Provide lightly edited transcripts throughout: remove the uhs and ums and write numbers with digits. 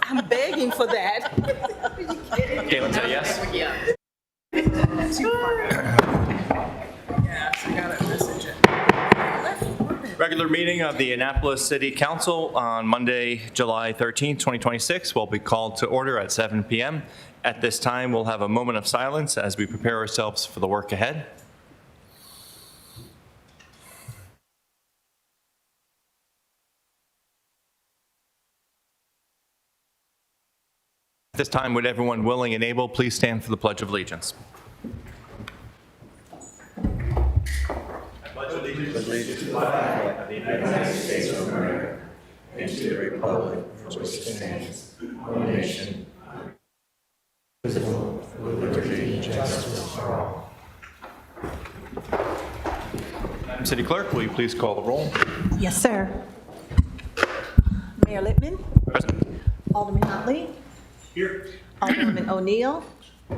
I'm begging for that. Caitlin said yes. Yes, I gotta message it. Regular meeting of the Annapolis City Council on Monday, July 13th, 2026 will be called to order at 7 p.m. At this time, we'll have a moment of silence as we prepare ourselves for the work ahead. At this time, would everyone willing and able please stand for the Pledge of Allegiance? Madam City Clerk, will you please call the roll? Yes, sir. Mayor Littman, Present. Alderman Huntley, Here. Alderwoman O'Neill,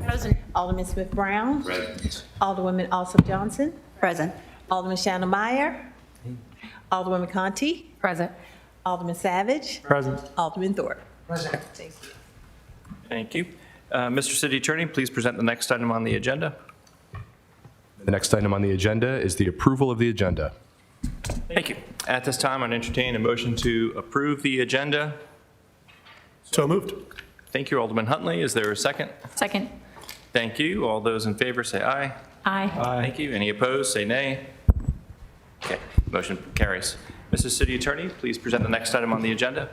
Present. Alderman Smith Brown, Present. Alderwoman Alsop Johnson, Present. Alderman Shannon Meyer, Alderwoman Conti, Present. Alderman Savage, Present. Alderman Thorpe. Present. Thank you. Thank you. Mr. City Attorney, please present the next item on the agenda. The next item on the agenda is the approval of the agenda. Thank you. At this time, I'd entertain a motion to approve the agenda. So moved. Thank you, Alderman Huntley. Is there a second? Second. Thank you. All those in favor say aye. Aye. Thank you. Any opposed, say nay. Okay, motion carries. Mrs. City Attorney, please present the next item on the agenda.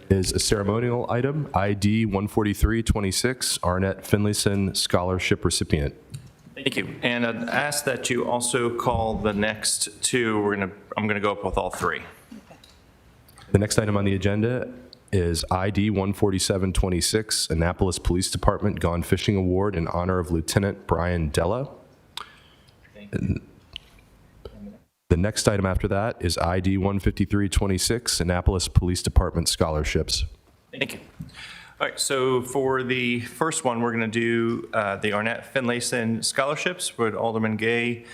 Is a ceremonial item, ID 14326, Arnett Finlayson Scholarship recipient. Thank you. And I'd ask that you also call the next two. I'm gonna go up with all three. The next item on the agenda is ID 14726, Annapolis Police Department Gone Fishing Award in honor of Lieutenant Brian Della. The next item after that is ID 15326, Annapolis Police Department Scholarships. Thank you. All right, so for the first one, we're going to do the Arnett Finlayson Scholarships. Would Alderman Gay,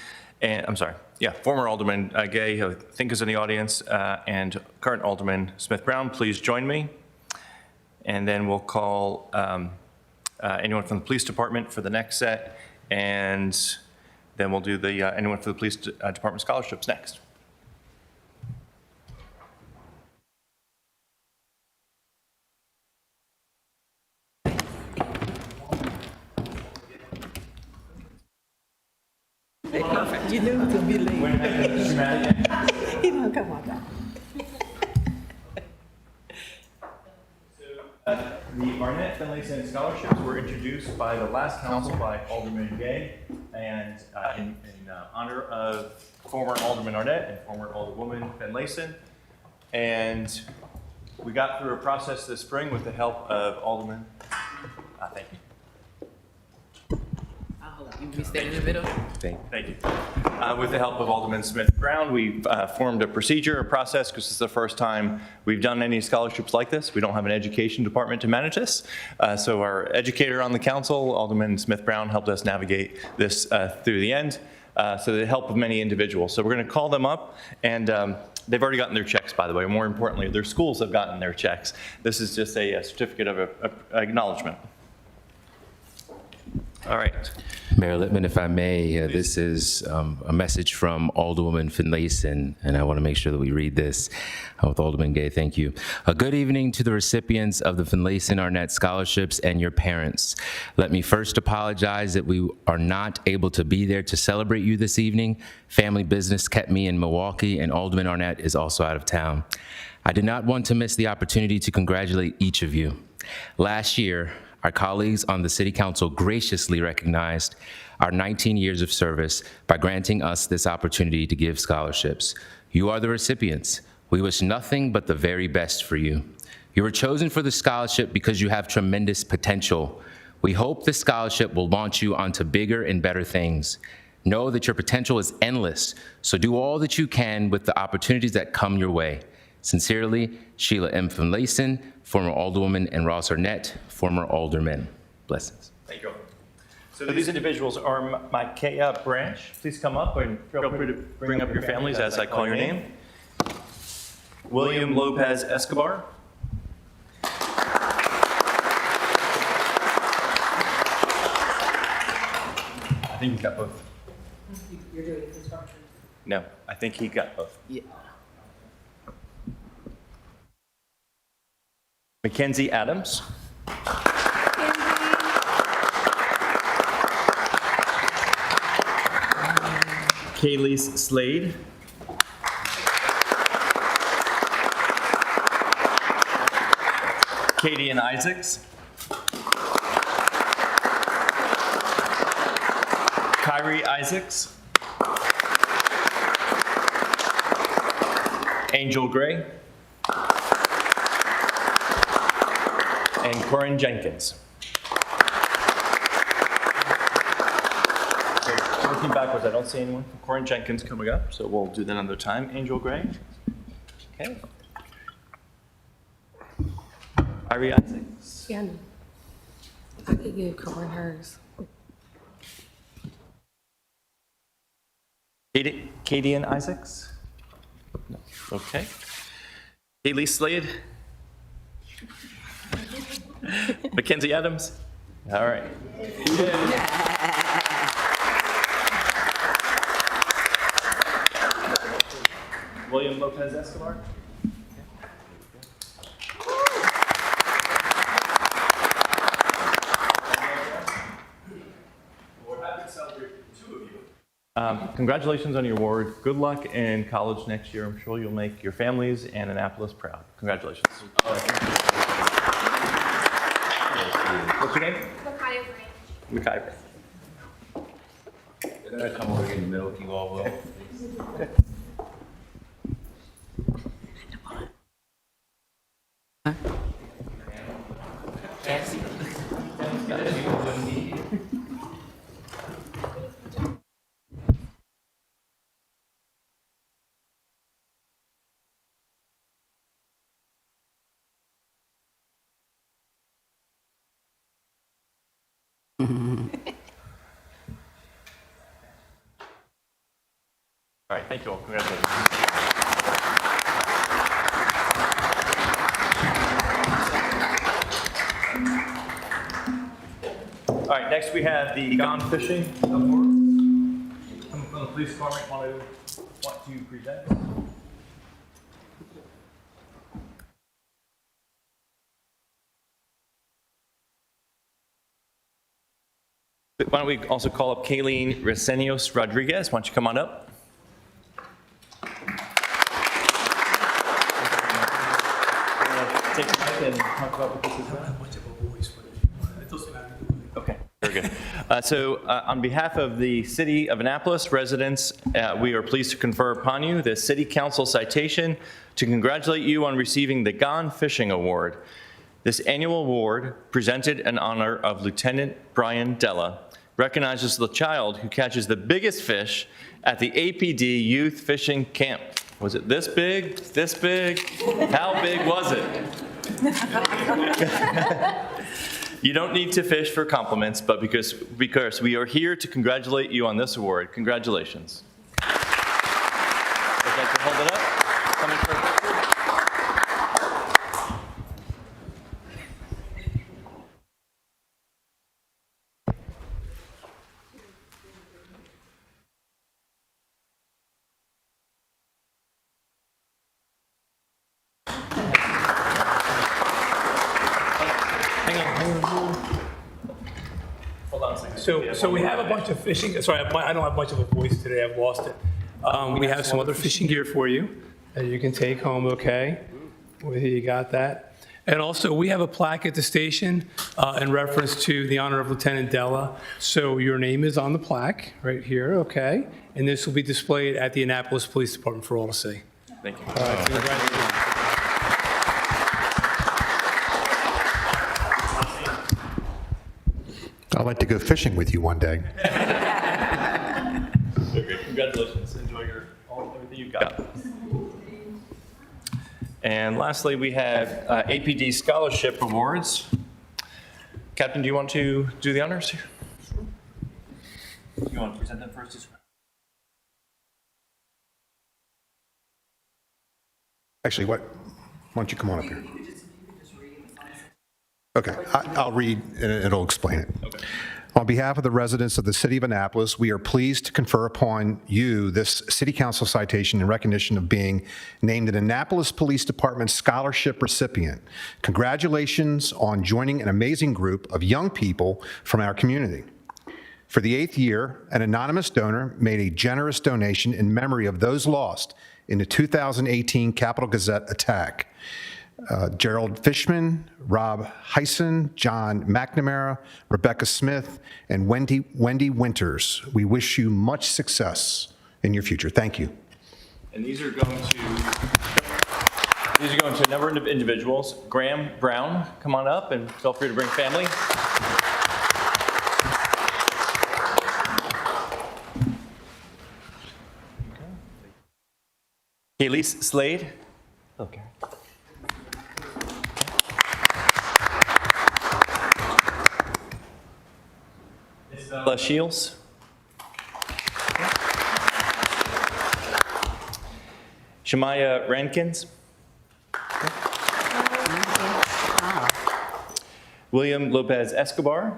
former Alderman Gay, who I think is in the audience, and current Alderman Smith Brown, please join me. And then we'll call anyone from the police department for the next set, and then we'll do the anyone for the police department scholarships next. Perfect. You knew it would be late. You know, come on now. The Arnett Finlayson Scholarships were introduced by the last council by Alderman Gay, and in honor of former Alderman Arnett and former Alderwoman Finlayson. And we got through a process this spring with the help of Alderman. Thank you. You stay in the middle? Thank you. With the help of Alderman Smith Brown, we've formed a procedure, a process, because this is the first time we've done any scholarships like this. We don't have an education department to manage this. So our educator on the council, Alderman Smith Brown, helped us navigate this through the end. So the help of many individuals. So we're going to call them up, and they've already gotten their checks, by the way. More importantly, their schools have gotten their checks. This is just a certificate of acknowledgement. All right. Mayor Littman, if I may, this is a message from Alderwoman Finlayson, and I want to make sure that we read this with Alderman Gay. Thank you. A good evening to the recipients of the Finlayson Arnett Scholarships and your parents. Let me first apologize that we are not able to be there to celebrate you this evening. Family business kept me in Milwaukee, and Alderman Arnett is also out of town. I did not want to miss the opportunity to congratulate each of you. Last year, our colleagues on the City Council graciously recognized our 19 years of service by granting us this opportunity to give scholarships. You are the recipients. We wish nothing but the very best for you. You were chosen for the scholarship because you have tremendous potential. We hope this scholarship will launch you onto bigger and better things. Know that your potential is endless, so do all that you can with the opportunities that come your way. Sincerely, Sheila M. Finlayson, former Alderwoman, and Ross Arnett, former Alderman. Blessings. Thank you. So these individuals are Micaiah Branch. Please come up and feel free to bring up your families as I call your name. William Lopez Escobar. I think he's got both. You're doing construction. No, I think he got both. Yeah. Mackenzie Adams. Kaylee's Slade. Katie and Isaacs. Kyrie Isaacs. Angel Gray. And Corin Jenkins. So, working backwards, I don't see anyone from Corin Jenkins coming up, so we'll do that another time. Angel Gray. Okay. Kyrie Isaacs. Yeah, I could give Corin hers. Katie and Isaacs? No. Okay. Kaylee Slade? Mackenzie Adams? All right. William Lopez Escobar? We're happy to celebrate two of you. Congratulations on your award. Good luck in college next year. I'm sure you'll make your families and Annapolis proud. Congratulations. What's your name? Makai Branch. They're gonna come over here in the middle if you all will. All right, thank you all. Congratulations. All right, next we have the Gone Fishing Award. Someone from the police department want to present? Why don't we also call up Kayleen Resenios Rodriguez? Why don't you come on up? Take the mic and talk about what this is about. Okay, very good. On behalf of the City of Annapolis residents, we are pleased to confer upon you the City Council citation to congratulate you on receiving the Gone Fishing Award. This annual award, presented in honor of Lieutenant Brian Della, recognizes the child who catches the biggest fish at the APD Youth Fishing Camp. Was it this big? This big? How big was it? You don't need to fish for compliments, but because we are here to congratulate you on this award. Congratulations. Would you like to hold it up? Come in for a picture. Hold on a second. So we have a bunch of fishing, sorry, I don't have much of a voice today, I've lost it. We have some other fishing gear for you that you can take home, okay? Well, here you got that. And also, we have a plaque at the station in reference to the honor of Lieutenant Della. So your name is on the plaque right here, okay? And this will be displayed at the Annapolis Police Department for all to see. Thank you. All right, congratulations. I'd like to go fishing with you one day. Very good. Congratulations. Enjoy everything you've got. And lastly, we have APD Scholarship Awards. Captain, do you want to do the honors here? You want to present them first? Actually, why don't you come on up here? Okay, I'll read and it'll explain it. Okay. On behalf of the residents of the City of Annapolis, we are pleased to confer upon you this City Council citation in recognition of being named an Annapolis Police Department Scholarship recipient. Congratulations on joining an amazing group of young people from our community. For the 8th year, an anonymous donor made a generous donation in memory of those lost in the 2018 Capitol Gazette attack. Gerald Fishman, Rob Heisen, John McNamara, Rebecca Smith, and Wendy Winters. We wish you much success in your future. Thank you. And these are going to a number of individuals. Graham Brown, come on up and feel free to bring family. Kayleese Slade. Okay. Isabella Shields. Shemaya Rankins. William Lopez Escobar.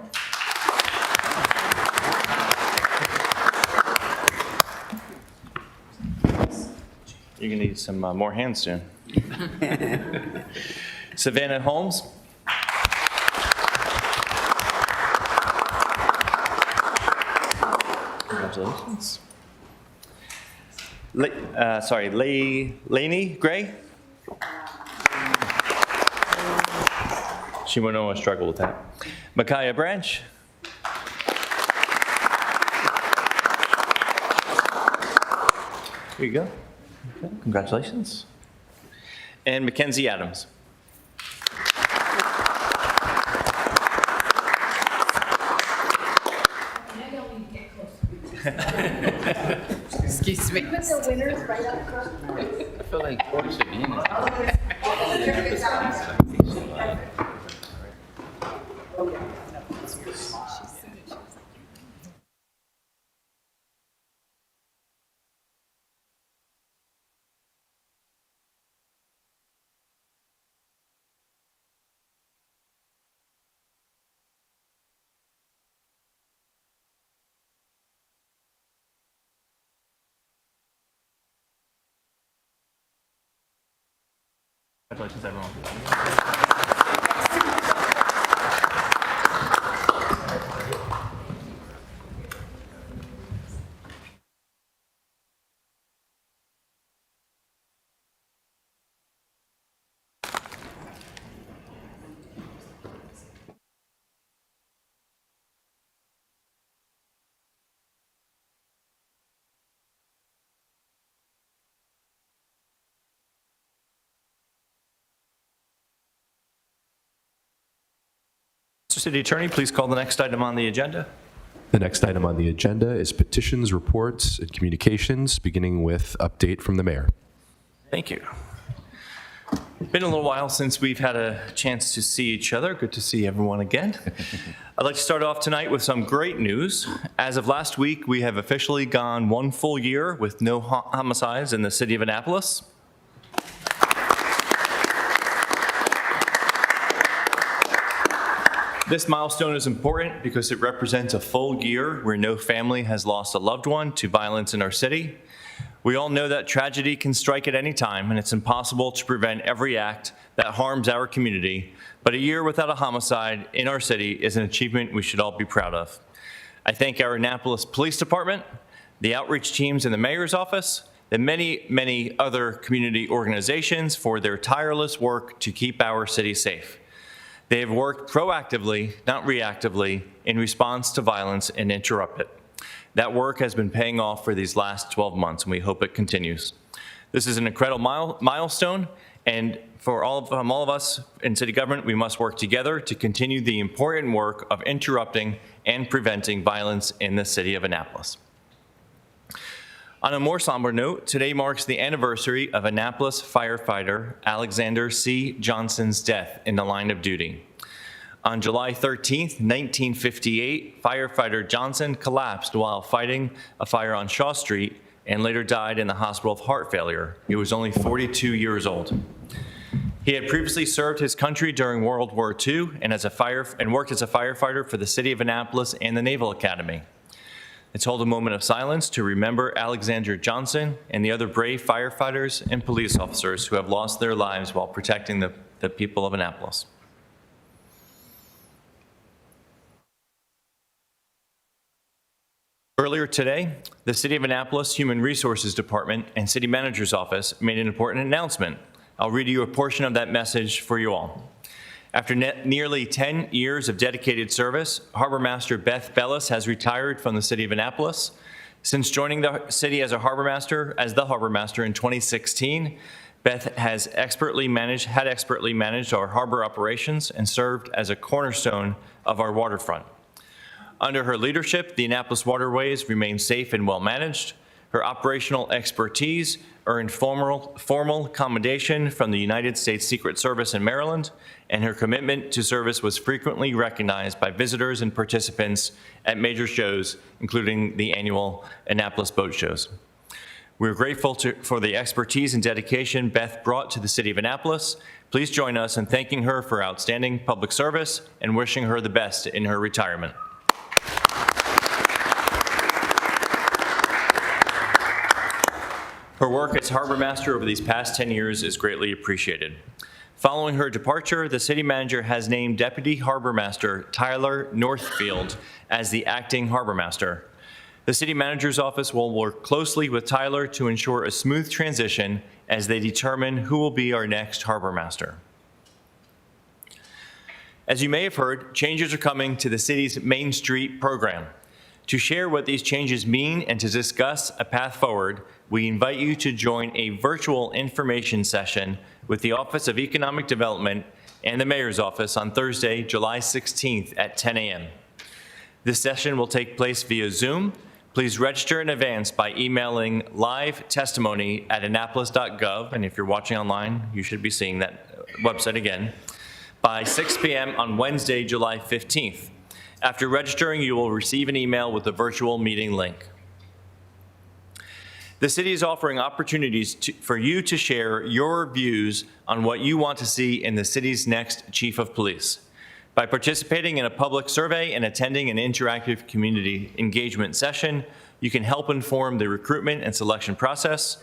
You're going to need some more hands soon. Savannah Holmes. Congratulations. Lainey Gray. She won't always struggle with that. Micaiah Branch. Here you go. Okay, congratulations. And Mackenzie Adams. Excuse me. The winners right up front. I feel like Corey should be in this. Congratulations, everyone. Mr. City Attorney, please call the next item on the agenda. The next item on the agenda is petitions, reports, and communications, beginning with update from the mayor. Thank you. It's been a little while since we've had a chance to see each other. Good to see everyone again. I'd like to start off tonight with some great news. As of last week, we have officially gone 1 full year with no homicides in the city of Annapolis. This milestone is important because it represents a full year where no family has lost a loved one to violence in our city. We all know that tragedy can strike at any time, and it's impossible to prevent every act that harms our community. But a year without a homicide in our city is an achievement we should all be proud of. I thank our Annapolis Police Department, the outreach teams in the mayor's office, and many, many other community organizations for their tireless work to keep our city safe. They have worked proactively, not reactively, in response to violence and interrupt it. That work has been paying off for these last 12 months, and we hope it continues. This is an incredible milestone, and for all of us in city government, we must work together to continue the important work of interrupting and preventing violence in the city of Annapolis. On a more somber note, today marks the anniversary of Annapolis firefighter Alexander C. Johnson's death in the line of duty. On July 13th, 1958, firefighter Johnson collapsed while fighting a fire on Shaw Street and later died in the hospital of heart failure. He was only 42 years old. He had previously served his country during World War II and worked as a firefighter for the City of Annapolis and the Naval Academy. Let's hold a moment of silence to remember Alexander Johnson and the other brave firefighters and police officers who have lost their lives while protecting the people of Annapolis. Earlier today, the City of Annapolis Human Resources Department and City Manager's Office made an important announcement. I'll read you a portion of that message for you all. After nearly 10 years of dedicated service, Harbor Master Beth Bellis has retired from the City of Annapolis. Since joining the city as the Harbor Master in 2016, Beth has expertly managed our harbor operations and served as a cornerstone of our waterfront. Under her leadership, the Annapolis waterways remain safe and well managed. Her operational expertise earned formal commendation from the United States Secret Service in Maryland, and her commitment to service was frequently recognized by visitors and participants at major shows, including the annual Annapolis Boat Shows. We're grateful for the expertise and dedication Beth brought to the City of Annapolis. Please join us in thanking her for outstanding public service and wishing her the best in her retirement. Her work as Harbor Master over these past 10 years is greatly appreciated. Following her departure, the City Manager has named Deputy Harbor Master Tyler Northfield as the acting Harbor Master. The City Manager's Office will work closely with Tyler to ensure a smooth transition as they determine who will be our next Harbor Master. As you may have heard, changes are coming to the city's Main Street program. To share what these changes mean and to discuss a path forward, we invite you to join a virtual information session with the Office of Economic Development and the Mayor's Office on Thursday, July 16th at 10 a.m. This session will take place via Zoom. Please register in advance by emailing live-testimony@annapolis.gov, and if you're watching online, you should be seeing that website again, by 6 p.m. on Wednesday, July 15th. After registering, you will receive an email with the virtual meeting link. The city is offering opportunities for you to share your views on what you want to see in the city's next chief of police. By participating in a public survey and attending an interactive community engagement session, you can help inform the recruitment and selection process.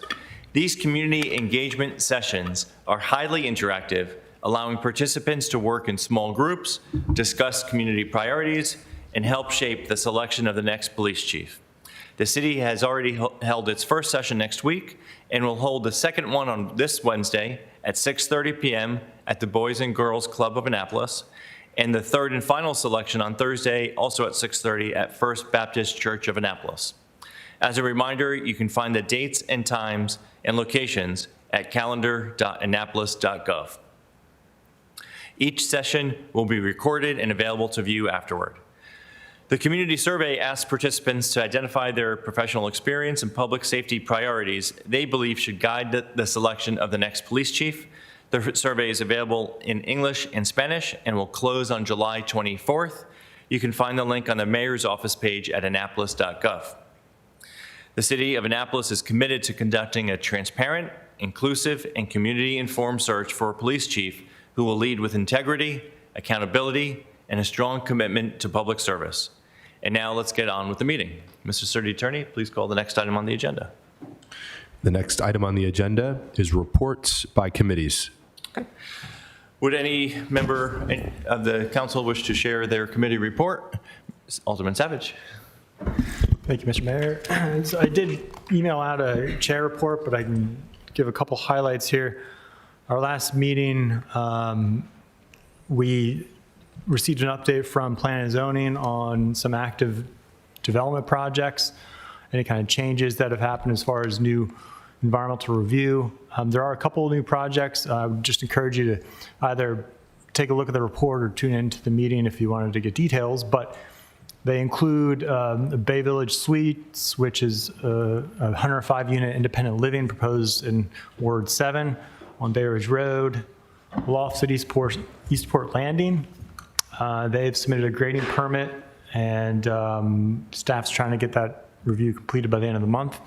These community engagement sessions are highly interactive, allowing participants to work in small groups, discuss community priorities, and help shape the selection of the next police chief. The city has already held its first session next week and will hold the second one on this Wednesday at 6:30 p.m. at the Boys and Girls Club of Annapolis, and the third and final selection on Thursday, also at 6:30 at First Baptist Church of Annapolis. As a reminder, you can find the dates and times and locations at calendar.annapolis.gov. Each session will be recorded and available to view afterward. The community survey asks participants to identify their professional experience and public safety priorities they believe should guide the selection of the next police chief. The survey is available in English and Spanish and will close on July 24th. You can find the link on the Mayor's Office page at annapolis.gov. The City of Annapolis is committed to conducting a transparent, inclusive, and community-informed search for a police chief who will lead with integrity, accountability, and a strong commitment to public service. And now let's get on with the meeting. Mr. City Attorney, please call the next item on the agenda. The next item on the agenda is reports by committees. Okay. Would any member of the council wish to share their committee report? Alderman Savage. Thank you, Mr. Mayor. So I did email out a chair report, but I can give a couple highlights here. Our last meeting, we received an update from Plan and Zoning on some active development projects, any kind of changes that have happened as far as new environmental review. There are a couple of new projects. I would just encourage you to either take a look at the report or tune into the meeting if you wanted to get details, but they include Bay Village Suites, which is a 105-unit independent living proposed in Ward 7 on Bay Ridge Road, Loft at Eastport Landing. They've submitted a grading permit, and staff's trying to get that review completed by the end of the month.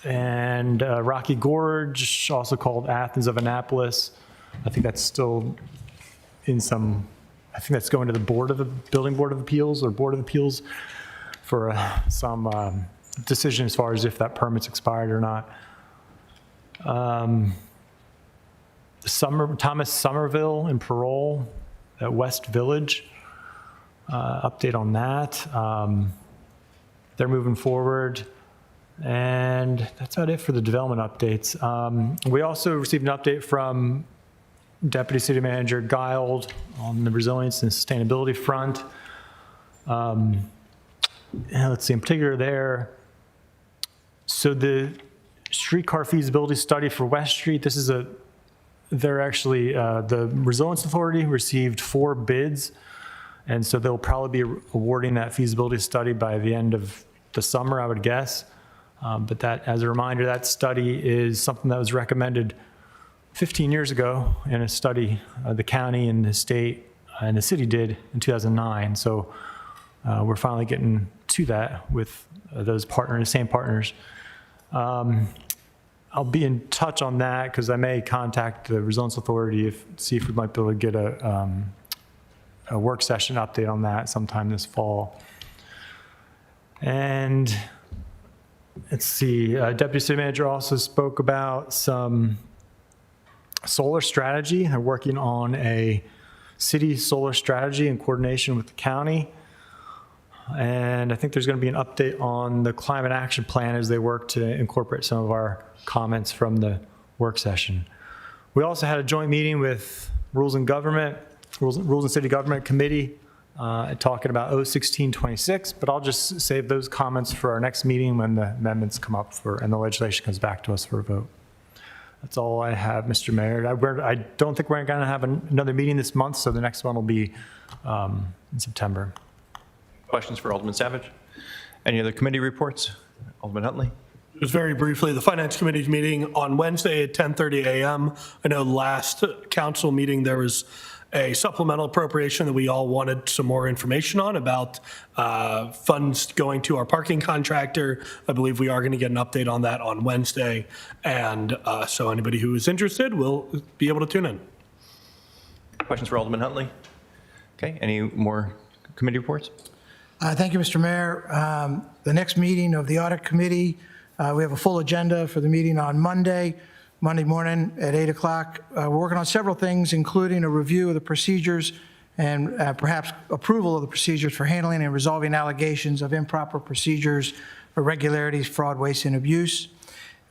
And Rocky Gorge, also called Athens of Annapolis. I think that's still in some, I think that's going to the Building Board of Appeals or Board of Appeals for some decision as far as if that permit's expired or not. Thomas Somerville in Parole at West Village. Update on that. They're moving forward. And that's about it for the development updates. We also received an update from Deputy City Manager Guild on the resilience and sustainability front. And let's see, in particular there. So the streetcar feasibility study for West Street, this is they're actually, the Resilience Authority received 4 bids. And so they'll probably be awarding that feasibility study by the end of the summer, I would guess. But that, as a reminder, that study is something that was recommended 15 years ago in a study the county and the state and the city did in 2009. So we're finally getting to that with those partners, same partners. I'll be in touch on that because I may contact the Resilience Authority see if we might be able to get a work session update on that sometime this fall. And let's see, Deputy City Manager also spoke about some solar strategy. They're working on a city solar strategy in coordination with the county. And I think there's going to be an update on the climate action plan as they work to incorporate some of our comments from the work session. We also had a joint meeting with Rules and City Government Committee talking about O1626, but I'll just save those comments for our next meeting when the amendments come up and the legislation comes back to us for a vote. That's all I have, Mr. Mayor. I don't think we're going to have another meeting this month, so the next one will be in September. Questions for Alderman Savage? Any other committee reports? Alderman Huntley? Just very briefly, the Finance Committee's meeting on Wednesday at 10:30 a.m. I know last council meeting there was a supplemental appropriation that we all wanted some more information on about funds going to our parking contractor. I believe we are going to get an update on that on Wednesday. And so anybody who is interested will be able to tune in. Questions for Alderman Huntley? Okay, any more committee reports? Thank you, Mr. Mayor. The next meeting of the Audit Committee, we have a full agenda for the meeting on Monday morning at 8 o'clock. We're working on several things, including a review of the procedures and perhaps approval of the procedures for handling and resolving allegations of improper procedures, irregularities, fraud, waste, and abuse.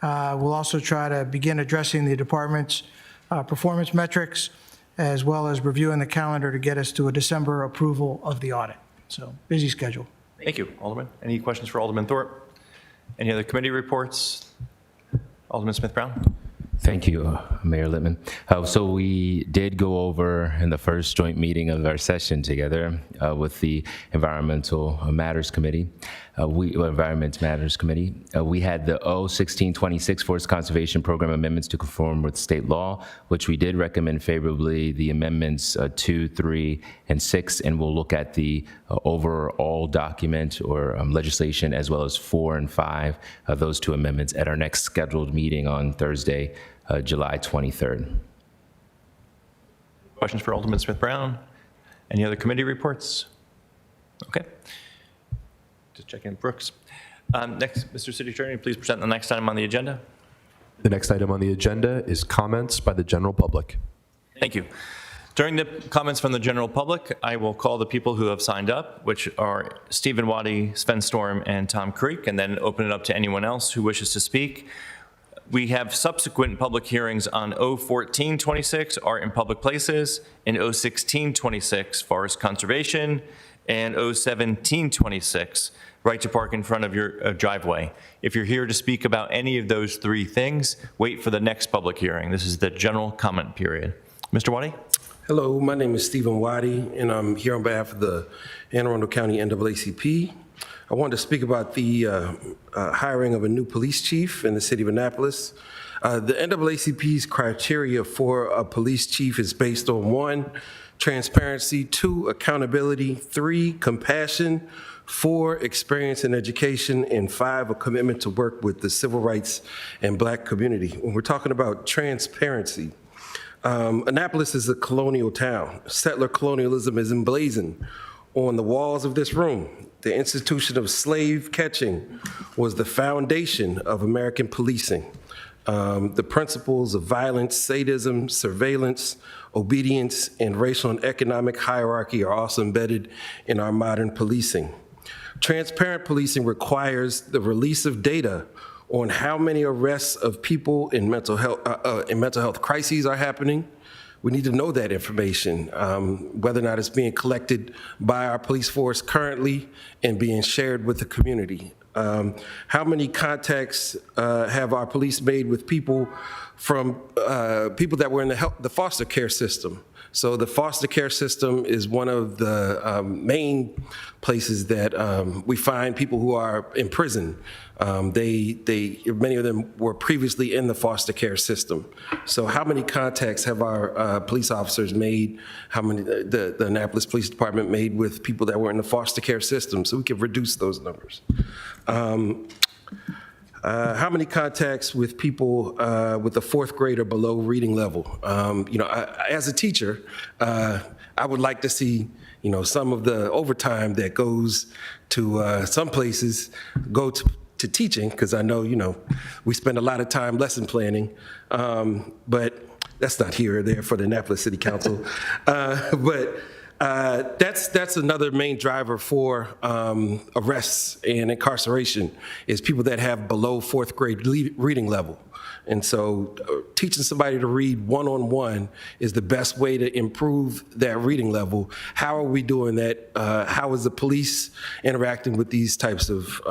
We'll also try to begin addressing the department's performance metrics, as well as reviewing the calendar to get us to a December approval of the audit. So, busy schedule. Thank you, Alderman. Any questions for Alderman Thorpe? Any other committee reports? Alderman Smith-Brown? Thank you, Mayor Littman. So we did go over in the first joint meeting of our session together with the Environmental Matters Committee. Environment Matters Committee. We had the O1626 Forest Conservation Program amendments to conform with state law, which we did recommend favorably, the amendments 2, 3, and 6, and we'll look at the overall document or legislation as well as 4 and 5, those 2 amendments at our next scheduled meeting on Thursday, July 23rd. Questions for Alderman Smith-Brown? Any other committee reports? Okay. Just check in Brooks. Next, Mr. City Attorney, please present the next item on the agenda. The next item on the agenda is comments by the general public. Thank you. During the comments from the general public, I will call the people who have signed up, which are Stephen Waddy, Sven Storm, and Tom Creek, and then open it up to anyone else who wishes to speak. We have subsequent public hearings on O1426, Art in Public Places, and O1626, Forest Conservation, and O1726, Right to Park in front of your driveway. If you're here to speak about any of those 3 things, wait for the next public hearing. This is the general comment period. Mr. Waddy? Hello, my name is Stephen Waddy, and I'm here on behalf of the Anne Arundel County NAACP. I wanted to speak about the hiring of a new police chief in the city of Annapolis. The NAACP's criteria for a police chief is based on 1, transparency. 2, accountability. 3, compassion. 4, experience and education. And 5, a commitment to work with the civil rights and Black community. When we're talking about transparency, Annapolis is a colonial town. Settler colonialism is emblazoned on the walls of this room. The institution of slave catching was the foundation of American policing. The principles of violence, sadism, surveillance, obedience, and racial and economic hierarchy are also embedded in our modern policing. Transparent policing requires the release of data on how many arrests of people in mental health crises are happening. We need to know that information, whether or not it's being collected by our police force currently and being shared with the community. How many contacts have our police made with people from people that were in the foster care system? So the foster care system is one of the main places that we find people who are in prison. Many of them were previously in the foster care system. So how many contacts have our police officers made, how many the Annapolis Police Department made with people that were in the foster care system, so we can reduce those numbers? How many contacts with people with a 4th grade or below reading level? As a teacher, I would like to see, some of the overtime that goes to some places go to teaching, because I know, we spend a lot of time lesson planning, but that's not here or there for the Annapolis City Council. That's another main driver for arrests and incarceration, is people that have below 4th grade reading level. And so teaching somebody to read one-on-one is the best way to improve that reading level. How are we doing that? How is the police interacting with these types of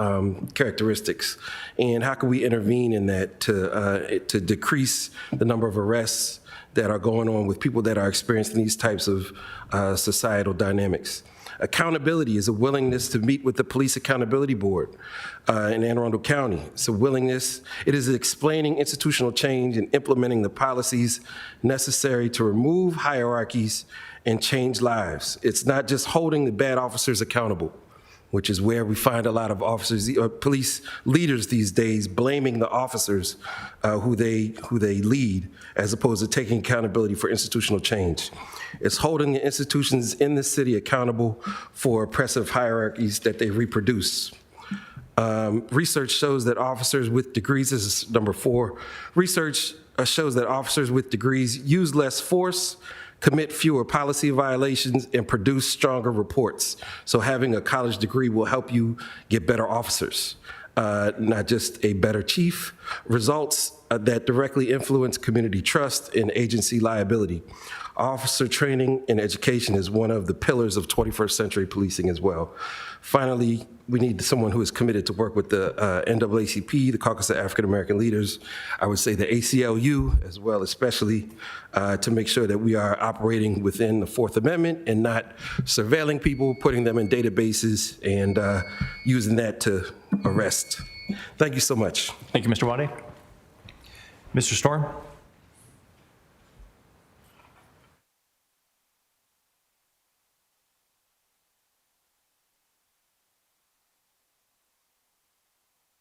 characteristics? And how can we intervene in that to decrease the number of arrests that are going on with people that are experiencing these types of societal dynamics? Accountability is a willingness to meet with the Police Accountability Board in Anne Arundel County. It's a willingness, it is explaining institutional change and implementing the policies necessary to remove hierarchies and change lives. It's not just holding the bad officers accountable, which is where we find a lot of officers, police leaders these days, blaming the officers who they lead, as opposed to taking accountability for institutional change. It's holding the institutions in the city accountable for oppressive hierarchies that they reproduce. Research shows that officers with degrees, this is number 4, research shows that officers with degrees use less force, commit fewer policy violations, and produce stronger reports. So having a college degree will help you get better officers, not just a better chief. Results that directly influence community trust and agency liability. Officer training and education is one of the pillars of 21st century policing as well. Finally, we need someone who is committed to work with the NAACP, the Caucus of African American Leaders, I would say the ACLU as well, especially to make sure that we are operating within the 4th Amendment and not surveilling people, putting them in databases, and using that to arrest. Thank you so much. Thank you, Mr. Wade. Mr. Storm?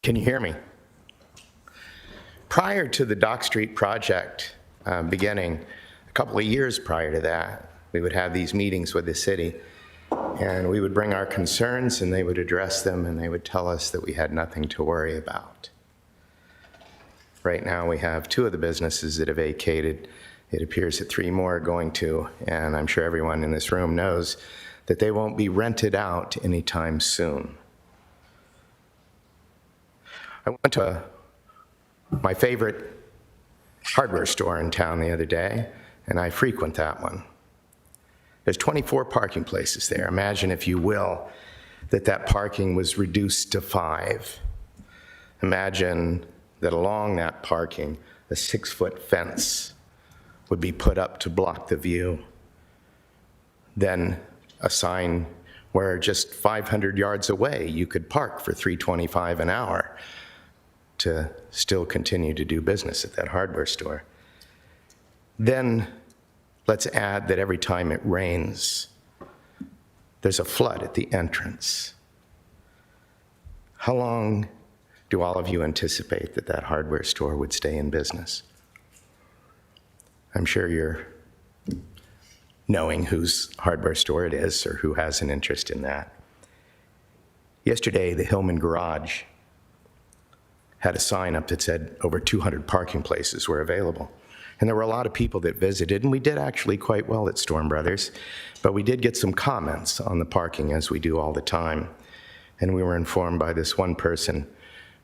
Can you hear me? Prior to the Dock Street project beginning, a couple of years prior to that, we would have these meetings with the city, and we would bring our concerns, and they would address them, and they would tell us that we had nothing to worry about. Right now, we have 2 of the businesses that have vacated. It appears that 3 more are going to, and I'm sure everyone in this room knows that they won't be rented out anytime soon. I went to my favorite hardware store in town the other day, and I frequent that one. There's 24 parking places there. Imagine, if you will, that parking was reduced to 5. Imagine that along that parking, a 6-foot fence would be put up to block the view. Then a sign where just 500 yards away you could park for $3.25 an hour to still continue to do business at that hardware store. Then Let's add that every time it rains, there's a flood at the entrance. How long do all of you anticipate that that hardware store would stay in business? I'm sure you're knowing whose hardware store it is or who has an interest in that. Yesterday, the Hillman Garage had a sign up that said over 200 parking places were available. And there were a lot of people that visited, and we did actually quite well at Storm Brothers, but we did get some comments on the parking, as we do all the time. And we were informed by this one person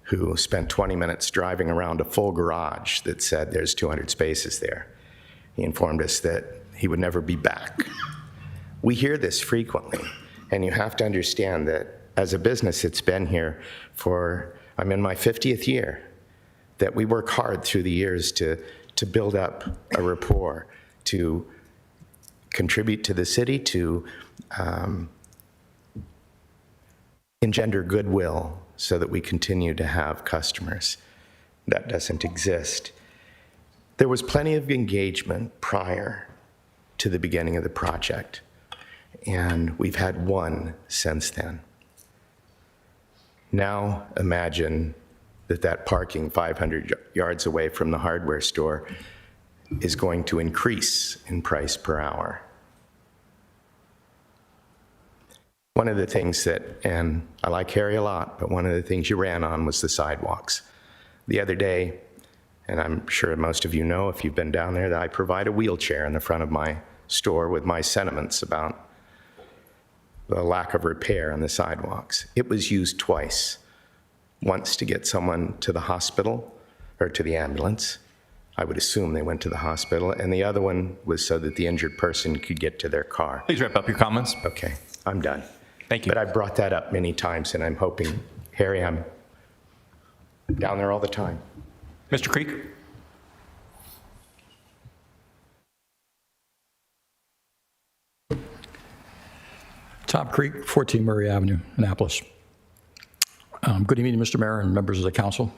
who spent 20 minutes driving around a full garage that said there's 200 spaces there. He informed us that he would never be back. We hear this frequently, and you have to understand that as a business that's been here for, I'm in my 50th year, that we work hard through the years to build up a rapport, to contribute to the city, to engender goodwill so that we continue to have customers. That doesn't exist. There was plenty of engagement prior to the beginning of the project, and we've had one since then. Now imagine that parking 500 yards away from the hardware store is going to increase in price per hour. One of the things that, and I like Harry a lot, but one of the things you ran on was the sidewalks. The other day, and I'm sure most of you know if you've been down there, that I provide a wheelchair in the front of my store with my sentiments about the lack of repair on the sidewalks. It was used twice. Once to get someone to the hospital or to the ambulance. I would assume they went to the hospital. And the other one was so that the injured person could get to their car. Please wrap up your comments. Okay, I'm done. Thank you. But I brought that up many times, and I'm hoping, Harry, I'm down there all the time. Mr. Creek? Tom Creek, 14 Murray Avenue, Annapolis. Good evening, Mr. Mayor and members of the council.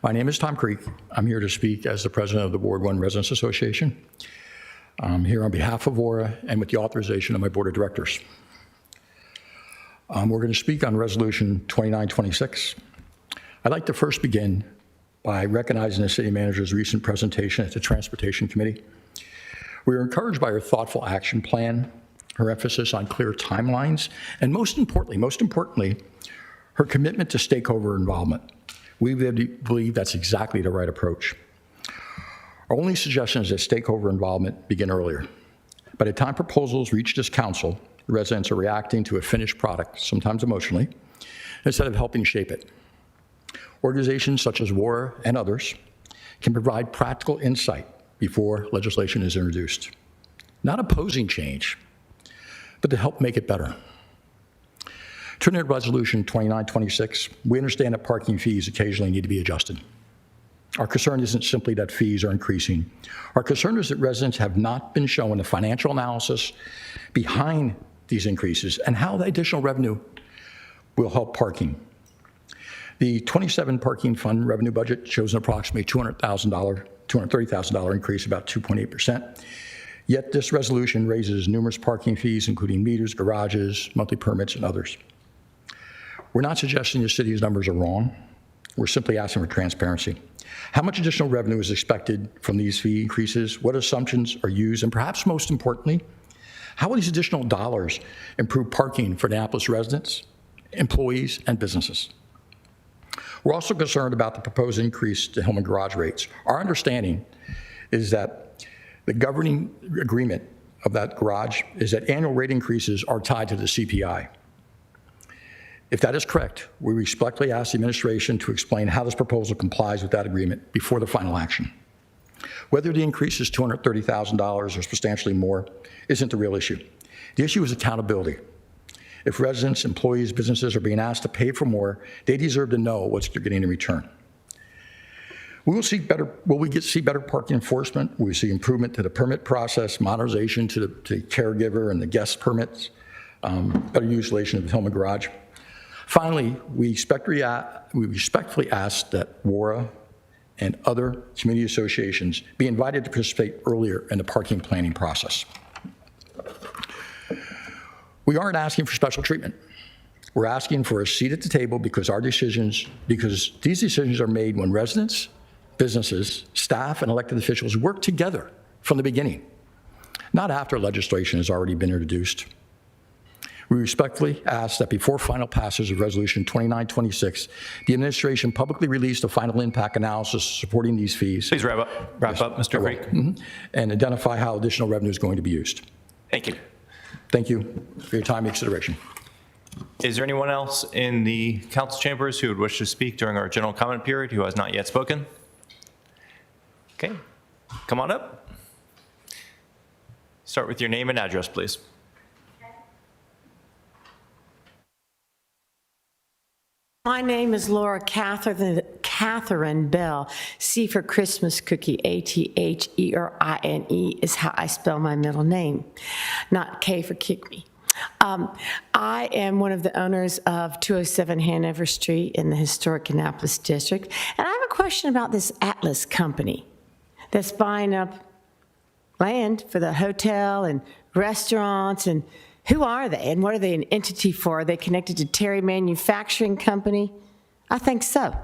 My name is Tom Creek. I'm here to speak as the president of the Ward 1 Residents Association. I'm here on behalf of WARA and with the authorization of my board of directors. We're going to speak on Resolution 2926. I'd like to first begin by recognizing the city manager's recent presentation at the Transportation Committee. We were encouraged by her thoughtful action plan, her emphasis on clear timelines, and most importantly, her commitment to stakeholder involvement. We believe that's exactly the right approach. Our only suggestion is that stakeholder involvement begin earlier. By the time proposals reach this council, the residents are reacting to a finished product, sometimes emotionally, instead of helping shape it. Organizations such as WARA and others can provide practical insight before legislation is introduced. Not opposing change, but to help make it better. Turning to Resolution 2926, we understand that parking fees occasionally need to be adjusted. Our concern isn't simply that fees are increasing. Our concern is that residents have not been shown the financial analysis behind these increases and how the additional revenue will help parking. The 27 parking fund revenue budget shows an approximately $230,000 increase, about 2.8%. Yet this resolution raises numerous parking fees, including meters, garages, monthly permits, and others. We're not suggesting the city's numbers are wrong. We're simply asking for transparency. How much additional revenue is expected from these fee increases? What assumptions are used? And perhaps most importantly, how will these additional dollars improve parking for Annapolis residents, employees, and businesses? We're also concerned about the proposed increase to Hillman garage rates. Our understanding is that the governing agreement of that garage is that annual rate increases are tied to the CPI. If that is correct, we respectfully ask the administration to explain how this proposal complies with that agreement before the final action. Whether the increase is $230,000 or substantially more isn't the real issue. The issue is accountability. If residents, employees, businesses are being asked to pay for more, they deserve to know what they're getting in return. Will we see better parking enforcement? Will we see improvement to the permit process, modernization to the caregiver and the guest permits, better utilization of the Hillman garage? Finally, we respectfully ask that WARA and other community associations be invited to participate earlier in the parking planning process. We aren't asking for special treatment. We're asking for a seat at the table because these decisions are made when residents, businesses, staff, and elected officials work together from the beginning, not after legislation has already been introduced. We respectfully ask that before final passage of Resolution 2926, the administration publicly release the final impact analysis supporting these fees. Please wrap up, Mr. Creek. And identify how additional revenue is going to be used. Thank you. Thank you for your time and consideration. Is there anyone else in the council chambers who would wish to speak during our general comment period who has not yet spoken? Okay, come on up. Start with your name and address, please. My name is Laura Catherine Bell. C for Christmas cookie, Atherine is how I spell my middle name, not K for kick me. I am one of the owners of 207 Hanover Street in the historic Annapolis district, and I have a question about this Atlas company that's buying up land for the hotel and restaurants, and who are they and what are they an entity for? Are they connected to Terry Manufacturing Company? I think so.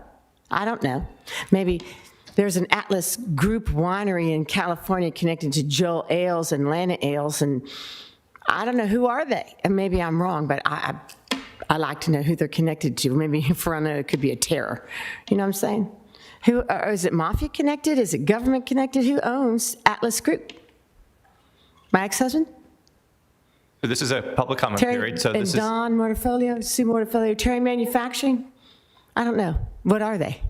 I don't know. Maybe there's an Atlas Group winery in California connected to Joel Ales and Lana Ales, and I don't know, who are they? And maybe I'm wrong, but I like to know who they're connected to. Maybe for I know it could be a terror. You know what I'm saying? Who is it? Mafia connected? Is it government connected? Who owns Atlas Group? My ex-husband? This is a public comment Terry period, so and this is... Don Mortafolio, Sue Mortafolio, Terry Manufacturing? I don't know. What are they?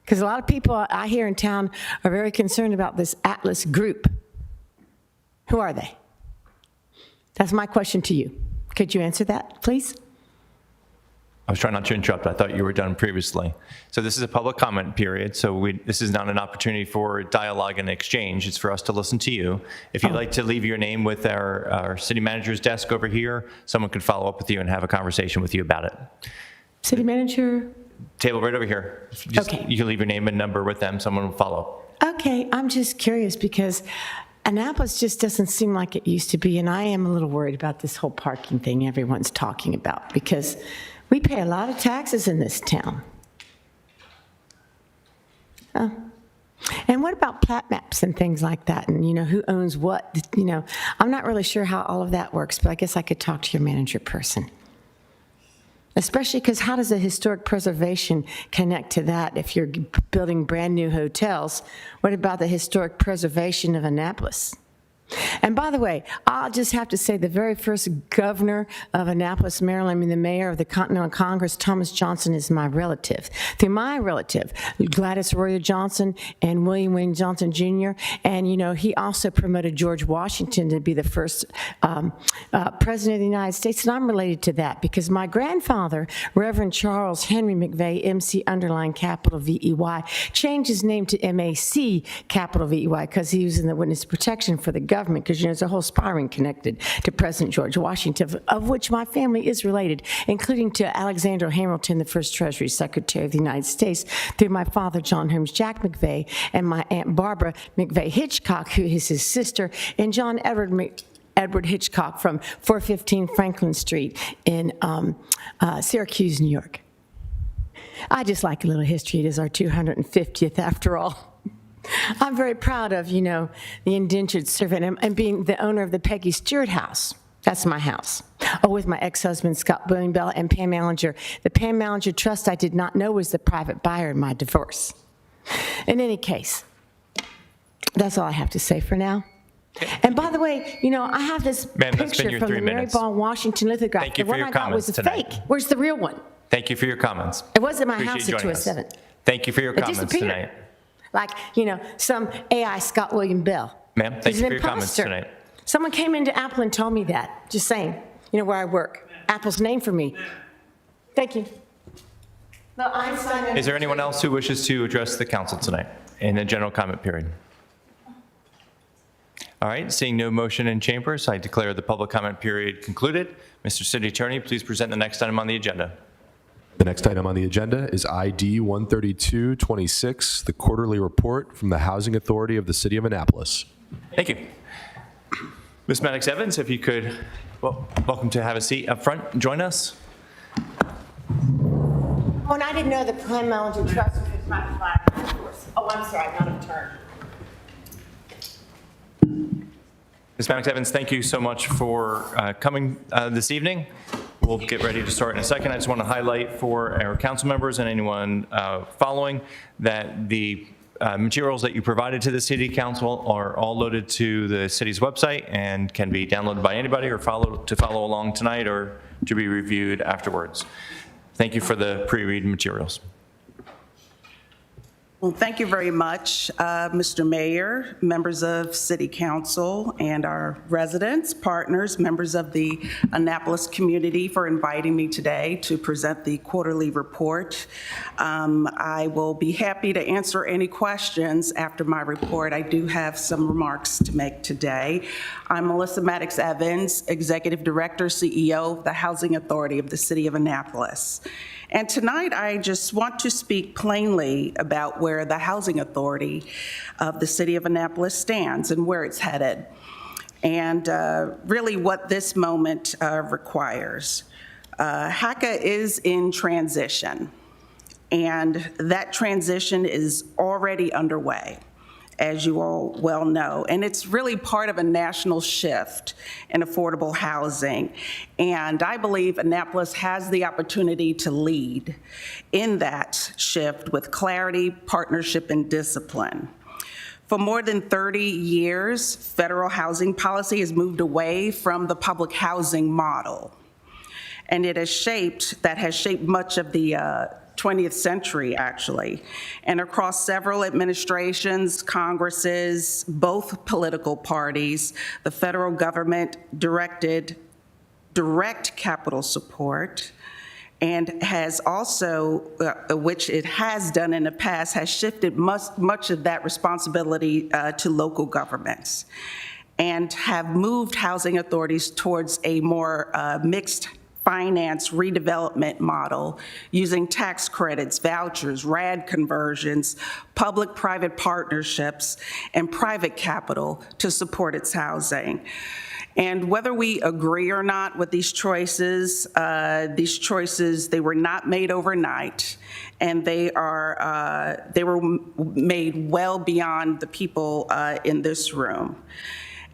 Because a lot of people I hear in town are very concerned about this Atlas Group. Who are they? That's my question to you. Could you answer that, please? I was trying not to interrupt. I thought you were done previously. So this is a public comment period, so this is not an opportunity for dialogue and exchange. It's for us to listen to you. If you'd like to leave your name with our city manager's desk over here, someone could follow up with you and have a conversation with you about it. City manager? Table right over here. Okay. You can leave your name and number with them. Someone will follow up. Okay, I'm just curious because Annapolis just doesn't seem like it used to be, and I am a little worried about this whole parking thing everyone's talking about because we pay a lot of taxes in this town. Oh. And what about plat maps and things like that? And, who owns what? I'm not really sure how all of that works, but I guess I could talk to your manager person. Especially because how does a historic preservation connect to that if you're building brand new hotels? What about the historic preservation of Annapolis? And by the way, I'll just have to say the very first governor of Annapolis, Maryland, the mayor of the Continental Congress, Thomas Johnson, is my relative. Through my relative, Gladys Royer Johnson and William Wayne Johnson Jr., and, he also promoted George Washington to be the first president of the United States, and I'm related to that because my grandfather, Reverend Charles Henry McVeigh, MC underline capital VEY, changed his name to MAC capital VEY because he was in the witness protection for the government, because there's a whole sparring connected to President George Washington, of which my family is related, including to Alexander Hamilton, the first Treasury Secretary of the United States, through my father, John Holmes Jack McVeigh, and my Aunt Barbara McVeigh Hitchcock, who is his sister, and John Edward Hitchcock from 415 Franklin Street in Syracuse, New York. I just like a little history. It is our 250th after all. I'm very proud of, the indentured servant and being the owner of the Peggy Stewart House. That's my house. Oh, with my ex-husband, Scott William Bell, and Pam Mallinger. The Pam Mallinger Trust I did not know was the private buyer in my divorce. In any case, that's all I have to say for now. And by the way, I have this picture from the Mary Ball Washington lithograph. Thank you the for one your I got was comments a tonight. fake. Where's the real one? Thank you for your comments. It was at my Appreciate house you at joining us. 207. Thank you for your It comments disappeared. tonight. Like, some AI Scott William Bell. Ma'am, thank He's you an for your comments imposter. tonight. Someone came into Apple and told me that. Just saying, where I work. Apple's name for me. Thank you. No, Einstein. Is there anyone else who wishes to address the council tonight in the general comment period? All right, seeing no motion in chambers, I declare the public comment period concluded. Mr. City Attorney, please present the next item on the agenda. The next item on the agenda is ID 13226, the quarterly report from the Housing Authority of the City of Annapolis. Thank you. Ms. Maddox Evans, if you could, well, welcome to have a seat up front and join us. Oh, and I didn't know the Plan Manager Trust was my flag. Oh, I'm sorry, not a turn. Ms. Maddox Evans, thank you so much for coming this evening. We'll get ready to start in a second. I just want to highlight for our council members and anyone following that the materials that you provided to the City Council are all loaded to the city's website and can be downloaded by anybody or follow along tonight or to be reviewed afterwards. Thank you for the pre-read materials. Well, thank you very much, Mr. Mayor, members of City Council, and our residents, partners, members of the Annapolis community for inviting me today to present the quarterly report. I will be happy to answer any questions after my report. I do have some remarks to make today. I'm Melissa Maddox Evans, Executive Director, CEO of the Housing Authority of the City of Annapolis. And tonight, I just want to speak plainly about where the Housing Authority of the City of Annapolis stands and where it's headed, and really what this moment requires. HACA is in transition, and that transition is already underway, as you all well know. And it's really part of a national shift in affordable housing. And I believe Annapolis has the opportunity to lead in that shift with clarity, partnership, and discipline. For more than 30 years, federal housing policy has moved away from the public housing model. And it has shaped much of the 20th century, actually. And across several administrations, Congresses, both political parties, the federal government directed direct capital support, and has also, which it has done in the past, has shifted much of that responsibility to local governments, and have moved housing authorities towards a more mixed finance redevelopment model using tax credits, vouchers, RAD conversions, public-private partnerships, and private capital to support its housing. And whether we agree or not with these choices, they were not made overnight, and they were made well beyond the people in this room.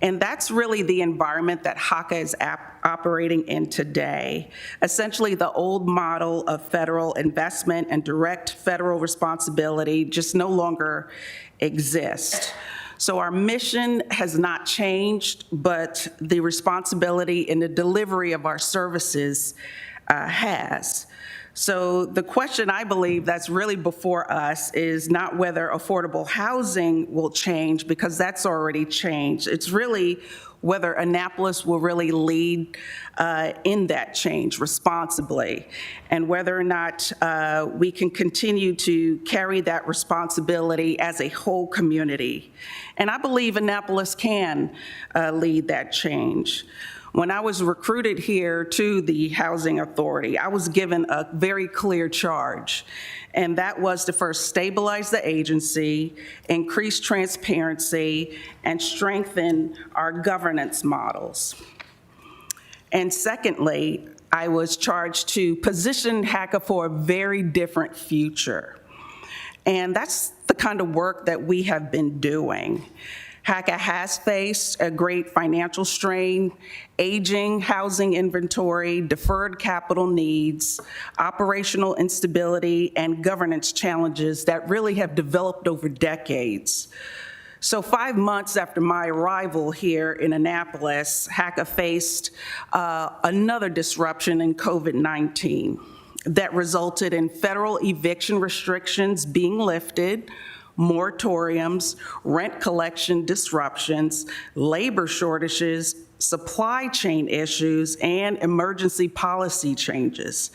And that's really the environment that HACA is operating in today. Essentially, the old model of federal investment and direct federal responsibility just no longer exists. So our mission has not changed, but the responsibility in the delivery of our services has. So the question I believe that's really before us is not whether affordable housing will change, because that's already changed. It's really whether Annapolis will really lead in that change responsibly, and whether or not we can continue to carry that responsibility as a whole community. And I believe Annapolis can lead that change. When I was recruited here to the Housing Authority, I was given a very clear charge, and that was to first stabilize the agency, increase transparency, and strengthen our governance models. And secondly, I was charged to position HACA for a very different future. And that's the kind of work that we have been doing. HACA has faced a great financial strain, aging housing inventory, deferred capital needs, operational instability, and governance challenges that really have developed over decades. So 5 months after my arrival here in Annapolis, HACA faced another disruption in COVID-19 that resulted in federal eviction restrictions being lifted, moratoriums, rent collection disruptions, labor shortages, supply chain issues, and emergency policy changes.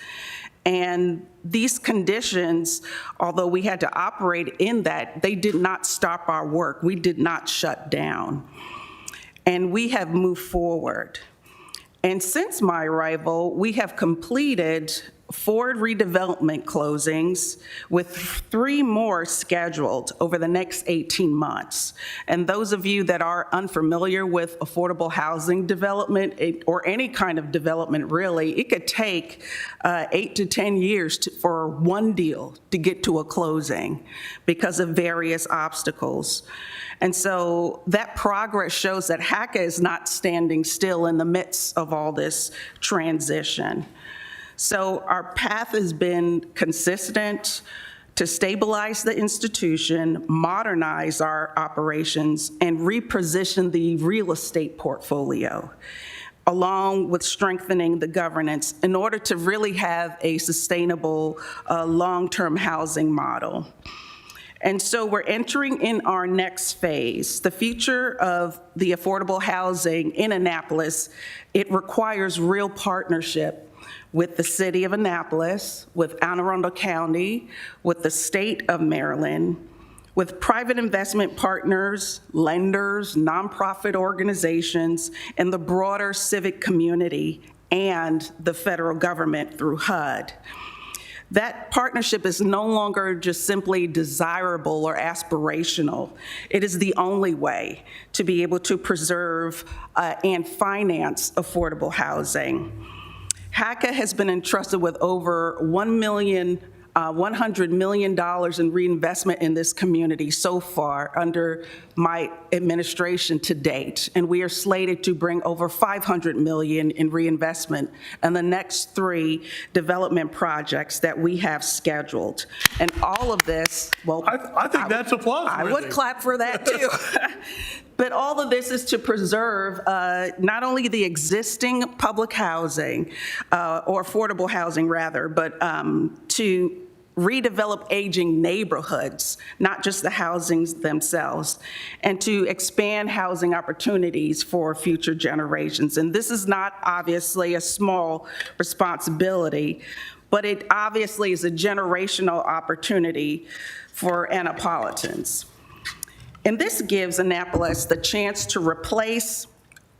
And these conditions, although we had to operate in that, they did not stop our work. We did not shut down. And we have moved forward. And since my arrival, we have completed 4 redevelopment closings, with 3 more scheduled over the next 18 months. And those of you that are unfamiliar with affordable housing development, or any kind of development really, it could take 8 to 10 years for one deal to get to a closing because of various obstacles. And so that progress shows that HACA is not standing still in the midst of all this transition. So our path has been consistent to stabilize the institution, modernize our operations, and reposition the real estate portfolio, along with strengthening the governance in order to really have a sustainable long-term housing model. And so we're entering in our next phase. The future of the affordable housing in Annapolis, it requires real partnership with the city of Annapolis, with Anne Arundel County, with the state of Maryland, with private investment partners, lenders, nonprofit organizations, and the broader civic community, and the federal government through HUD. That partnership is no longer just simply desirable or aspirational. It is the only way to be able to preserve and finance affordable housing. HACA has been entrusted with over $100 million in reinvestment in this community so far under my administration to date, and we are slated to bring over $500 million in reinvestment in the next 3 development projects that we have scheduled. And all of this, well, I think that's applause. I would clap for that too. But all of this is to preserve not only the existing public housing, or affordable housing rather, but to redevelop aging neighborhoods, not just the housings themselves, and to expand housing opportunities for future generations. And this is not obviously a small responsibility, but it obviously is a generational opportunity for Annapolitans. And this gives Annapolis the chance to replace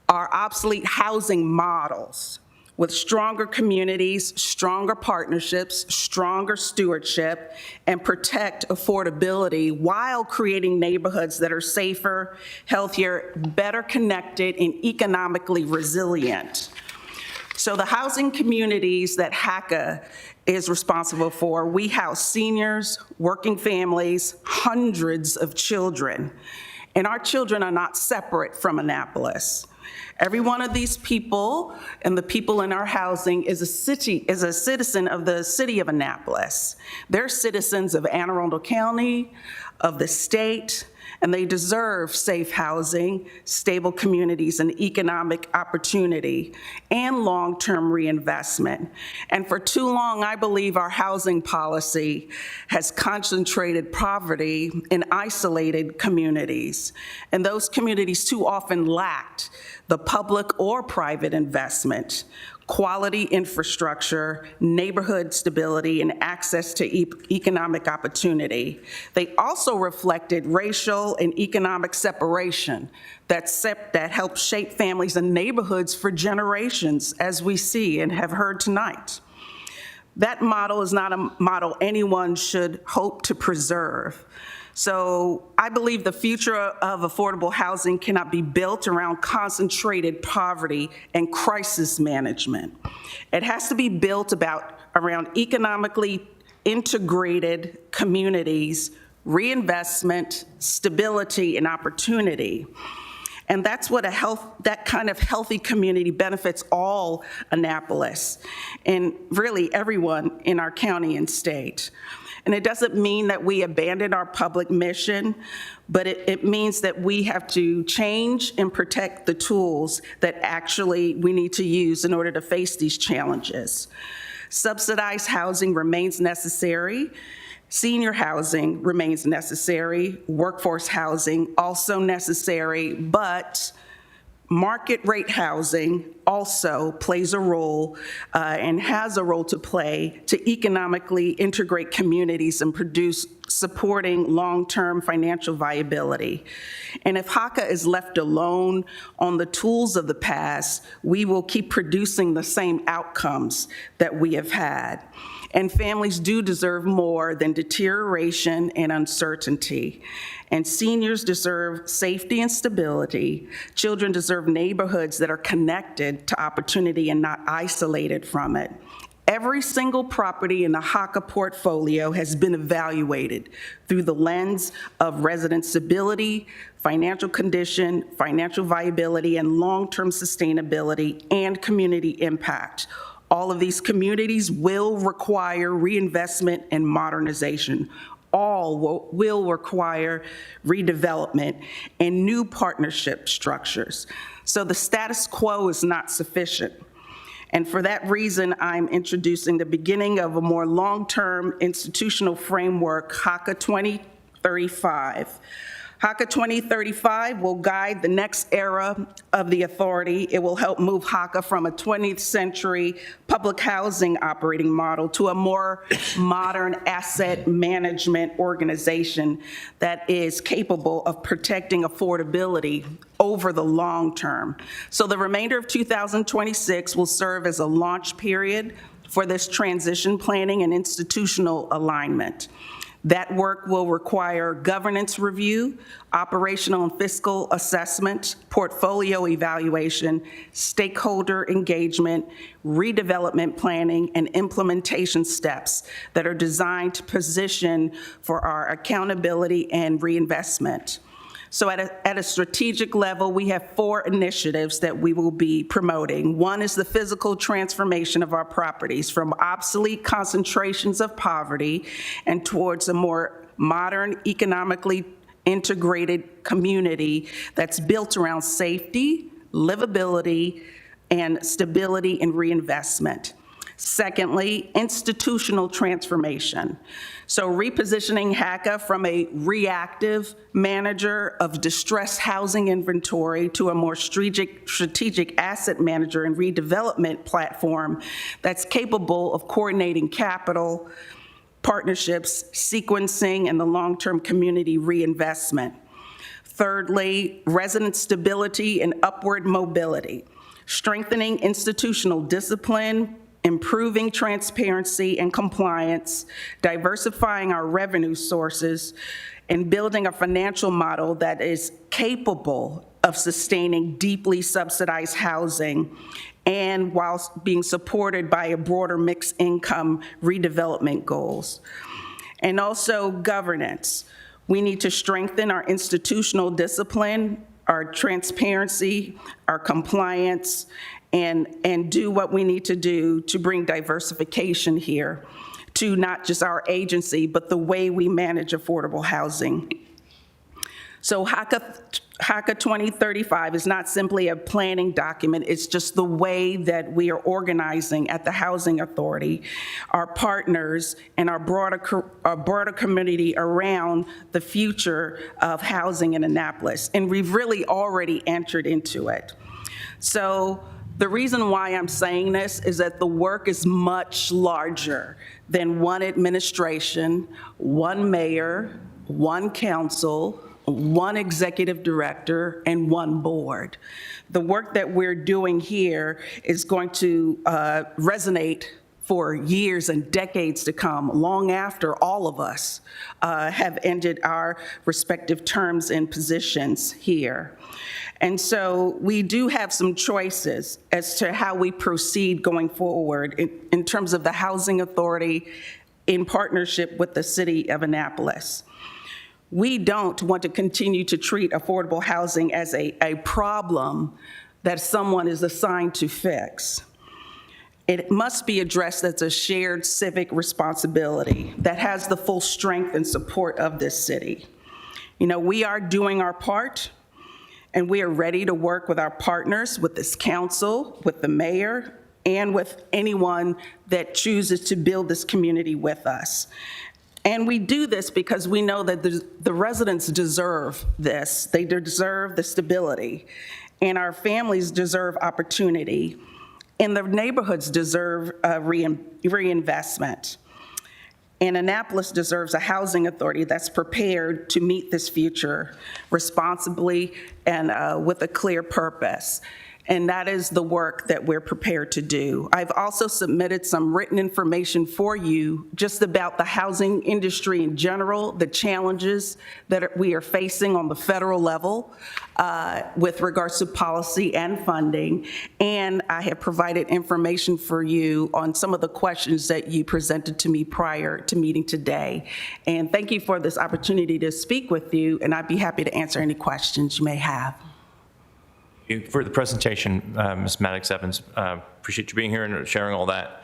our obsolete housing models with stronger communities, stronger partnerships, stronger stewardship, and protect affordability while creating neighborhoods that are safer, healthier, better connected, and economically resilient. So the housing communities that HACA is responsible for, we house seniors, working families, hundreds of children, and our children are not separate from Annapolis. Every one of these people and the people in our housing is a citizen of the city of Annapolis. They're citizens of Anne Arundel County, of the state, and they deserve safe housing, stable communities, and economic opportunity, and long-term reinvestment. And for too long, I believe our housing policy has concentrated poverty in isolated communities, and those communities too often lacked the public or private investment, quality infrastructure, neighborhood stability, and access to economic opportunity. They also reflected racial and economic separation that helped shape families and neighborhoods for generations, as we see and have heard tonight. That model is not a model anyone should hope to preserve. So I believe the future of affordable housing cannot be built around concentrated poverty and crisis management. It has to be built around economically integrated communities, reinvestment, stability, and opportunity. And that's what that kind of healthy community benefits all Annapolis and really everyone in our county and state. And it doesn't mean that we abandon our public mission, but it means that we have to change and protect the tools that actually we need to use in order to face these challenges. Subsidized housing remains necessary. Senior housing remains necessary. Workforce housing also necessary, but market rate housing also plays a role and has a role to play to economically integrate communities and produce supporting long-term financial viability. And if HACA is left alone on the tools of the past, we will keep producing the same outcomes that we have had. And families do deserve more than deterioration and uncertainty. And seniors deserve safety and stability. Children deserve neighborhoods that are connected to opportunity and not isolated from it. Every single property in the HACA portfolio has been evaluated through the lens of resident stability, financial condition, financial viability, and long-term sustainability and community impact. All of these communities will require reinvestment and modernization. All will require redevelopment and new partnership structures. So the status quo is not sufficient. And for that reason, I'm introducing the beginning of a more long-term institutional framework, HACA 2035. HACA 2035 will guide the next era of the authority. It will help move HACA from a 20th century public housing operating model to a more modern asset management organization that is capable of protecting affordability over the long term. So the remainder of 2026 will serve as a launch period for this transition planning and institutional alignment. That work will require governance review, operational and fiscal assessment, portfolio evaluation, stakeholder engagement, redevelopment planning, and implementation steps that are designed to position for our accountability and reinvestment. So at a strategic level, we have 4 initiatives that we will be promoting. One is the physical transformation of our properties from obsolete concentrations of poverty and towards a more modern, economically integrated community that's built around safety, livability, and stability and reinvestment. Secondly, institutional transformation. So repositioning HACA from a reactive manager of distressed housing inventory to a more strategic asset manager and redevelopment platform that's capable of coordinating capital, partnerships, sequencing, and the long-term community reinvestment. Thirdly, resident stability and upward mobility, strengthening institutional discipline, improving transparency and compliance, diversifying our revenue sources, and building a financial model that is capable of sustaining deeply subsidized housing and whilst being supported by a broader mixed income redevelopment goals. And also governance. We need to strengthen our institutional discipline, our transparency, our compliance, and do what we need to do to bring diversification here to not just our agency, but the way we manage affordable housing. So HACA 2035 is not simply a planning document, it's just the way that we are organizing at the Housing Authority, our partners, and our broader community around the future of housing in Annapolis. And we've really already entered into it. So the reason why I'm saying this is that the work is much larger than one administration, one mayor, one council, one executive director, and one board. The work that we're doing here is going to resonate for years and decades to come, long after all of us have ended our respective terms and positions here. And so we do have some choices as to how we proceed going forward in terms of the Housing Authority in partnership with the City of Annapolis. We don't want to continue to treat affordable housing as a problem that someone is assigned to fix. It must be addressed as a shared civic responsibility that has the full strength and support of this city. You know, we are doing our part, and we are ready to work with our partners, with this council, with the mayor, and with anyone that chooses to build this community with us. And we do this because we know that the residents deserve this. They deserve the stability, and our families deserve opportunity, and the neighborhoods deserve reinvestment. And Annapolis deserves a housing authority that's prepared to meet this future responsibly and with a clear purpose. And that is the work that we're prepared to do. I've also submitted some written information for you just about the housing industry in general, the challenges that we are facing on the federal level with regards to policy and funding. And I have provided information for you on some of the questions that you presented to me prior to meeting today. And thank you for this opportunity to speak with you, and I'd be happy to answer any questions you may have. For the presentation, Ms. Maddox-Evans, appreciate you being here and sharing all that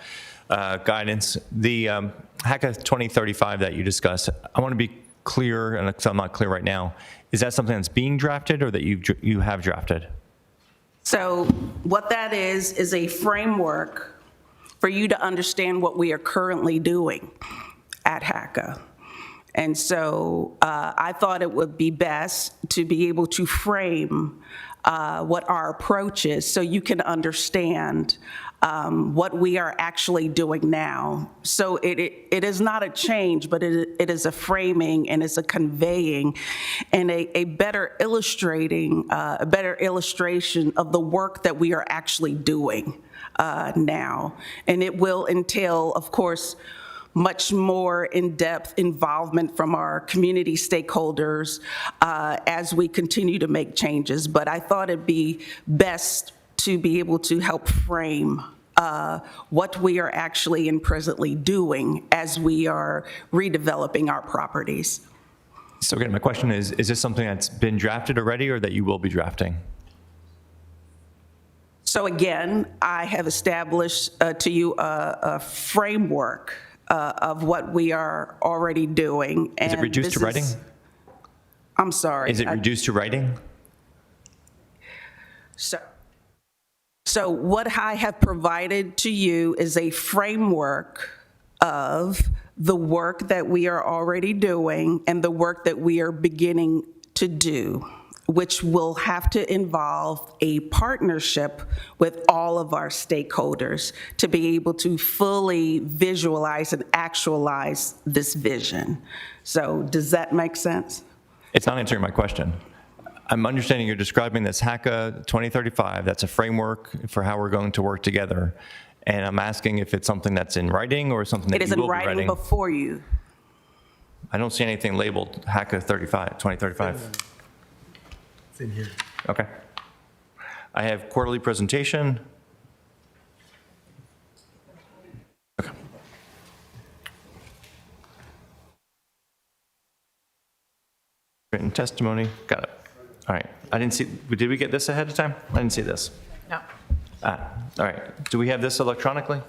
guidance. The HACA 2035 that you discussed, I want to be clear, and I'm not clear right now, is that something that's being drafted or that you have drafted? So what that is a framework for you to understand what we are currently doing at HACA. And so I thought it would be best to be able to frame what our approach is so you can understand what we are actually doing now. So it is not a change, but it is a framing and it's a conveying and a better illustration of the work that we are actually doing now. And it will entail, of course, much more in-depth involvement from our community stakeholders as we continue to make changes. But I thought it'd be best to be able to help frame what we are actually and presently doing as we are redeveloping our properties. So again, my question is this something that's been drafted already or that you will be drafting? So again, I have established to you a framework of what we are already doing. Is it reduced to writing? I'm sorry. Is it reduced to writing? So what I have provided to you is a framework of the work that we are already doing and the work that we are beginning to do, which will have to involve a partnership with all of our stakeholders to be able to fully visualize and actualize this vision. So does that make sense? It's not answering my question. I'm understanding you're describing this HACA 2035, that's a framework for how we're going to work together. And I'm asking if it's something that's in writing or something that It is you will in be writing writing. before you. I don't see anything labeled HACA 2035. It's in here. Okay. I have quarterly presentation. Okay. Written testimony, got it. All right, I didn't see, did we get this ahead of time? I didn't see this. No. All right, do we have this electronically?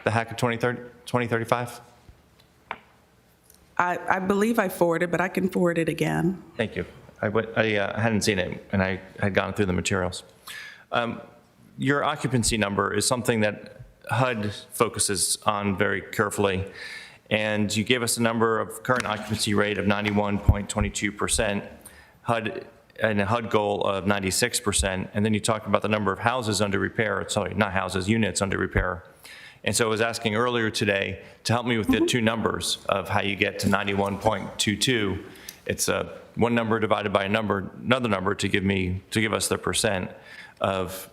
The HACA 2035? I believe I forwarded, but I can forward it again. Thank you. I hadn't seen it, and I had gone through the materials. Your occupancy number is something that HUD focuses on very carefully, and you gave us a number of current occupancy rate of 91.22%, and a HUD goal of 96%, and then you talked about the number of houses under repair, sorry, not houses, units under repair. And so I was asking earlier today to help me with the two numbers of how you get to 91.22. It's one number divided by another number to give us the percent of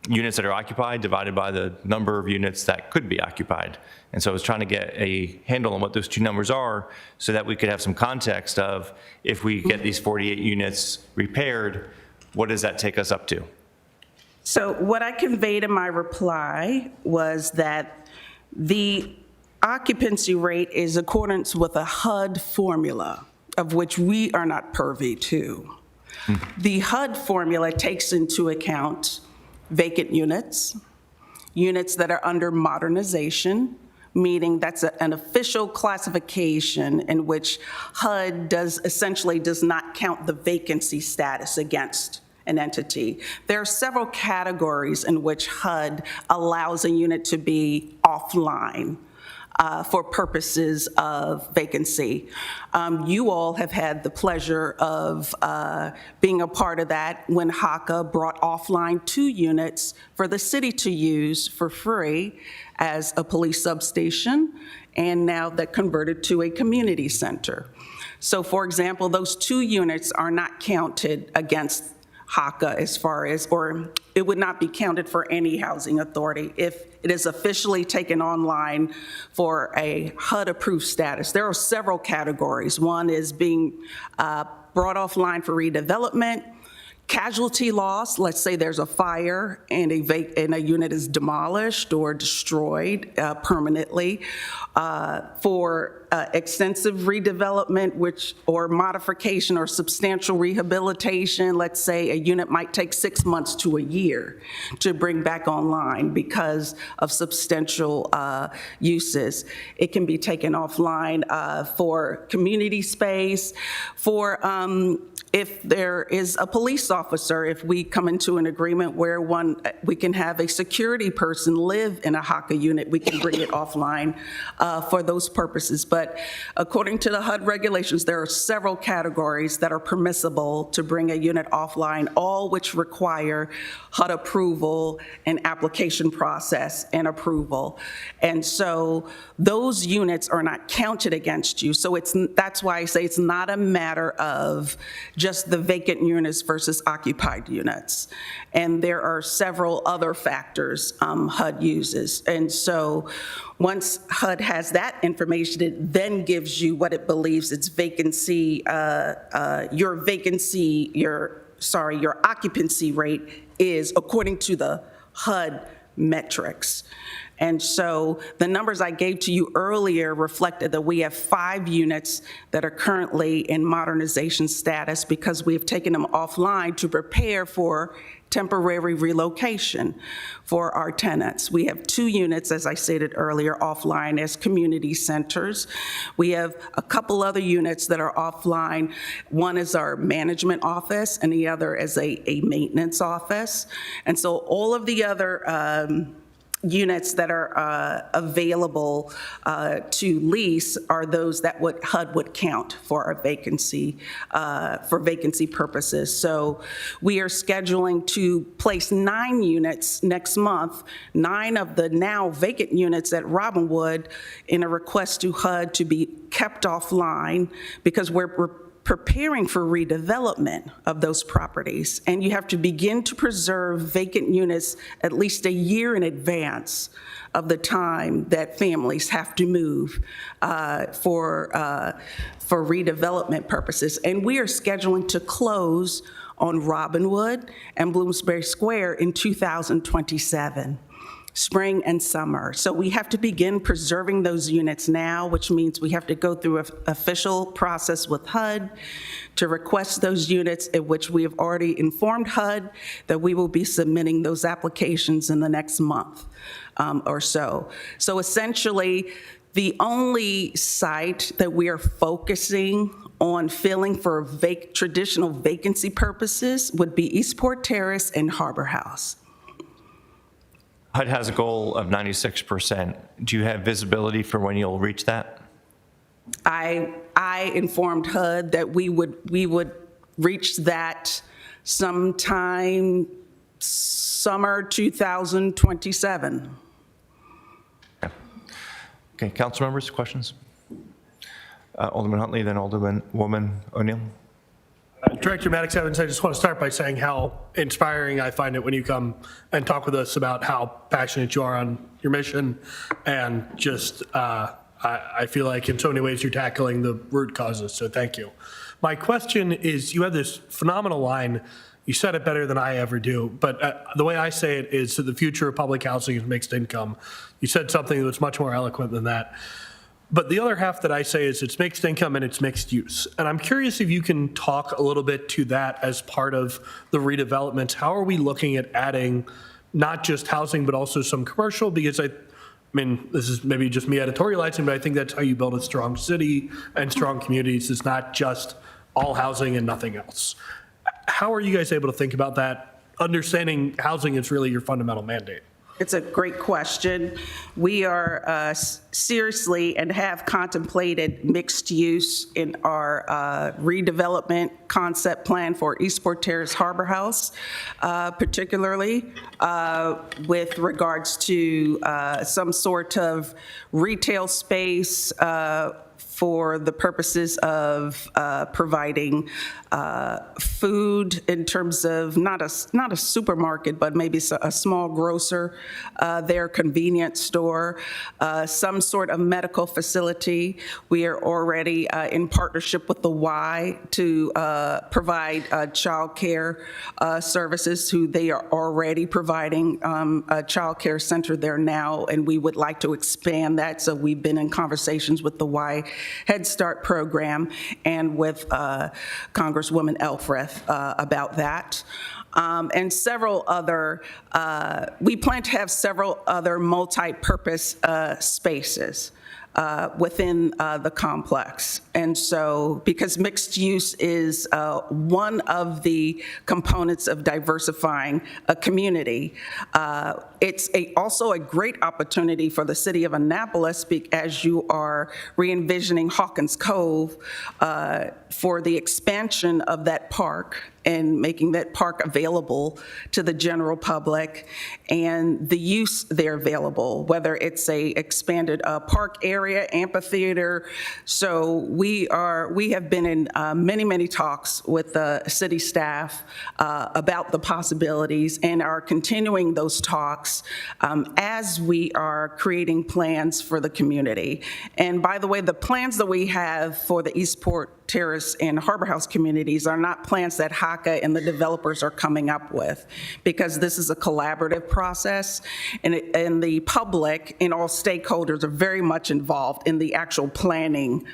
units that are occupied divided by the number of units that could be occupied. And so I was trying to get a handle on what those two numbers are so that we could have some context of if we get these 48 units repaired, what does that take us up to? So what I conveyed in my reply was that the occupancy rate is accordance with a HUD formula, of which we are not privy to. The HUD formula takes into account vacant units, units that are under modernization, meaning that's an official classification in which HUD essentially does not count the vacancy status against an entity. There are several categories in which HUD allows a unit to be offline. for purposes of vacancy. You all have had the pleasure of being a part of that when HACA brought offline 2 units for the city to use for free as a police substation, and now that converted to a community center. So for example, those 2 units are not counted against HACA as far as, or it would not be counted for any housing authority if it is officially taken online for a HUD-approved status. There are several categories. One is being brought offline for redevelopment, casualty loss. Let's say there's a fire and a unit is demolished or destroyed permanently. For extensive redevelopment, or modification or substantial rehabilitation, let's say a unit might take 6 months to a year to bring back online because of substantial uses. It can be taken offline for community space, for if there is a police officer, if we come into an agreement where we can have a security person live in a HACA unit, we can bring it offline for those purposes. But according to the HUD regulations, there are several categories that are permissible to bring a unit offline, all which require HUD approval and application process and approval. And so those units are not counted against you. So that's why I say it's not a matter of just the vacant units versus occupied units. And there are several other factors HUD uses. And so once HUD has that information, it then gives you what it believes its vacancy, your occupancy rate is according to the HUD metrics. And so the numbers I gave to you earlier reflected that we have 5 units that are currently in modernization status because we have taken them offline to prepare for temporary relocation for our tenants. We have 2 units, as I stated earlier, offline as community centers. We have a couple other units that are offline. One is our management office and the other is a maintenance office. And so all of the other units that are available to lease are those that HUD would count for a vacancy, for vacancy purposes. So we are scheduling to place 9 units next month, 9 of the now vacant units at Robinwood, in a request to HUD to be kept offline because we're preparing for redevelopment of those properties. And you have to begin to preserve vacant units at least a year in advance of the time that families have to move for redevelopment purposes. And we are scheduling to close on Robinwood and Bloomsbury Square in 2027. Spring and summer. So we have to begin preserving those units now, which means we have to go through an official process with HUD to request those units, in which we have already informed HUD that we will be submitting those applications in the next month or so. So essentially, the only site that we are focusing on filling for traditional vacancy purposes would be Eastport Terrace and Harbor House. HUD has a goal of 96%. Do you have visibility for when you'll reach that? I informed HUD that we would reach that sometime summer 2027. Okay, council members, questions? Alderman Huntley, then Alderwoman O'Neill. Director Maddox Evans, I just want to start by saying how inspiring I find it when you come and talk with us about how passionate you are on your mission, and just I feel like in so many ways you're tackling the root causes, so thank you. My question is, you have this phenomenal line, you said it better than I ever do, but the way I say it is, so the future of public housing is mixed income. You said something that's much more eloquent than that. But the other half that I say is it's mixed income and it's mixed use. And I'm curious if you can talk a little bit to that as part of the redevelopments. How are we looking at adding not just housing, but also some commercial? Because I mean, this is maybe just me editorializing, but I think that's how you build a strong city and strong communities. It's not just all housing and nothing else. How are you guys able to think about that, understanding housing is really your fundamental mandate? It's a great question. We are seriously and have contemplated mixed use in our redevelopment concept plan for Eastport Terrace Harbor House, particularly with regards to some sort of retail space for the purposes of providing food in terms of not a supermarket, but maybe a small grocer, their convenience store, some sort of medical facility. We are already in partnership with the Y to provide childcare services. Who they are already providing a childcare center there now, and we would like to expand that. So we've been in conversations with the Y Head Start program and with Congresswoman Elfreth about that. And several other, we plan to have several other multi-purpose spaces within the complex. And so, because mixed use is one of the components of diversifying a community, it's also a great opportunity for the city of Annapolis, as you are re-envisioning Hawkins Cove for the expansion of that park and making that park available to the general public and the use there available, whether it's a expanded park area, amphitheater. So we have been in many talks with the city staff about the possibilities and are continuing those talks as we are creating plans for the community. And by the way, the plans that we have for the Eastport Terrace and Harbor House communities are not plans that HACA and the developers are coming up with, because this is a collaborative process, and the public and all stakeholders are very much involved in the actual planning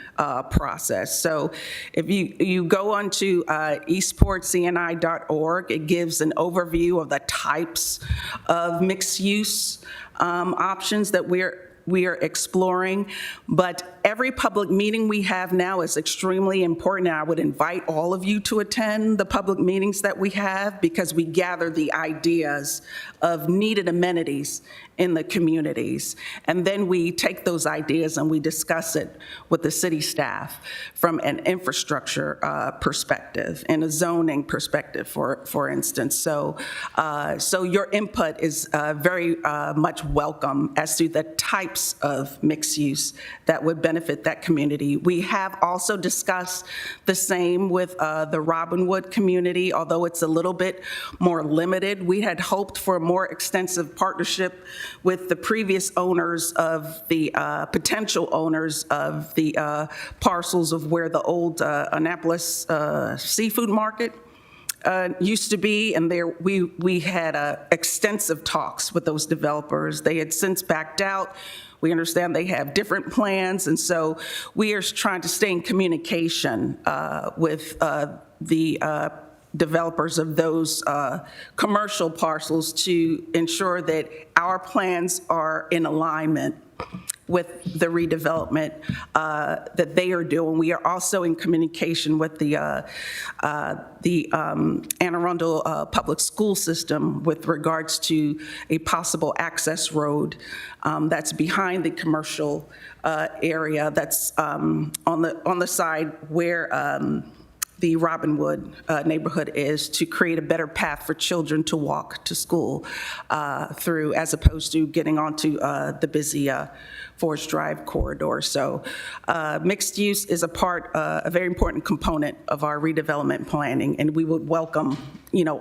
process. So if you go onto eastportcni.org, it gives an overview of the types of mixed use options that we are exploring. But every public meeting we have now is extremely important. And I would invite all of you to attend the public meetings that we have, because we gather the ideas of needed amenities in the communities. And then we take those ideas and we discuss it with the city staff from an infrastructure perspective and a zoning perspective, for instance. So your input is very much welcome as to the types of mixed use that would benefit that community. We have also discussed the same with the Robinwood community, although it's a little bit more limited. We had hoped for a more extensive partnership with the previous owners of the potential owners of the parcels of where the old Annapolis seafood market used to be, and there we had extensive talks with those developers. They had since backed out. We understand they have different plans, and so we are trying to stay in communication with the developers of those commercial parcels to ensure that our plans are in alignment with the redevelopment that they are doing. We are also in communication with the Anne Arundel Public School System with regards to a possible access road that's behind the commercial area that's on the side where the Robinwood neighborhood is, to create a better path for children to walk to school through, as opposed to getting onto the busy Forest Drive corridor. So mixed use is a very important component of our redevelopment planning, and we would welcome,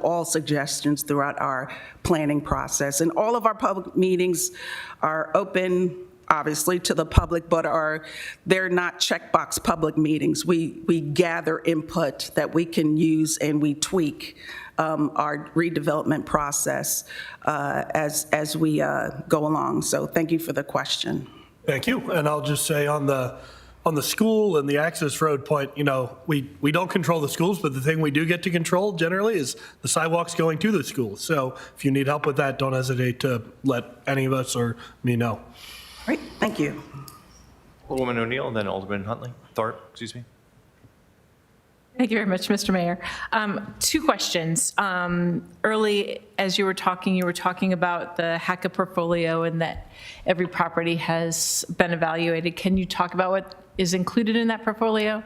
all suggestions throughout our planning process. And all of our public meetings are open, obviously, to the public, but they're not checkbox public meetings. We gather input that we can use, and we tweak our redevelopment process as we go along. So thank you for the question. Thank you. And I'll just say on the school and the access road point, we don't control the schools, but the thing we do get to control generally is the sidewalks going to the schools. So if you need help with that, don't hesitate to let any of us or me know. Great, thank you. Alderwoman O'Neill, and then Alderman Huntley. Tharp, excuse me. Thank you very much, Mr. Mayor. Two questions. Early, as you were talking about the HACA portfolio and that every property has been evaluated. Can you talk about what is included in that portfolio?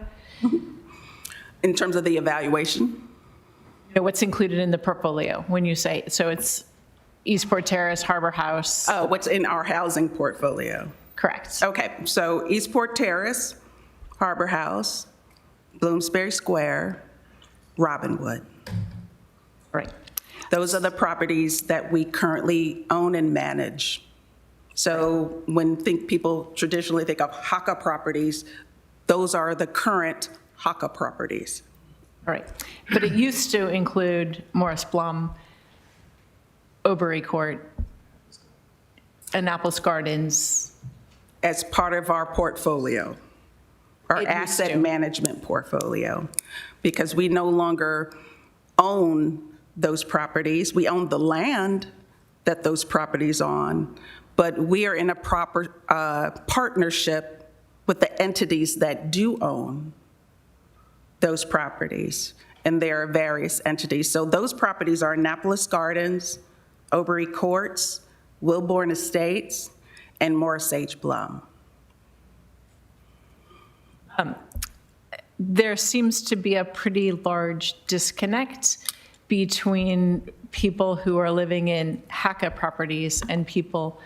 In terms of the evaluation? You know, what's included in the portfolio when you say, so it's Eastport Terrace, Harbor House? Oh, what's in our housing portfolio? Correct. Okay, so Eastport Terrace, Harbor House, Bloomsbury Square, Robinwood. Right. Those are the properties that we currently own and manage. So when people traditionally think of HACA properties, those are the current HACA properties. All right. But it used to include Morris Blum, Obery Court, Annapolis Gardens. As part of our portfolio, our It used asset to. management portfolio, because we no longer own those properties. We own the land that those properties on, but we are in a proper partnership with the entities that do own those properties, and there are various entities. So those properties are Annapolis Gardens, Obery Courts, Wilbourn Estates, and Morris H. Blum. There seems to be a pretty large disconnect between people who are living in HACA properties and people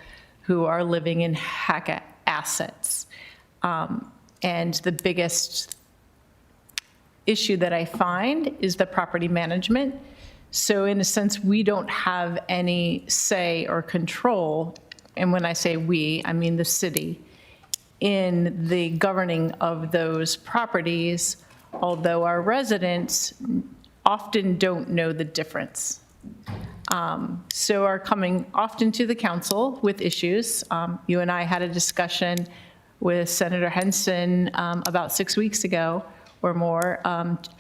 who are living in HACA assets. And the biggest issue that I find is the property management. So in a sense, we don't have any say or control, and when I say we, I mean the city, in the governing of those properties, although our residents often don't know the difference. So are coming often to the council with issues. You and I had a discussion with Senator Henson about 6 weeks ago or more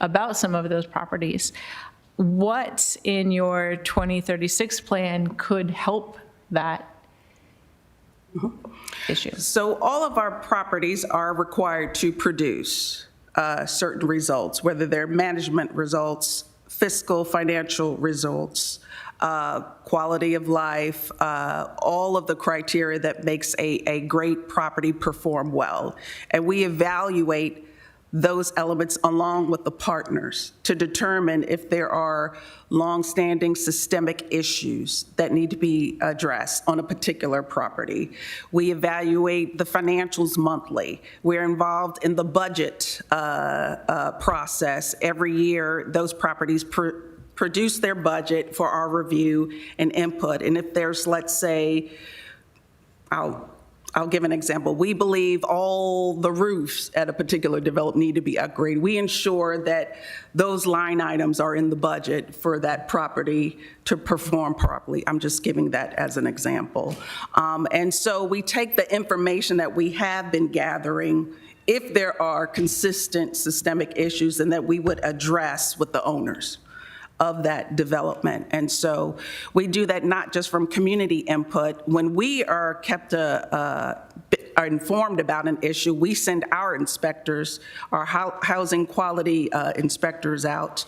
about some of those properties. What in your 2036 plan could help that issue? So all of our properties are required to produce certain results, whether they're management results, fiscal, financial results, quality of life, all of the criteria that makes a great property perform well. And we evaluate those elements along with the partners to determine if there are longstanding systemic issues that need to be addressed on a particular property. We evaluate the financials monthly. We're involved in the budget process. Every year, those properties produce their budget for our review and input. And if there's, let's say, I'll give an example. We believe all the roofs at a particular development need to be upgraded. We ensure that those line items are in the budget for that property to perform properly. I'm just giving that as an example. And so we take the information that we have been gathering, if there are consistent systemic issues, and that we would address with the owners of that development. And so we do that not just from community input. When we are are informed about an issue, we send our inspectors, our housing quality inspectors out,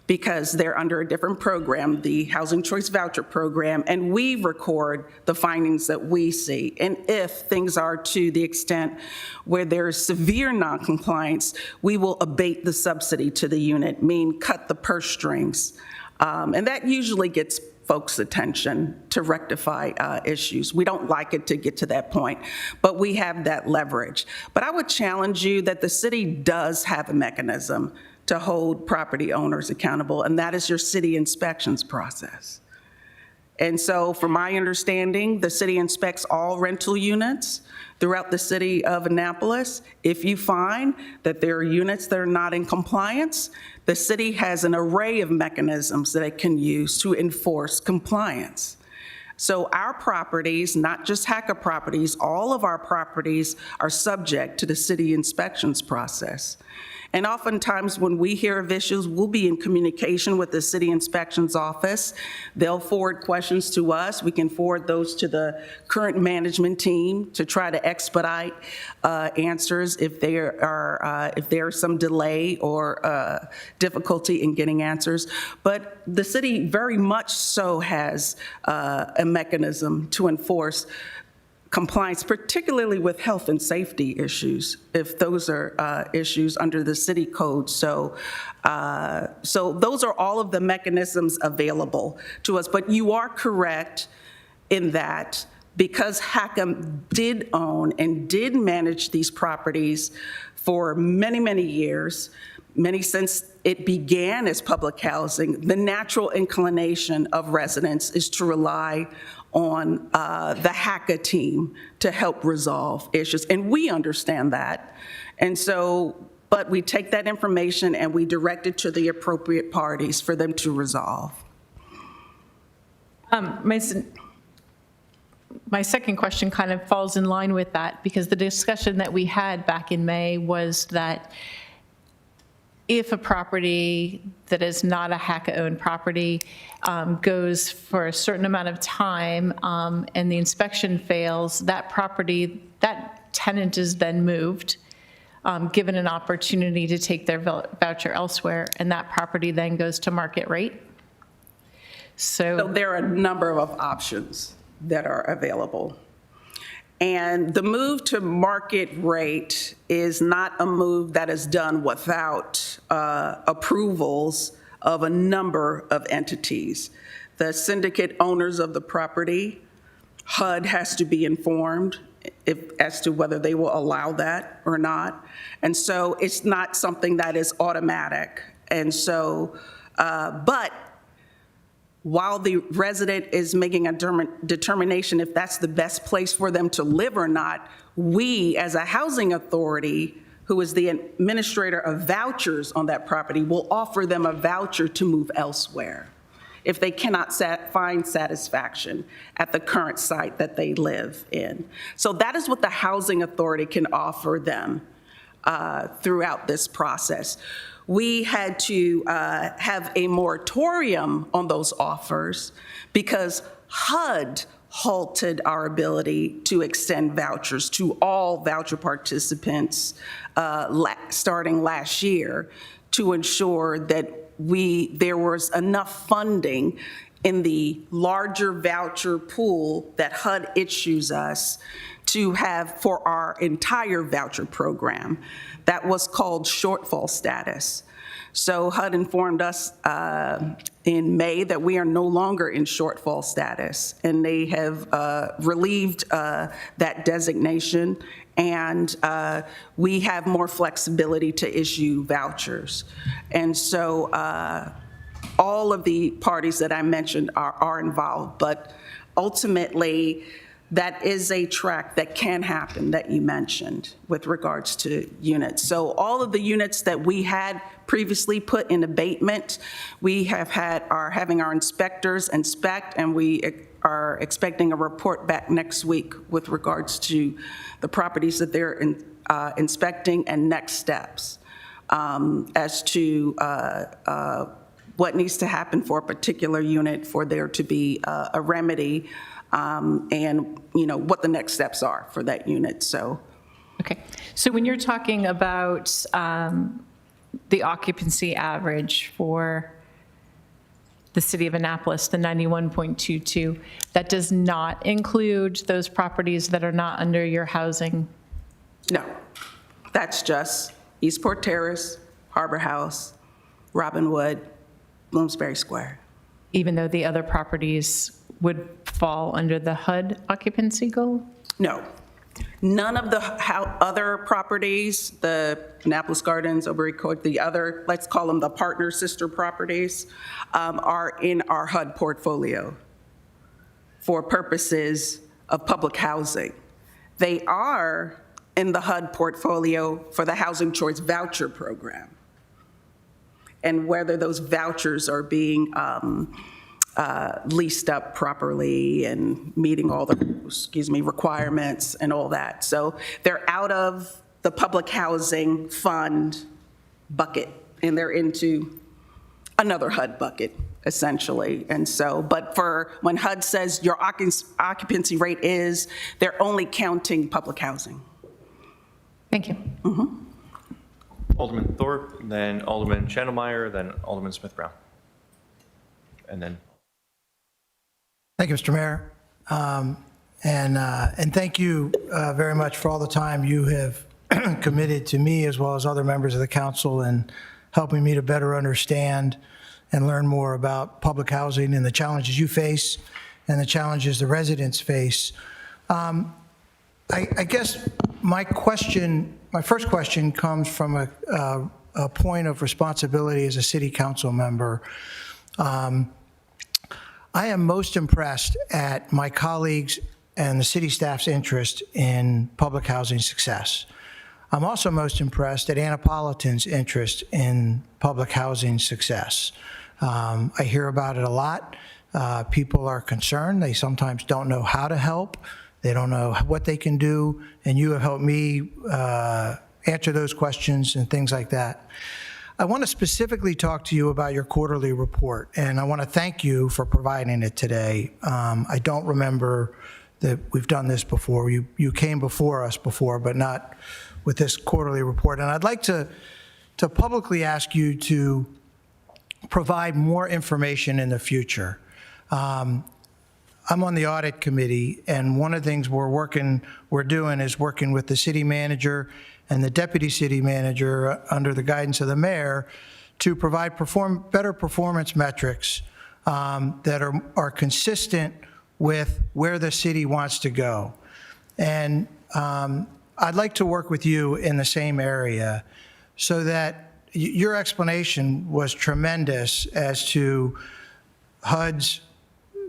because they're under a different program, the Housing Choice Voucher Program, and we record the findings that we see. And if things are to the extent where there's severe noncompliance, we will abate the subsidy to the unit, mean cut the purse strings. And that usually gets folks' attention to rectify issues. We don't like it to get to that point, but we have that leverage. But I would challenge you that the city does have a mechanism to hold property owners accountable, and that is your city inspections process. And so from my understanding, the city inspects all rental units throughout the city of Annapolis. If you find that there are units that are not in compliance, the city has an array of mechanisms that it can use to enforce compliance. So our properties, not just HACA properties, all of our properties are subject to the city inspections process. And oftentimes, when we hear of issues, we'll be in communication with the city inspections office. They'll forward questions to us. We can forward those to the current management team to try to expedite answers if there's some delay or difficulty in getting answers. But the city very much so has a mechanism to enforce compliance, particularly with health and safety issues, if those are issues under the city code. So those are all of the mechanisms available to us. But you are correct in that because HACA did own and did manage these properties for many, many years, many since it began as public housing, the natural inclination of residents is to rely on the HACA team to help resolve issues. And we understand that. And so, but we take that information and we direct it to the appropriate parties for them to resolve. My second question kind of falls in line with that, because the discussion that we had back in May was that if a property that is not a HACA-owned property goes for a certain amount of time and the inspection fails, that property, that tenant is then moved, given an opportunity to take their voucher elsewhere, and that property then goes to market rate. So there are a number of options that are available. And the move to market rate is not a move that is done without approvals of a number of entities. The syndicate owners of the property, HUD has to be informed as to whether they will allow that or not. And so it's not something that is automatic. And so, but while the resident is making a determination if that's the best place for them to live or not, we, as a housing authority, who is the administrator of vouchers on that property, will offer them a voucher to move elsewhere if they cannot find satisfaction at the current site that they live in. So that is what the housing authority can offer them throughout this process. We had to have a moratorium on those offers because HUD halted our ability to extend vouchers to all voucher participants starting last year to ensure that there was enough funding in the larger voucher pool that HUD issues us to have for our entire voucher program. That was called shortfall status. So HUD informed us in May that we are no longer in shortfall status, and they have relieved that designation, and we have more flexibility to issue vouchers. And so all of the parties that I mentioned are involved, but ultimately, that is a track that can happen that you mentioned with regards to units. So all of the units that we had previously put in abatement, we are having our inspectors inspect, and we are expecting a report back next week with regards to the properties that they're inspecting and next steps as to what needs to happen for a particular unit for there to be a remedy. And what the next steps are for that unit. So, okay. So when you're talking about the occupancy average for the city of Annapolis, the 91.22, that does not include those properties that are not under your housing? No, that's just Eastport Terrace, Harbor House, Robinwood, Bloomsbury Square. Even though the other properties would fall under the HUD occupancy goal? No. None of the other properties, the Annapolis Gardens, Oberry Court, the other, let's call them the partner sister properties, are in our HUD portfolio for purposes of public housing. They are in the HUD portfolio for the Housing Choice Voucher Program. And whether those vouchers are being leased up properly and meeting all the, requirements and all that. So they're out of the public housing fund bucket, and they're into another HUD bucket, essentially. And so, but for when HUD says your occupancy rate is, they're only counting public housing. Thank you. Alderman Thorpe, then Alderman Schneidermeyer, then Alderman Smith-Brown. And then Thank you, Mr. Mayor. And thank you very much for all the time you have committed to me as well as other members of the council in helping me to better understand and learn more about public housing and the challenges you face and the challenges the residents face. I guess my first question comes from a point of responsibility as a city council member. I am most impressed at my colleagues and the city staff's interest in public housing success. I'm also most impressed at Annapolitan's interest in public housing success. I hear about it a lot. People are concerned. They sometimes don't know how to help. They don't know what they can do, and you have helped me answer those questions and things like that. I want to specifically talk to you about your quarterly report, and I want to thank you for providing it today. I don't remember that we've done this before. You came before us before, but not with this quarterly report. And I'd like to publicly ask you to provide more information in the future. I'm on the audit committee, and one of the things we're doing is working with the city manager and the deputy city manager under the guidance of the mayor to provide better performance metrics that are consistent with where the city wants to go. And I'd like to work with you in the same area so that your explanation was tremendous as to HUD's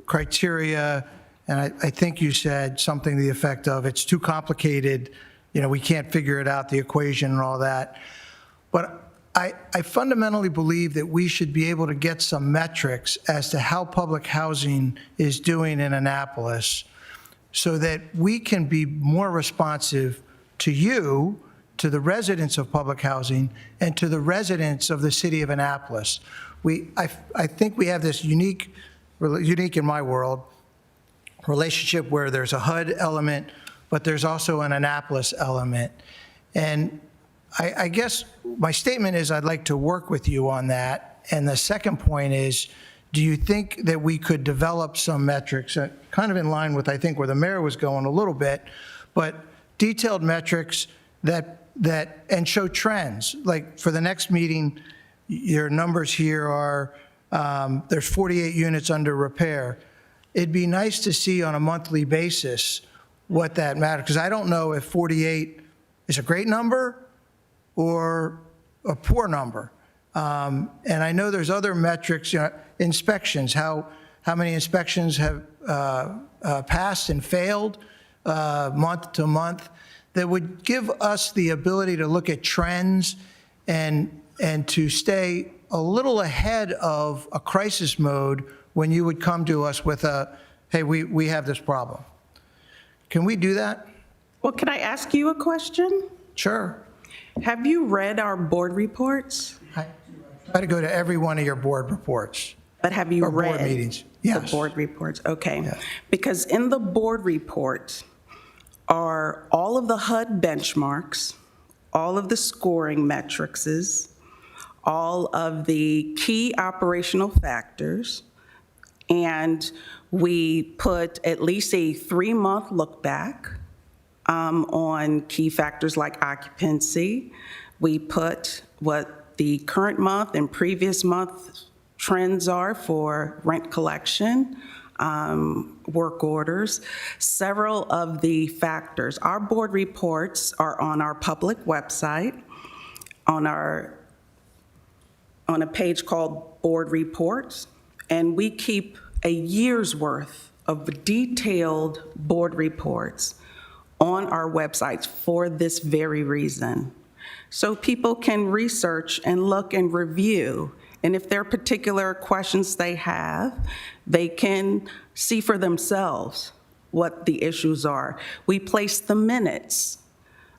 criteria, and I think you said something to the effect of it's too complicated, we can't figure it out, the equation and all that. But I fundamentally believe that we should be able to get some metrics as to how public housing is doing in Annapolis so that we can be more responsive to you, to the residents of public housing, and to the residents of the city of Annapolis. I think we have this unique in my world, relationship where there's a HUD element, but there's also an Annapolis element. And I guess my statement is I'd like to work with you on that. And the second point is, do you think that we could develop some metrics, kind of in line with, I think, where the mayor was going a little bit, but detailed metrics and show trends? Like for the next meeting, your numbers here are, there's 48 units under repair. It'd be nice to see on a monthly basis what that matters, because I don't know if 48 is a great number or a poor number. And I know there's other metrics, inspections, how many inspections have passed and failed month to month, that would give us the ability to look at trends and to stay a little ahead of a crisis mode when you would come to us with hey, we have this problem. Can we do that? Well, can I ask you a question? Sure. Have you read our board reports? I try to go to every one of your board reports. But have you Or read board meetings. the Yes. board reports? Okay. Yeah. Because in the board report are all of the HUD benchmarks, all of the scoring metrics, all of the key operational factors, and we put at least a 3-month look back on key factors like occupancy. We put what the current month and previous month trends are for rent collection, work orders, several of the factors. Our board reports are on our public website, on a page called Board Reports, and we keep a year's worth of detailed board reports on our websites for this very reason. So people can research and look and review And if there are particular questions they have, they can see for themselves what the issues are. We place the minutes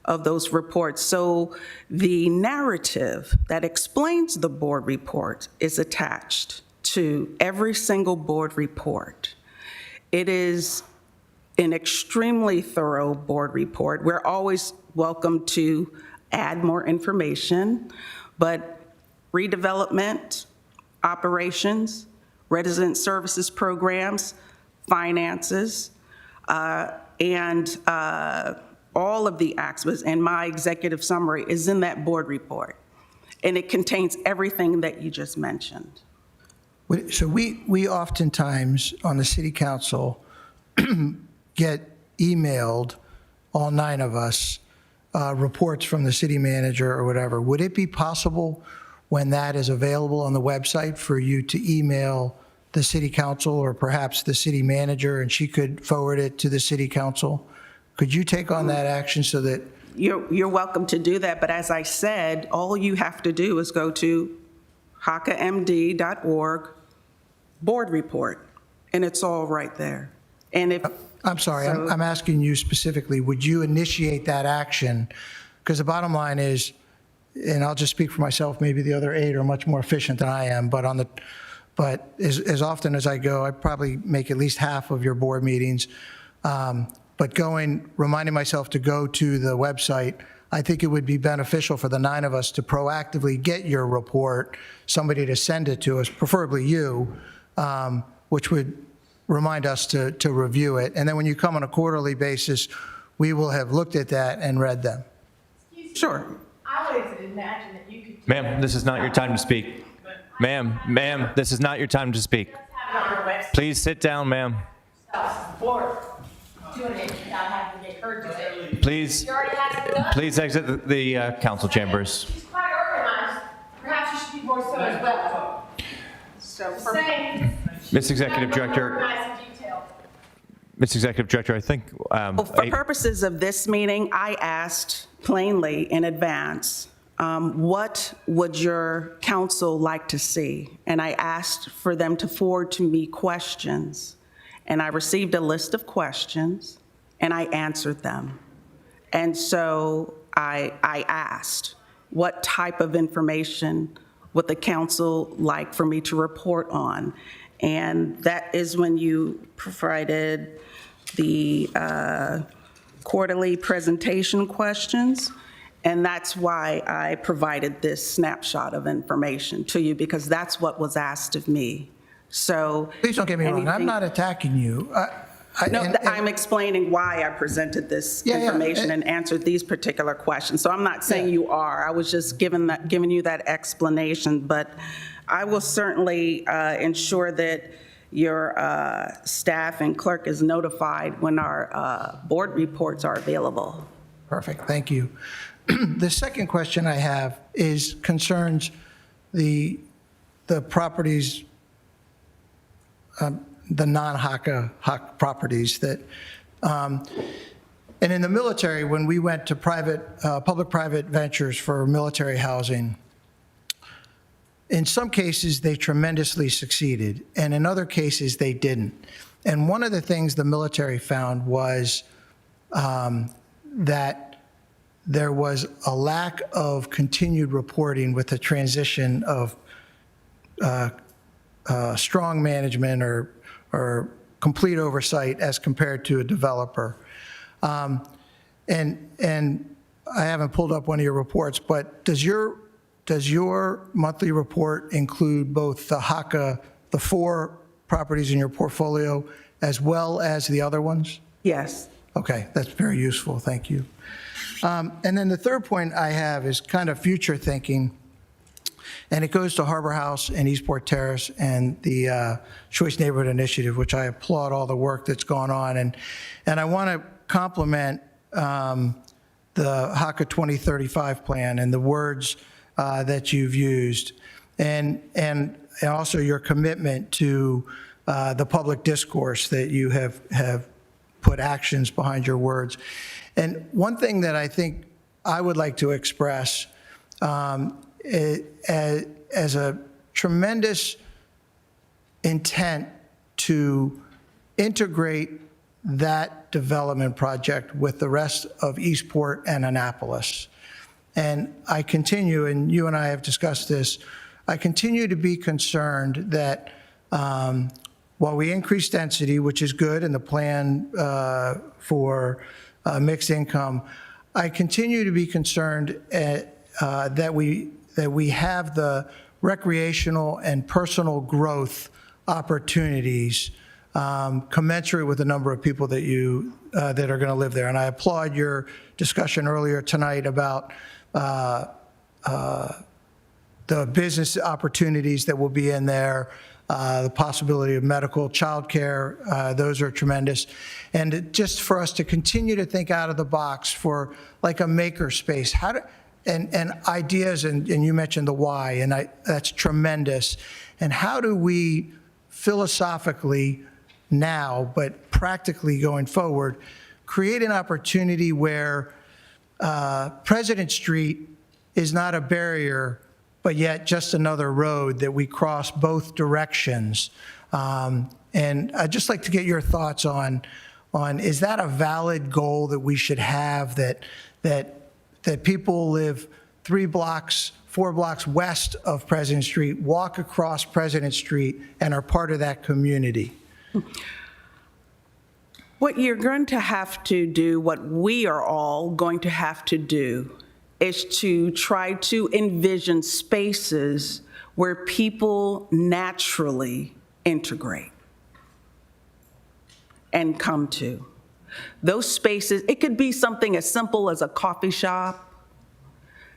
of those reports. So the narrative that explains the board report is attached to every single board report. It is an extremely thorough board report. We're always welcome to add more information, but redevelopment, operations, resident services programs, finances, and all of the aspects, and my executive summary is in that board report. And it contains everything that you just mentioned. So we oftentimes, on the city council, get emailed, all 9 of us, reports from the city manager or whatever. Would it be possible, when that is available on the website, for you to email the city council or perhaps the city manager, and she could forward it to the city council? Could you take on that action so that... You're welcome to do that, but as I said, all you have to do is go to hacamd.org board report, and it's all right there. And if... I'm sorry, I'm asking you specifically, would you initiate that action? Because the bottom line is, and I'll just speak for myself, maybe the other 8 are much more efficient than I am, but as often as I go, I probably make at least half of your board meetings. But reminding myself to go to the website, I think it would be beneficial for the 9 of us to proactively get your report, somebody to send it to us, preferably you, which would remind us to review it. And then when you come on a quarterly basis, we will have looked at that and read them. Sure. I always imagine that you could. Ma'am, this is not your time to speak. Ma'am, this is not your time to speak. Please sit down, ma'am. Please exit the council chambers. She's quite organized. Perhaps you should be more so as well. So Ms. Executive Director, I think... for purposes of this meeting, I asked plainly in advance, what would your council like to see? And I asked for them to forward to me questions. And I received a list of questions, and I answered them. And so I asked, what type of information would the council like for me to report on? And that is when you provided the quarterly presentation questions. And that's why I provided this snapshot of information to you, because that's what was asked of me. So Please don't get me wrong, I'm not attacking you. I'm explaining why I presented this information and answered these particular questions. So I'm not saying you are. I was just giving you that explanation. But I will certainly ensure that your staff and clerk is notified when our board reports are available. Perfect, thank you. The second question I have concerns the properties, the non-HACA properties that, and in the military, when we went to public-private ventures for military housing, in some cases, they tremendously succeeded, and in other cases, they didn't. And one of the things the military found was that there was a lack of continued reporting with the transition of strong management or complete oversight as compared to a developer. And I haven't pulled up one of your reports, but does your monthly report include both the HACA, the 4 properties in your portfolio, as well as the other ones? Yes. Okay, that's very useful, thank you. And then the third point I have is kind of future thinking, and it goes to Harbor House and Eastport Terrace and the Choice Neighborhood Initiative, which I applaud all the work that's gone on. And I want to compliment the HACA 2035 plan and the words that you've used, and also your commitment to the public discourse, that you have put actions behind your words. And one thing that I think I would like to express as a tremendous intent to integrate that development project with the rest of Eastport and Annapolis. And I continue, and you and I have discussed this, I continue to be concerned that while we increase density, which is good in the plan for mixed income, I continue to be concerned that we have the recreational and personal growth opportunities commensurate with the number of people that that are going to live there. And I applaud your discussion earlier tonight about the business opportunities that will be in there, the possibility of medical, childcare, those are tremendous. And just for us to continue to think out of the box for like a maker space, and ideas, and you mentioned the why, and that's tremendous. And how do we philosophically now, but practically going forward, create an opportunity where President Street is not a barrier, but yet just another road that we cross both directions. And I'd just like to get your thoughts on is that a valid goal that we should have, that people live 3 blocks, 4 blocks west of President Street, walk across President Street, and are part of that community? What you're going to have to do, what we are all going to have to do, is to try to envision spaces where people naturally integrate and come to. Those spaces, it could be something as simple as a coffee shop,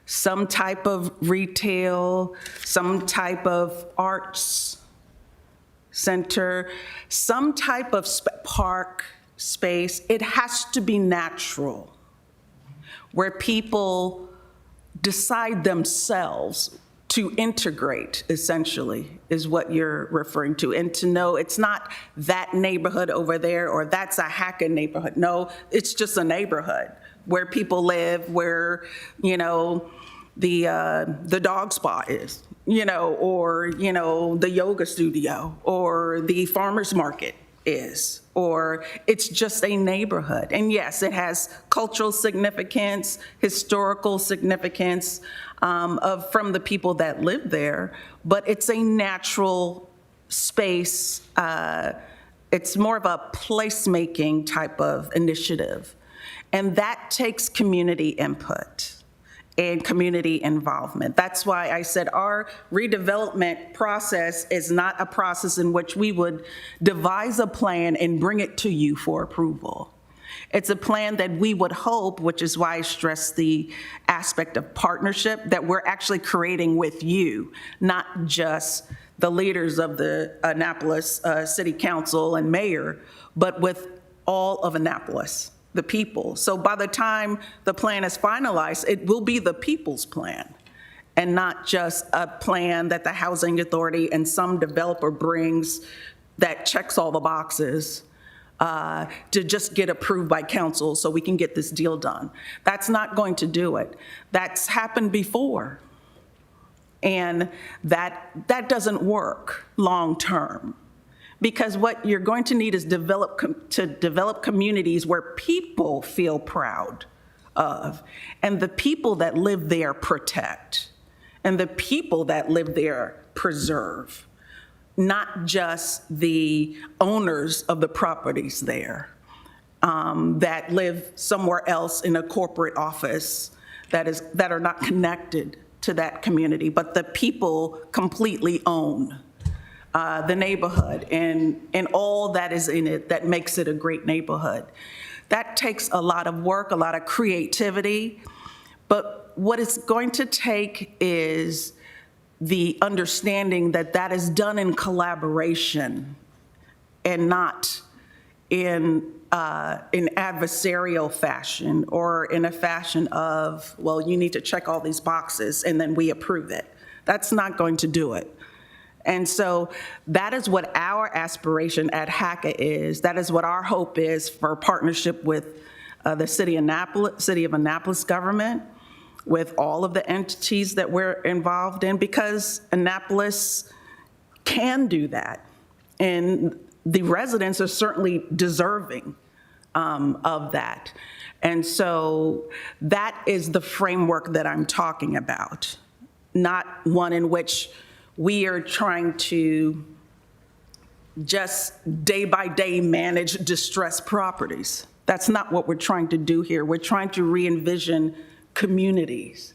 some type of retail, some type of arts center, some type of park space. It has to be natural, where people decide themselves to integrate, essentially, is what you're referring to. And to know it's not that neighborhood over there or that's a Hacka neighborhood. No, it's just a neighborhood where people live, where, the dog spa is, or, the yoga studio or the farmer's market is, or it's just a neighborhood. And yes, it has cultural significance, historical significance from the people that live there, but it's a natural space. It's more of a placemaking type of initiative. And that takes community input and community involvement. That's why I said our redevelopment process is not a process in which we would devise a plan and bring it to you for approval. It's a plan that we would hope, which is why I stress the aspect of partnership, that we're actually creating with you, not just the leaders of the Annapolis City Council and mayor, but with all of Annapolis, the people. So by the time the plan is finalized, it will be the people's plan and not just a plan that the housing authority and some developer brings that checks all the boxes to just get approved by council so we can get this deal done. That's not going to do it. That's happened before. And that doesn't work long term. Because what you're going to need is develop communities where people feel proud of, and the people that live there protect, and the people that live there preserve, not just the owners of the properties there that live somewhere else in a corporate office that are not connected to that community, but the people completely own the neighborhood and all that is in it that makes it a great neighborhood. That takes a lot of work, a lot of creativity, but what it's going to take is the understanding that that is done in collaboration and not in adversarial fashion or in a fashion of, well, you need to check all these boxes and then we approve it. That's not going to do it. And so that is what our aspiration at Hacka is. That is what our hope is for partnership with the City of Annapolis government, with all of the entities that we're involved in, because Annapolis can do that. And the residents are certainly deserving of that. And so that is the framework that I'm talking about, not one in which we are trying to just day by day manage distressed properties. That's not what we're trying to do here. We're trying to re-envision communities.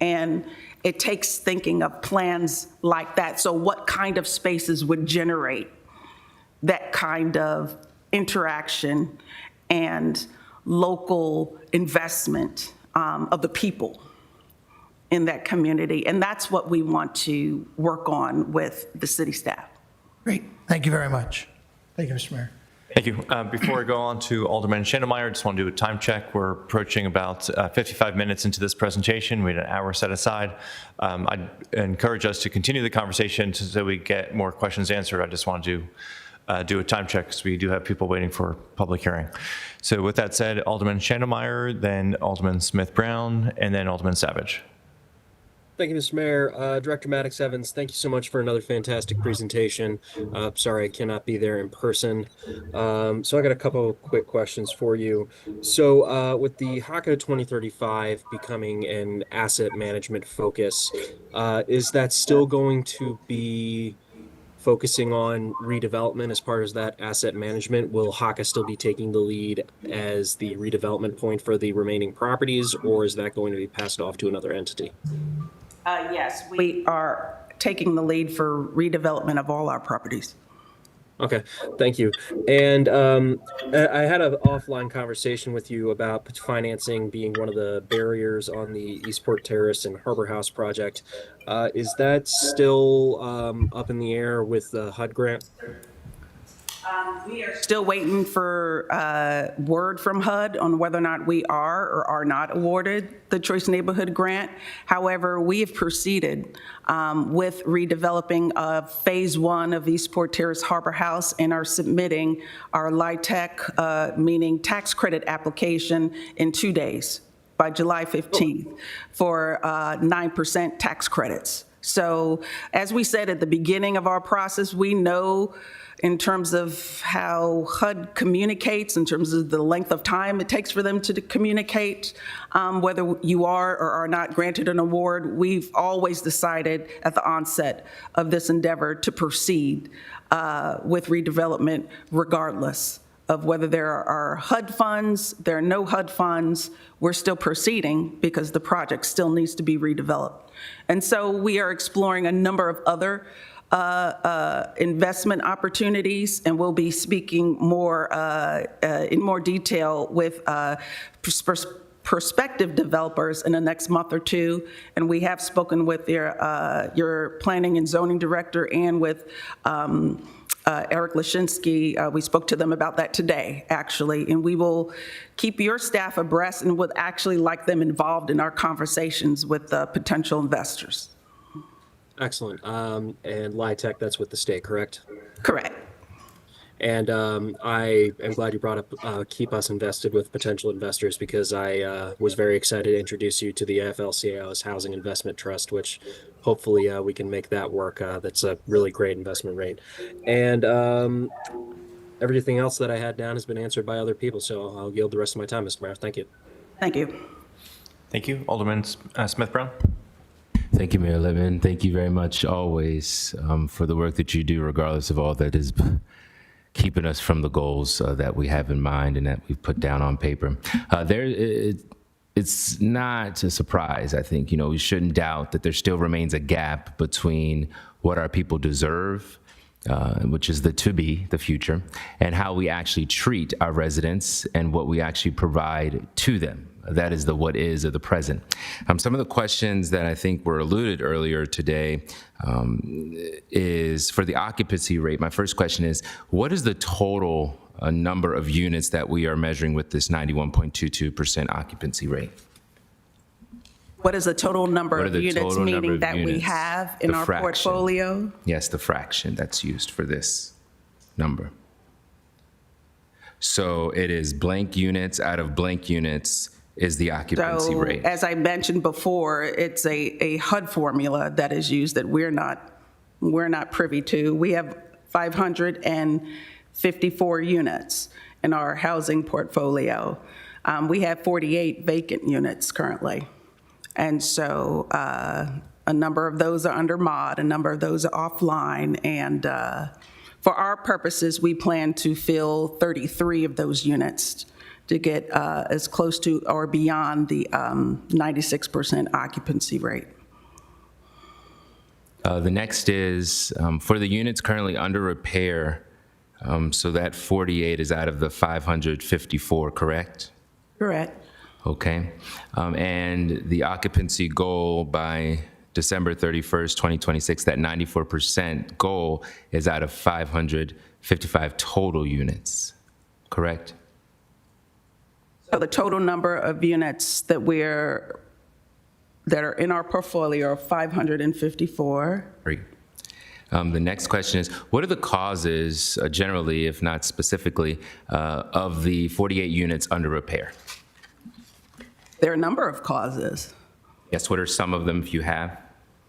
And it takes thinking of plans like that. So what kind of spaces would generate that kind of interaction and local investment of the people in that community? And that's what we want to work on with the city staff. Great. Thank you very much. Thank you, Mr. Mayor. Thank you. Before I go on to Alderman Schneidermeyer, I just want to do a time check. We're approaching about 55 minutes into this presentation. We had an hour set aside. I'd encourage us to continue the conversation so we get more questions answered. I just want to do a time check because we do have people waiting for public hearing. So with that said, Alderman Schneidermeyer, then Alderman Smith-Brown, and then Alderman Savage. Thank you, Mr. Mayor. Director Maddox Evans, thank you so much for another fantastic presentation. Sorry I cannot be there in person. So I got a couple of quick questions for you. So with the HACA 2035 becoming an asset management focus, is that still going to be focusing on redevelopment as part of that asset management? Will HACA still be taking the lead as the redevelopment point for the remaining properties, or is that going to be passed off to another entity? Yes, we are taking the lead for redevelopment of all our properties. Okay, thank you. And I had an offline conversation with you about financing being one of the barriers on the Eastport Terrace and Harbor House project. Is that still up in the air with the HUD grant? We are still waiting for word from HUD on whether or not we are or are not awarded the Choice Neighborhood Grant. However, we have proceeded with redeveloping of Phase 1 of Eastport Terrace Harbor House and are submitting our LIHTC, meaning tax credit application, in 2 days, by July 15th, for 9% tax credits. So as we said at the beginning of our process, we know in terms of how HUD communicates, in terms of the length of time it takes for them to communicate, whether you are or are not granted an award, we've always decided at the onset of this endeavor to proceed with redevelopment regardless of whether there are HUD funds, there are no HUD funds. We're still proceeding because the project still needs to be redeveloped. And so we are exploring a number of other investment opportunities, and we'll be speaking more in more detail with prospective developers in the next month or two. And we have spoken with your planning and zoning director and with Eric Lashinsky. We spoke to them about that today, actually, and we will keep your staff abreast and would actually like them involved in our conversations with potential investors. Excellent. And LIHTC, that's with the state, correct? Correct. And I am glad you brought up Keep Us Invested with potential investors, because I was very excited to introduce you to the AFL-CIO's Housing Investment Trust, which hopefully we can make that work. That's a really great investment rate. And everything else that I had down has been answered by other people, so I'll yield the rest of my time, Mr. Mayor. Thank you. Thank you. Thank you. Alderman Smith-Brown. Thank you, Mayor Littman. Thank you very much always for the work that you do, regardless of all that is keeping us from the goals that we have in mind and that we've put down on paper. It's not a surprise, I think. You know, we shouldn't doubt that there still remains a gap between what our people deserve, which is the future, and how we actually treat our residents and what we actually provide to them. That is the what is of the present. Some of the questions that I think were alluded earlier today is for the occupancy rate. My first question is, what is the total number of units that we are measuring with this 91.22% occupancy rate? What is the total number of units, meaning that we have in our portfolio? Yes, the fraction that's used for this number. So it is blank units out of blank units is the occupancy So, rate? as I mentioned before, it's a HUD formula that is used that we're not privy to. We have 554 units in our housing portfolio. We have 48 vacant units currently. And so a number of those are under mod, a number of those are offline, and for our purposes, we plan to fill 33 of those units to get as close to or beyond the 96% occupancy rate. The next is for the units currently under repair, so that 48 is out of the 554, correct? Correct. Okay. And the occupancy goal by December 31st, 2026, that 94% goal is out of 555 total units, correct? So the total number of units that are in our portfolio are 554. Great. The next question is, what are the causes, generally, if not specifically, of the 48 units under repair? There are a number of causes. Yes, what are some of them if you have?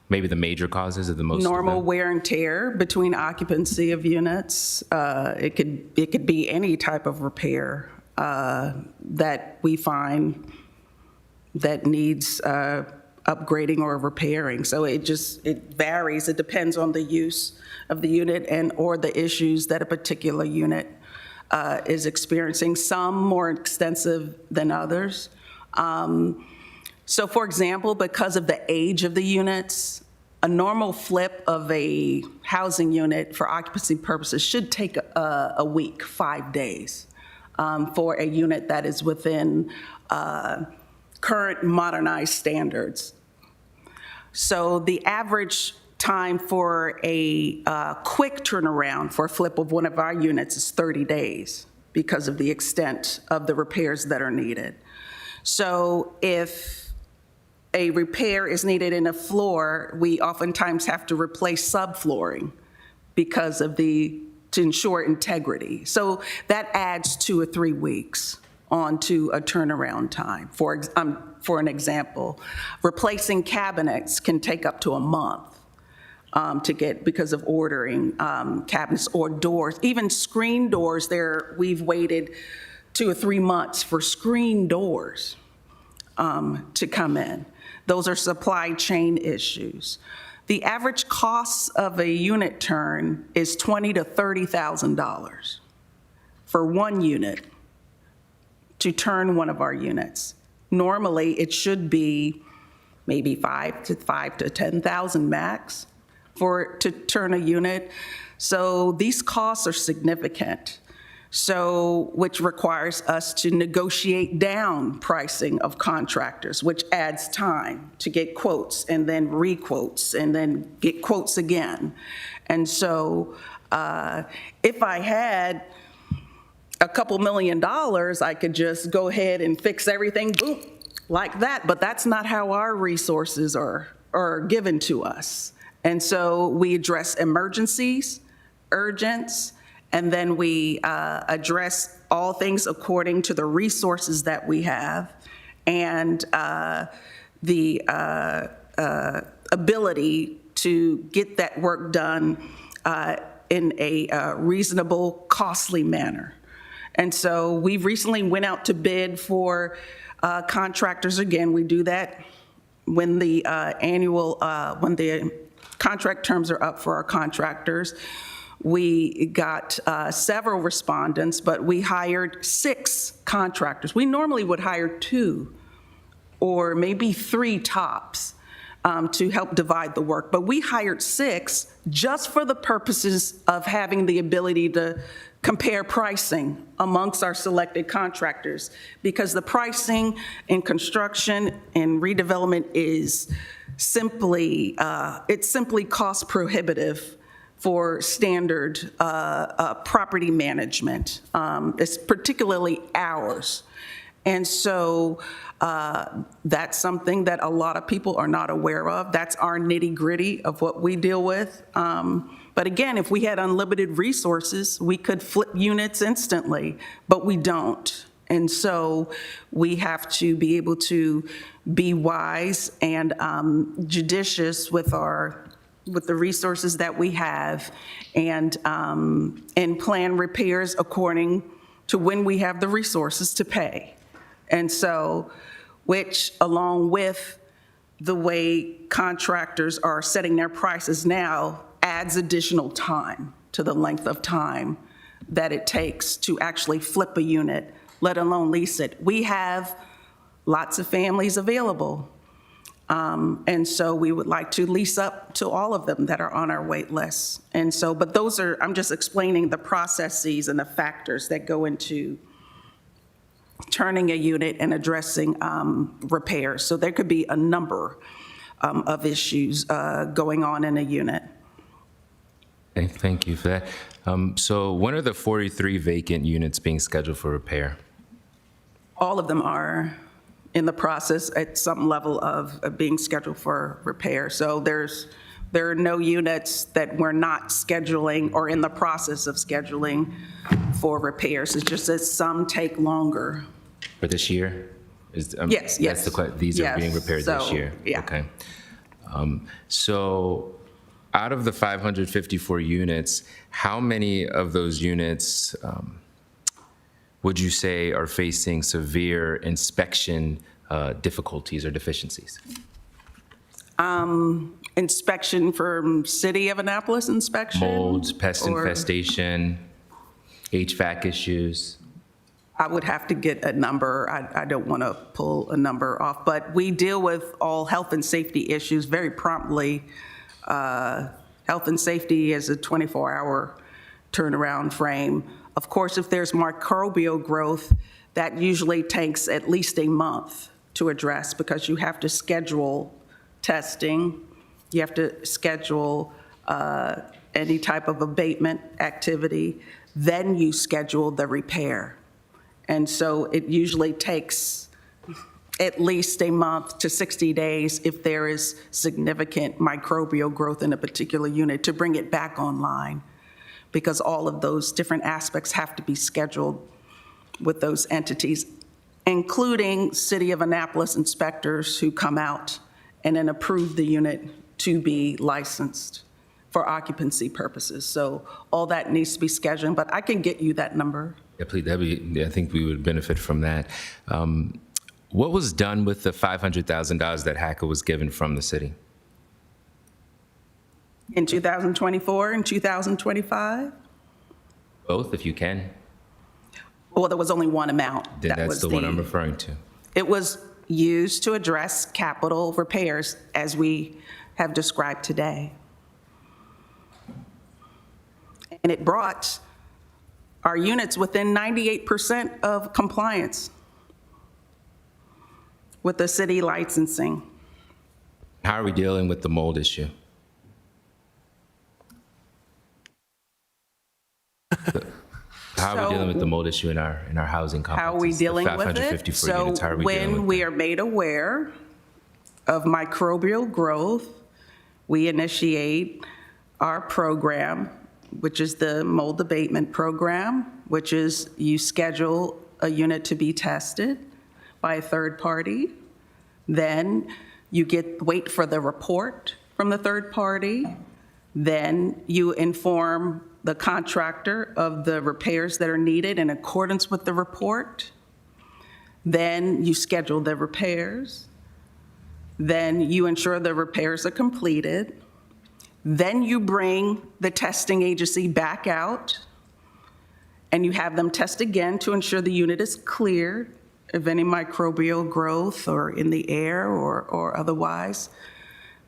Maybe the major causes or the most of Normal them? wear and tear between occupancy of units. It could be any type of repair that we find that needs upgrading or repairing. So it varies. It depends on the use of the unit and or the issues that a particular unit is experiencing. Some more extensive than others. So for example, because of the age of the units, a normal flip of a housing unit for occupancy purposes should take a week, 5 days, for a unit that is within current modernized standards. So the average time for a quick turnaround for a flip of one of our units is 30 days because of the extent of the repairs that are needed. So if a repair is needed in a floor, we oftentimes have to replace subflooring because of to ensure integrity. So that adds 2 or 3 weeks onto a turnaround time. For an example, replacing cabinets can take up to a month to get because of ordering cabinets or doors. Even screen doors, we've waited 2 or 3 months for screen doors to come in. Those are supply chain issues. The average cost of a unit turn is $20,000 to $30,000 for one unit to turn one of our units. Normally, it should be maybe $5,000 to $10,000 max to turn a unit. So these costs are significant. So, which requires us to negotiate down pricing of contractors, which adds time to get quotes and then re-quotes and then get quotes again. And so, if I had a couple $1 million, I could just go ahead and fix everything, boom, like that. But that's not how our resources are given to us. And so we address emergencies, urgents, and then we address all things according to the resources that we have and the ability to get that work done in a reasonable, costly manner. And so we recently went out to bid for contractors. Again, we do that when the when the contract terms are up for our contractors. We got several respondents, but we hired 6 contractors. We normally would hire 2 or maybe 3 tops to help divide the work, but we hired 6 just for the purposes of having the ability to compare pricing amongst our selected contractors, because the pricing in construction and redevelopment is simply cost prohibitive for standard property management. It's particularly ours. And so that's something that a lot of people are not aware of. That's our nitty-gritty of what we deal with. But again, if we had unlimited resources, we could flip units instantly, but we don't. And so we have to be able to be wise and judicious with the resources that we have and plan repairs according to when we have the resources to pay. And so, which along with the way contractors are setting their prices now adds additional time to the length of time that it takes to actually flip a unit, let alone lease it. We have lots of families available. And so we would like to lease up to all of them that are on our wait list. And so, but those are, I'm just explaining the processes and the factors that go into turning a unit and addressing repairs. So there could be a number of issues going on in a unit. Thank you for that. So when are the 43 vacant units being scheduled for repair? All of them are in the process at some level of being scheduled for repair. So there are no units that we're not scheduling or in the process of scheduling for repairs. It's just that some take longer. For this year? Yes. These are being repaired this So, year? yeah. Okay. So out of the 554 units, how many of those units would you say are facing severe inspection difficulties or deficiencies? Inspection from City of Annapolis inspection? Molds, pest or- infestation, HVAC issues? I would have to get a number. I don't want to pull a number off, but we deal with all health and safety issues very promptly. Health and safety is a 24-hour turnaround frame. Of course, if there's microbial growth, that usually takes at least a month to address because you have to schedule testing, you have to schedule any type of abatement activity, then you schedule the repair. And so it usually takes at least a month to 60 days if there is significant microbial growth in a particular unit to bring it back online, because all of those different aspects have to be scheduled with those entities, including City of Annapolis inspectors who come out and then approve the unit to be licensed for occupancy purposes. So all that needs to be scheduled, but I can get you that number. Yeah, please, I think we would benefit from that. What was done with the $500,000 that HACA was given from the city? In 2024 and 2025? Both, if you can. Well, there was only one amount. Then That that's was the one I'm referring to. It was used to address capital repairs as we have described today. And it brought our units within 98% of compliance with the city licensing. How are we dealing with the mold issue? How are we dealing with the mold issue in our housing complexes? How are we dealing with it? 554 So units, how are we dealing when with we are made aware of microbial growth, we initiate our program, which is the mold abatement program, which is you schedule a unit to be tested by a third party. Then you wait for the report from the third party. Then you inform the contractor of the repairs that are needed in accordance with the report. Then you schedule the repairs. Then you ensure the repairs are completed. Then you bring the testing agency back out and you have them test again to ensure the unit is cleared of any microbial growth or in the air or otherwise.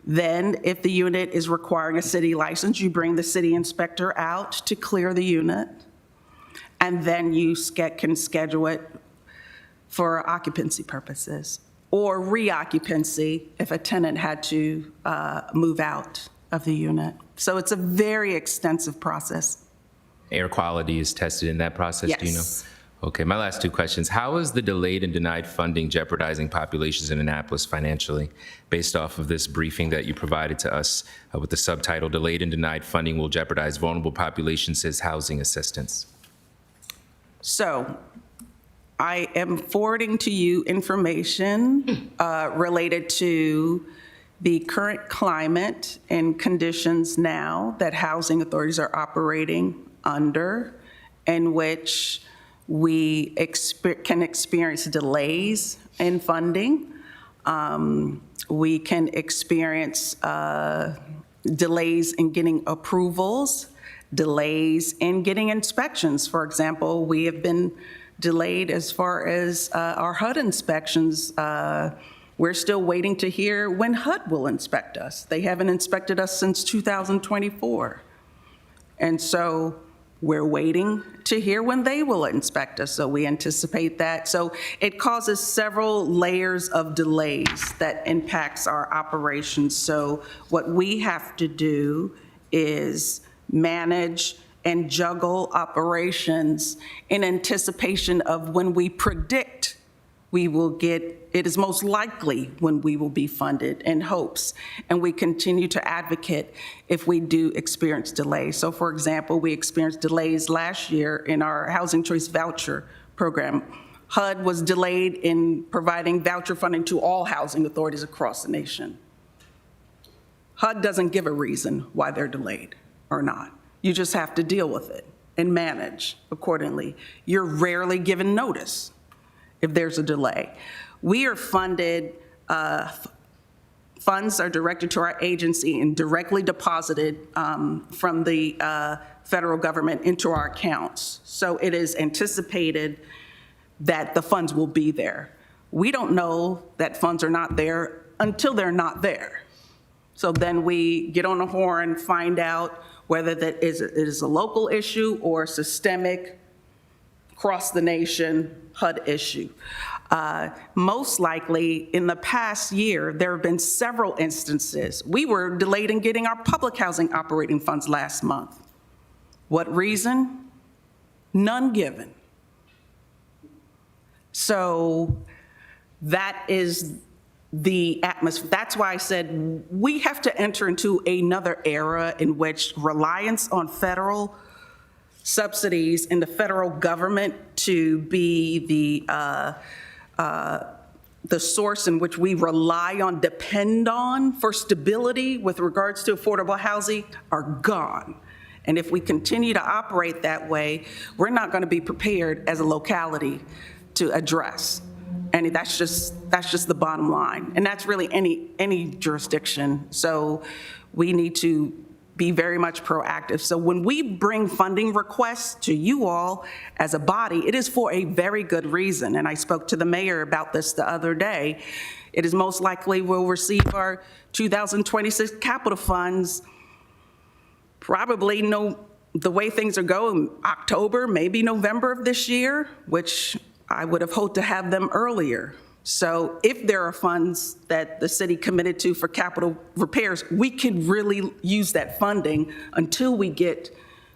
Then if the unit is requiring a city license, you bring the city inspector out to clear the unit. And then you can schedule it for occupancy purposes or reoccupancy if a tenant had to move out of the unit. So it's a very extensive process. Air quality is tested in that process, do you know? Yes. Okay, my last two questions. How is the delayed and denied funding jeopardizing populations in Annapolis financially? Based off of this briefing that you provided to us with the subtitle, Delayed and Denied Funding Will Jeopardize Vulnerable Populations, says Housing Assistance. So I am forwarding to you information related to the current climate and conditions now that housing authorities are operating under, in which we can experience delays in funding. We can experience delays in getting approvals, delays in getting inspections. For example, we have been delayed as far as our HUD inspections. We're still waiting to hear when HUD will inspect us. They haven't inspected us since 2024. And so we're waiting to hear when they will inspect us, so we anticipate that. So it causes several layers of delays that impacts our operations. So what we have to do is manage and juggle operations in anticipation of when we predict we will get, it is most likely when we will be funded in hopes. And we continue to advocate if we do experience delays. So for example, we experienced delays last year in our Housing Choice Voucher program. HUD was delayed in providing voucher funding to all housing authorities across the nation. HUD doesn't give a reason why they're delayed or not. You just have to deal with it and manage accordingly. You're rarely given notice if there's a delay. We are funded, funds are directed to our agency and directly deposited from the federal government into our accounts. So it is anticipated that the funds will be there. We don't know that funds are not there until they're not there. So then we get on the horn, find out whether that is a local issue or systemic, across the nation HUD issue. Most likely, in the past year, there have been several instances. We were delayed in getting our public housing operating funds last month. What reason? None given. So that is the atmosphere. That's why I said we have to enter into another era in which reliance on federal subsidies and the federal government to be the source in which we rely on, depend on for stability with regards to affordable housing are gone. And if we continue to operate that way, we're not going to be prepared as a locality to address. And that's just the bottom line. And that's really any jurisdiction. So we need to be very much proactive. So when we bring funding requests to you all as a body, it is for a very good reason. And I spoke to the mayor about this the other day. It is most likely we'll receive our 2026 capital funds probably the way things are going, October, maybe November of this year, which I would have hoped to have them earlier. So if there are funds that the city committed to for capital repairs, we can really use that funding until we get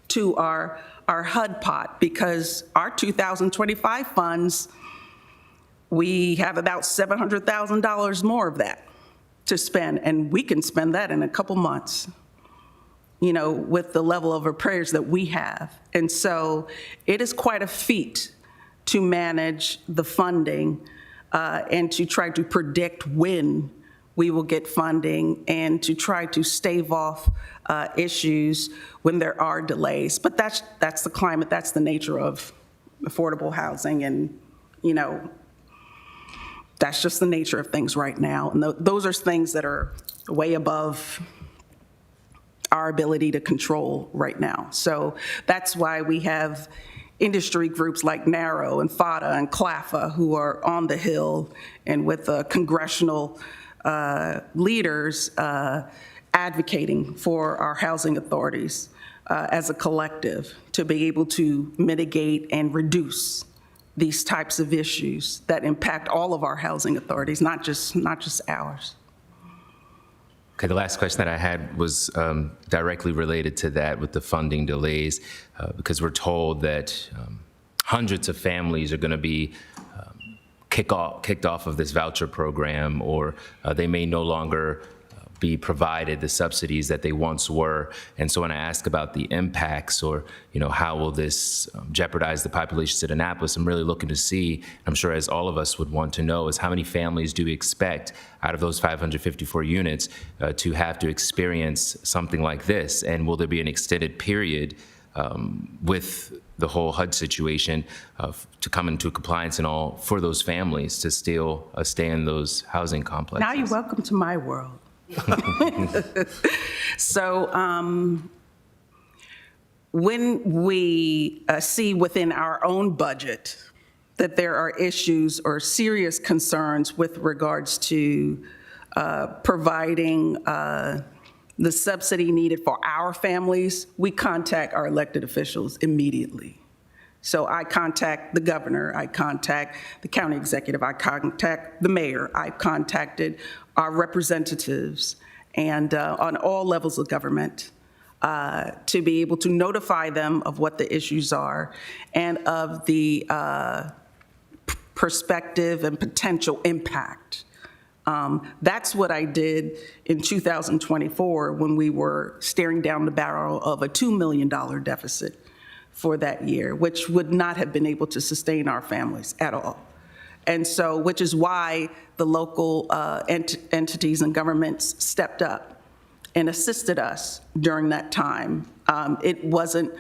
to our HUD pot, because our 2025 funds, we have about $700,000 more of that to spend, and we can spend that in a couple months, with the level of repairs that we have. And so it is quite a feat to manage the funding and to try to predict when we will get funding and to try to stave off issues when there are delays. But that's the climate, that's the nature of affordable housing, and that's just the nature of things right now. And those are things that are way above our ability to control right now. So that's why we have industry groups like NARO and FADA and CLAFA who are on the Hill and with congressional leaders advocating for our housing authorities as a collective to be able to mitigate and reduce these types of issues that impact all of our housing authorities, not just ours. Okay, the last question that I had was directly related to that with the funding delays, because we're told that hundreds of families are going to be kicked off of this voucher program, or they may no longer be provided the subsidies that they once were. And so when I ask about the impacts or, how will this jeopardize the populations of Annapolis, I'm really looking to see, I'm sure as all of us would want to know, is how many families do we expect out of those 554 units to have to experience something like this? And will there be an extended period with the whole HUD situation to come into compliance and all for those families to still stay in those housing complexes? Now you're welcome to my world. So when we see within our own budget that there are issues or serious concerns with regards to providing the subsidy needed for our families, we contact our elected officials immediately. So I contact the governor, I contact the county executive, I contact the mayor, I've contacted our representatives and on all levels of government to be able to notify them of what the issues are and of the perspective and potential impact. That's what I did in 2024 when we were staring down the barrel of a $2 million deficit for that year, which would not have been able to sustain our families at all. And so, which is why the local entities and governments stepped up and assisted us during that time. It wasn't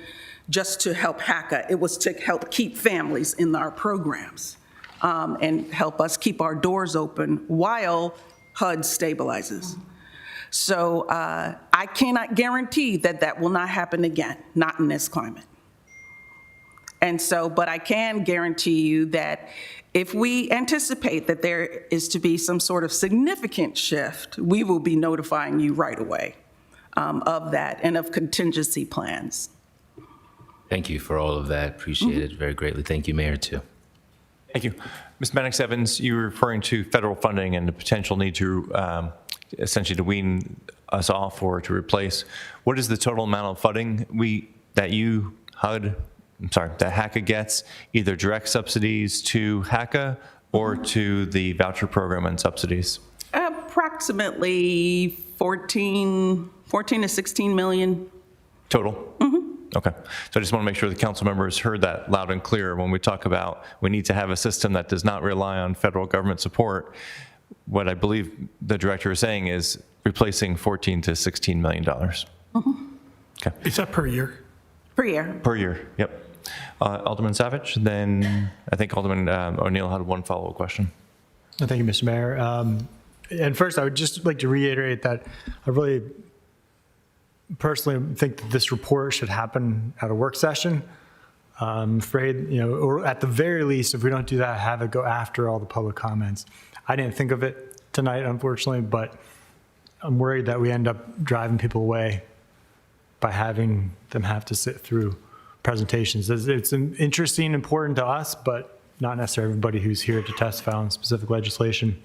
just to help HACA, it was to help keep families in our programs. And help us keep our doors open while HUD stabilizes. So I cannot guarantee that that will not happen again, not in this climate. And so, but I can guarantee you that if we anticipate that there is to be some sort of significant shift, we will be notifying you right away of that and of contingency plans. Thank you for all of that. Appreciate it very greatly. Thank you, Mayor, too. Thank you. Ms. Maddox Evans, you were referring to federal funding and the potential need to essentially to wean us off or to replace. What is the total amount of funding that HACA gets, either direct subsidies to HACA or to the voucher program and subsidies? Approximately 14 to 16 million. Total? Okay. So I just want to make sure the council members heard that loud and clear when we talk about we need to have a system that does not rely on federal government support. What I believe the director is saying is replacing $14 to $16 million. Okay. Is that per year? Per year. Per year, yep. Alderman Savage, then I think Alderman O'Neill had one follow-up question. Thank you, Mr. Mayor. And first, I would just like to reiterate that I really personally think that this report should happen at a work session. I'm afraid, or at the very least, if we don't do that, have it go after all the public comments. I didn't think of it tonight, unfortunately, but I'm worried that we end up driving people away by having them have to sit through presentations. It's interesting, important to us, but not necessarily everybody who's here to testify on specific legislation.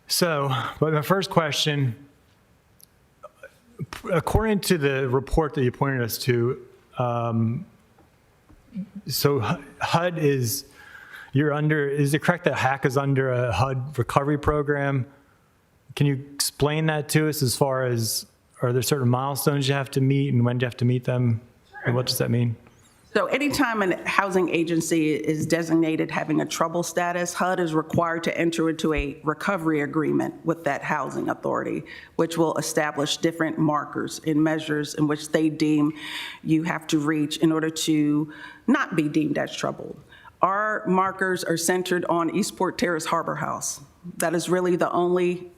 So, but my first question, according to the report that you pointed us to, so HUD is, is it correct that HACA is under a HUD recovery program? Can you explain that to us as far as, are there certain milestones you have to meet and when do you have to meet them? And what does that mean? So anytime a housing agency is designated having a trouble status, HUD is required to enter into a recovery agreement with that housing authority, which will establish different markers and measures in which they deem you have to reach in order to not be deemed as troubled. Our markers are centered on Eastport Terrace Harbor House. That is really the only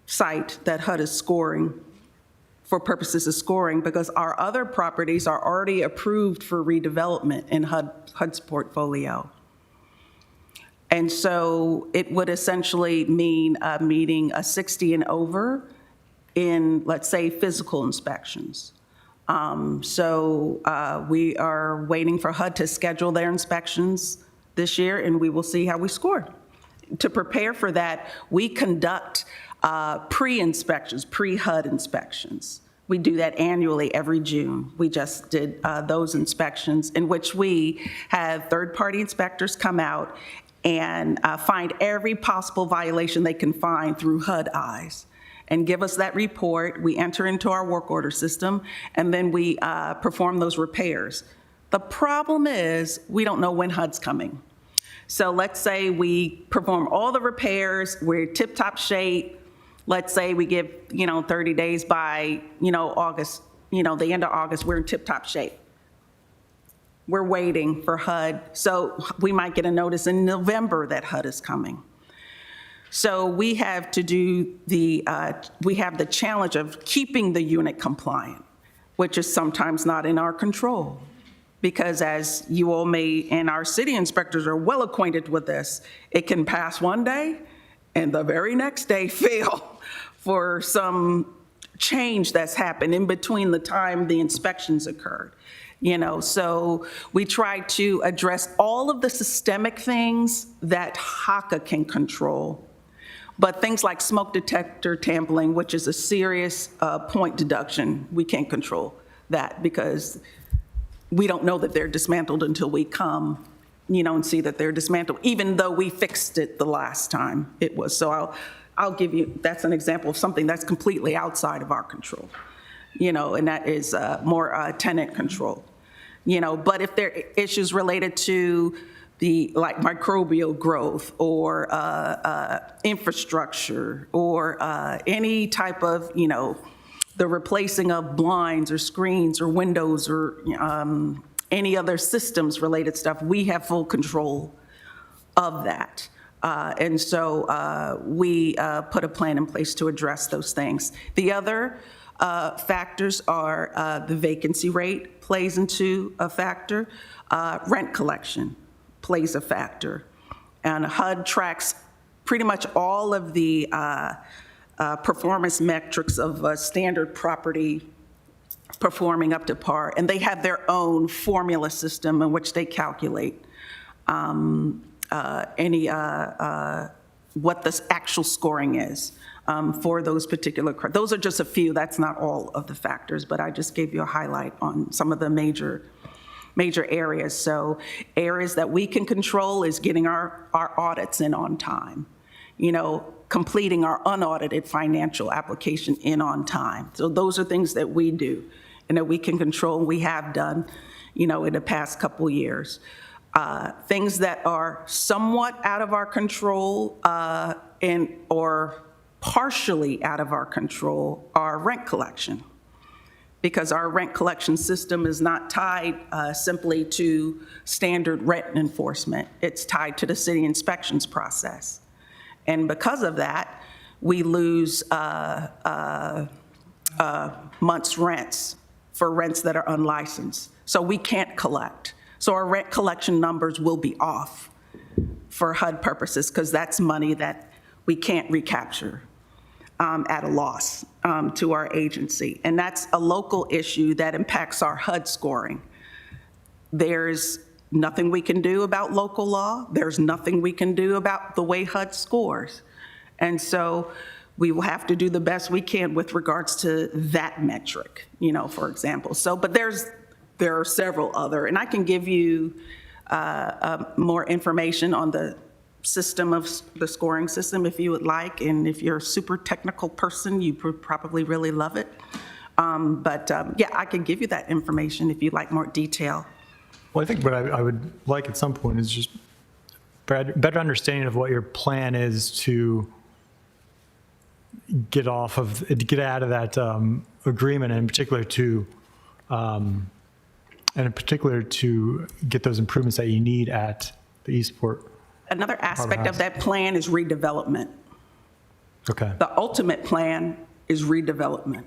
site that HUD is scoring for purposes of scoring, because our other properties are already approved for redevelopment in HUD's portfolio. And so it would essentially mean meeting a 60 and over in, let's say, physical inspections. So we are waiting for HUD to schedule their inspections this year, and we will see how we score. To prepare for that, we conduct pre-inspections, pre-HUD inspections. We do that annually every June. We just did those inspections in which we have third-party inspectors come out and find every possible violation they can find through HUD eyes. and give us that report. We enter into our work order system, and then we perform those repairs. The problem is we don't know when HUD's coming. So let's say we perform all the repairs, we're tip-top shape. Let's say we give, 30 days by, August, the end of August, we're in tip-top shape. We're waiting for HUD. So we might get a notice in November that HUD is coming. So we have to do we have the challenge of keeping the unit compliant, which is sometimes not in our control. Because as you all may, and our city inspectors are well acquainted with this, it can pass one day and the very next day fail for some change that's happened in between the time the inspections occurred. So we try to address all of the systemic things that HACA can control. But things like smoke detector tampering, which is a serious point deduction, we can't control that because we don't know that they're dismantled until we come, and see that they're dismantled, even though we fixed it the last time it was. So I'll give you, that's an example of something that's completely outside of our control, and that is more tenant control. But if there are issues related to like microbial growth or infrastructure or any type of, the replacing of blinds or screens or windows or any other systems related stuff, we have full control of that. And so we put a plan in place to address those things. The other factors are the vacancy rate plays into a factor. Rent collection plays a factor. And HUD tracks pretty much all of the performance metrics of a standard property performing up to par. And they have their own formula system in which they calculate what the actual scoring is for those particular, those are just a few, that's not all of the factors, but I just gave you a highlight on some of the major areas. So areas that we can control is getting our audits in on time, completing our unaudited financial application in on time. So those are things that we do and that we can control and we have done, in the past couple years. Things that are somewhat out of our control or partially out of our control are rent collection, because our rent collection system is not tied simply to standard rent enforcement. It's tied to the city inspections process. And because of that, we lose months' rents for rents that are unlicensed. So we can't collect. So our rent collection numbers will be off for HUD purposes because that's money that we can't recapture at a loss to our agency. And that's a local issue that impacts our HUD scoring. There's nothing we can do about local law. There's nothing we can do about the way HUD scores. And so we will have to do the best we can with regards to that metric, for example. So, but there are several other, and I can give you more information on the system of the scoring system if you would like, and if you're a super technical person, you would probably really love it. Yeah, I can give you that information if you'd like more detail. Well, I think what I would like at some point is just better understanding of what your plan is to get out of that agreement, and in particular to get those improvements that you need at the Eastport. Another aspect of that plan is redevelopment. Okay. The ultimate plan is redevelopment.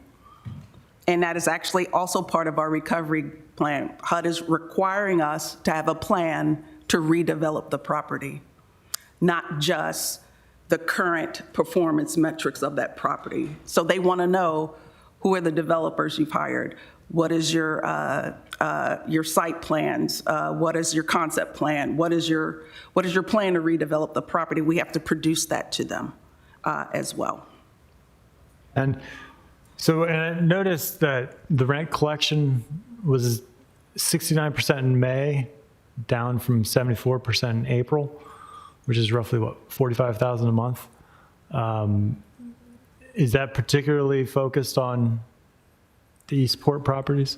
And that is actually also part of our recovery plan. HUD is requiring us to have a plan to redevelop the property, not just the current performance metrics of that property. So they want to know who are the developers you've hired, what is your site plans, what is your concept plan, what is your plan to redevelop the property. We have to produce that to them as well. And so, and I noticed that the rent collection was 69% in May, down from 74% in April, which is roughly what, $45,000 a month. is that particularly focused on the Eastport properties?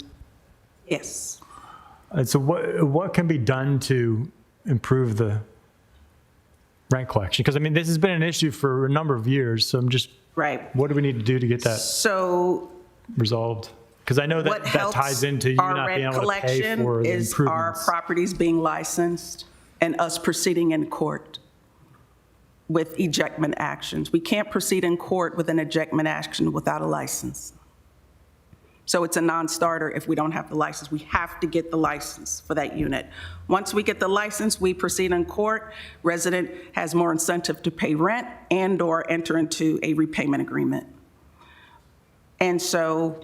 Yes. And so what can be done to improve the rent collection? Because I mean, this has been an issue for a number of years, so I'm just, Right. what do we need to do to get that So resolved? Because I know that what that helps ties into you our not being rent able to pay collection for the is our improvements. properties being licensed and us proceeding in court with ejectment actions. We can't proceed in court with an ejectment action without a license. So it's a non-starter if we don't have the license. We have to get the license for that unit. Once we get the license, we proceed in court. Resident has more incentive to pay rent and/or enter into a repayment agreement. And so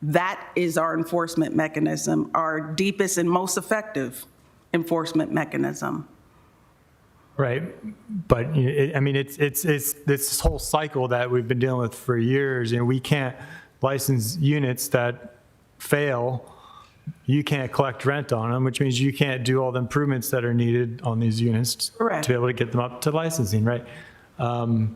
that is our enforcement mechanism, our deepest and most effective enforcement mechanism. Right, but I mean, it's this whole cycle that we've been dealing with for years, and we can't license units that fail. You can't collect rent on them, which means you can't do all the improvements that are needed on these units Correct. to be able to get them up to licensing, right? So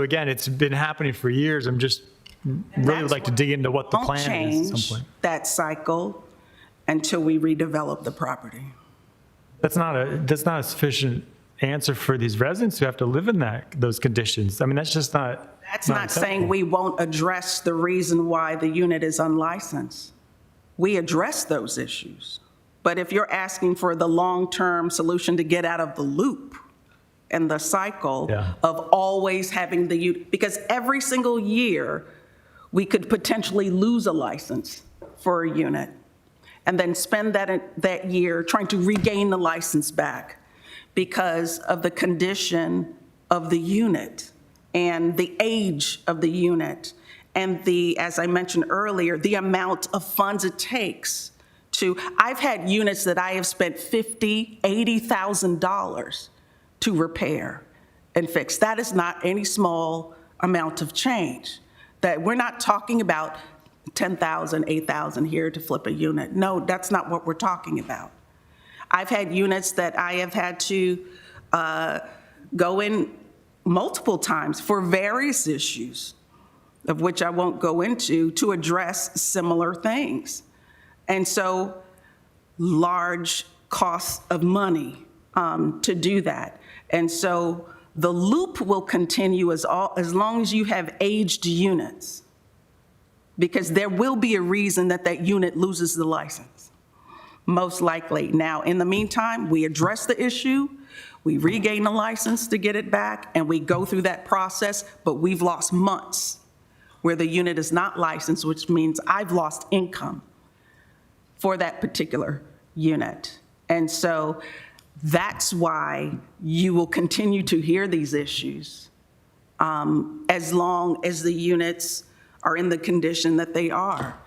again, it's been happening for years. I'm just really would like to dig into what the Won't plan is at change some point. that cycle until we redevelop the property. That's not a sufficient answer for these residents who have to live in those conditions. I mean, that's just not. That's not saying we won't address the reason why the unit is unlicensed. We address those issues. But if you're asking for the long-term solution to get out of the loop and the cycle of always having because every single year we could potentially lose a license for a unit and then spend that year trying to regain the license back because of the condition of the unit and the age of the unit and as I mentioned earlier, the amount of funds it takes I've had units that I have spent $50,000, $80,000 to repair and fix. That is not any small amount of change. That we're not talking about $10,000, $8,000 here to flip a unit. No, that's not what we're talking about. I've had units that I have had to go in multiple times for various issues, of which I won't go into, to address similar things. And so large costs of money to do that. And so the loop will continue as long as you have aged units, because there will be a reason that unit loses the license, most likely. Now, in the meantime, we address the issue, we regain the license to get it back, and we go through that process, but we've lost months where the unit is not licensed, which means I've lost income for that particular unit. And so that's why you will continue to hear these issues as long as the units are in the condition that they are.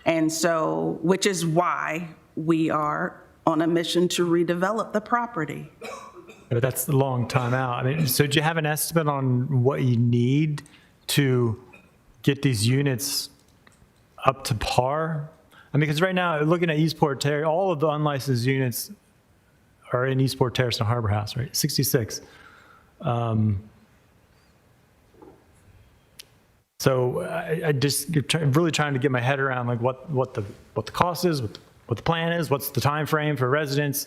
And so, which is why we are on a mission to redevelop the property. But that's a long time out. I mean, so do you have an estimate on what you need to get these units up to par? I mean, because right now, looking at Eastport Terrace, all of the unlicensed units are in Eastport Terrace and Harbor House, right? 66. So I just really trying to get my head around like what the cost is, what the plan is, what's the time frame for residents.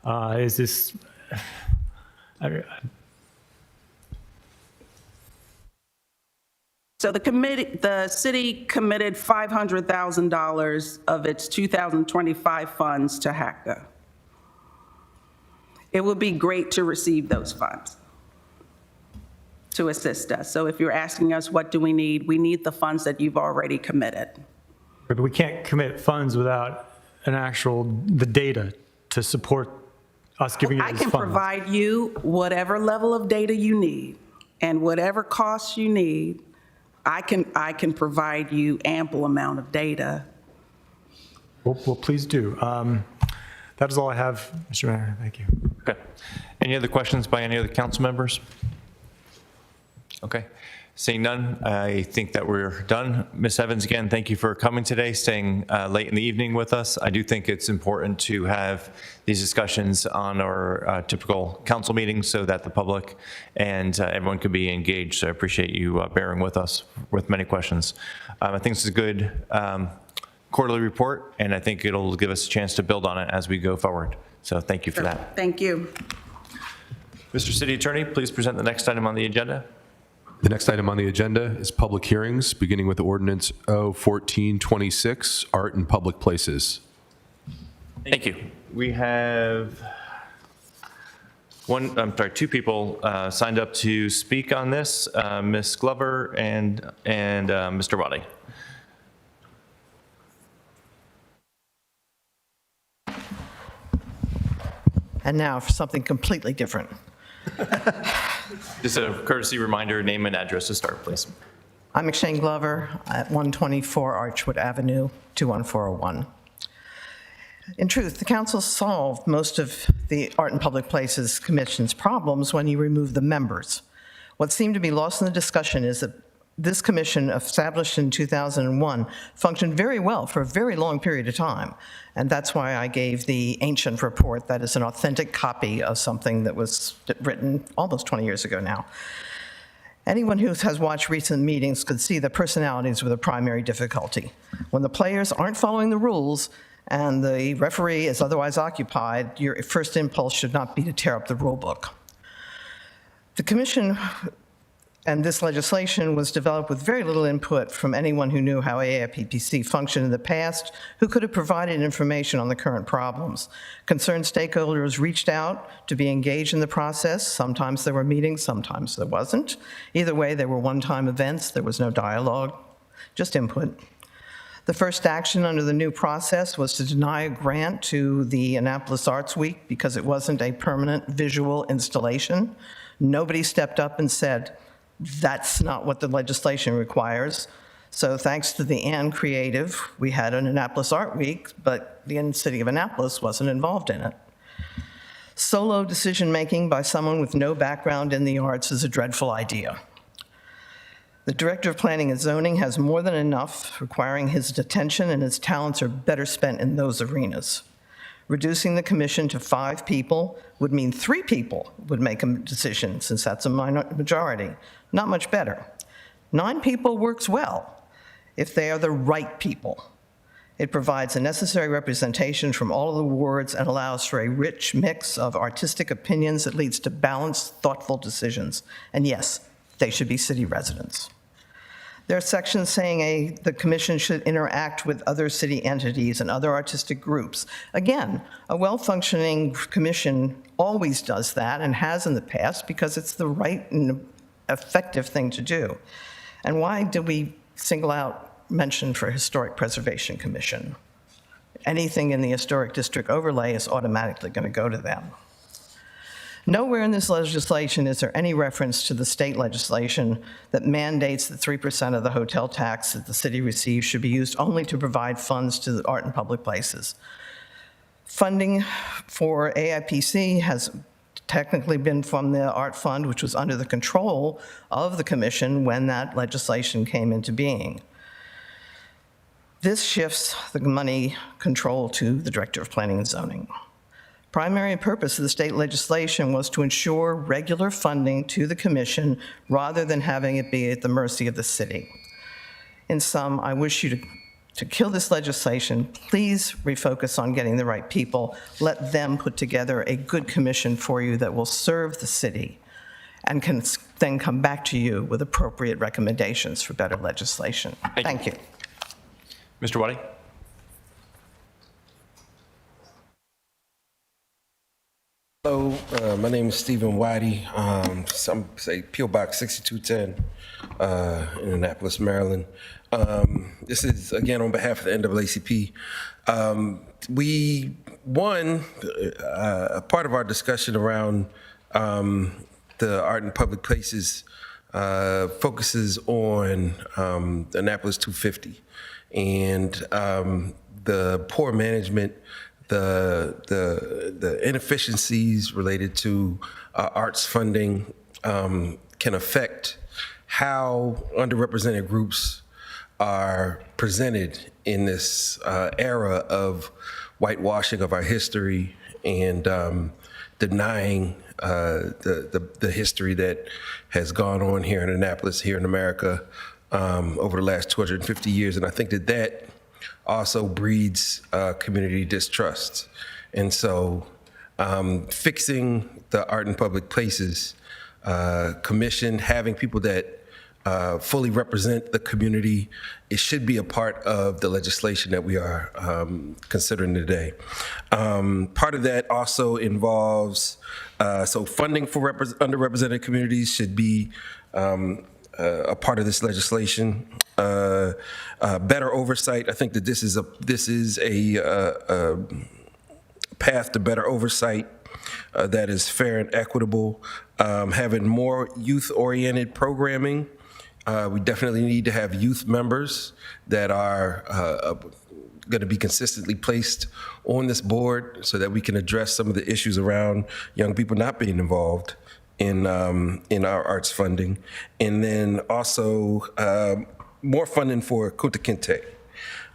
Is this? So the city committed $500,000 of its 2025 funds to HACA. It would be great to receive those funds to assist us. So if you're asking us, what do we need the funds that you've already committed. But we can't commit funds without the data to support us giving you I those can funds. provide you whatever level of data you need and whatever costs you need. I can provide you ample amount of data. Well, please do. That is all I have, Mr. Mayor. Thank you. Okay. Any other questions by any other council members? Okay. Seeing none, I think that we're done. Ms. Evans, again, thank you for coming today, staying late in the evening with us. I do think it's important to have these discussions on our typical council meetings so that the public and everyone can be engaged. So I appreciate you bearing with us with many questions. I think this is a good quarterly report, and I think it'll give us a chance to build on it as we go forward. So thank you for that. Thank you. Mr. City Attorney, please present the next item on the agenda. The next item on the agenda is public hearings, beginning with ordinance O1426, art in public places. Thank you. We have two people signed up to speak on this, Ms. Glover and Mr. Waddy. And now for something completely different. Just a courtesy reminder, name and address to start, please. I'm McShane Glover at 124 Archwood Avenue, 21401. In truth, the council solved most of the Art in Public Places Commission's problems when you remove the members. What seemed to be lost in the discussion is that this commission, established in 2001, functioned very well for a very long period of time. And that's why I gave the ancient report that is an authentic copy of something that was written almost 20 years ago now. Anyone who has watched recent meetings could see that personalities were the primary difficulty. When the players aren't following the rules and the referee is otherwise occupied, your first impulse should not be to tear up the rule book. The commission and this legislation was developed with very little input from anyone who knew how AIPPC functioned in the past, who could have provided information on the current problems. Concerned stakeholders reached out to be engaged in the process. Sometimes there were meetings, sometimes there wasn't. Either way, there were one-time events. There was no dialogue, just input. The first action under the new process was to deny a grant to the Annapolis Arts Week because it wasn't a permanent visual installation. Nobody stepped up and said, that's not what the legislation requires. So thanks to the Ann Creative, we had an Annapolis Art Week, but the city of Annapolis wasn't involved in it. Solo decision-making by someone with no background in the arts is a dreadful idea. The Director of Planning and Zoning has more than enough requiring his attention, and his talents are better spent in those arenas. Reducing the commission to 5 people would mean 3 people would make a decision, since that's a majority. Not much better. 9 people works well if they are the right people. It provides a necessary representation from all of the wards and allows for a rich mix of artistic opinions that leads to balanced, thoughtful decisions. And yes, they should be city residents. There are sections saying the commission should interact with other city entities and other artistic groups. Again, a well-functioning commission always does that and has in the past because it's the right and effective thing to do. And why do we single out mention for Historic Preservation Commission? Anything in the historic district overlay is automatically going to go to them. Nowhere in this legislation is there any reference to the state legislation that mandates that 3% of the hotel tax that the city receives should be used only to provide funds to the art and public places. Funding for AIPC has technically been from the Art Fund, which was under the control of the commission when that legislation came into being. This shifts the money control to the Director of Planning and Zoning. Primary purpose of the state legislation was to ensure regular funding to the commission rather than having it be at the mercy of the city. In sum, I wish you to kill this legislation. Please refocus on getting the right people. Let them put together a good commission for you that will serve the city and can then come back to you with appropriate recommendations for better legislation. Thank you. Mr. Waddy? Hello, my name is Stephen Waddy. Some say P.O. Box 6210 in Annapolis, Maryland. This is, again, on behalf of the NAACP. We won a part of our discussion around the art in public places focuses on the Annapolis 250 and the poor management, the inefficiencies related to arts funding can affect how underrepresented groups are presented in this era of whitewashing of our history and denying the history that has gone on here in Annapolis, here in America, over the last 250 years. And I think that also breeds community distrust. And so fixing the Art in Public Places Commission, having people that fully represent the community, it should be a part of the legislation that we are considering today. Part of that also involves, so funding for underrepresented communities should be a part of this legislation. Better oversight, I think that this is a path to better oversight that is fair and equitable. Having more youth-oriented programming. We definitely need to have youth members that are going to be consistently placed on this board so that we can address some of the issues around young people not being involved in our arts funding. And then also more funding for Kunta Kinte,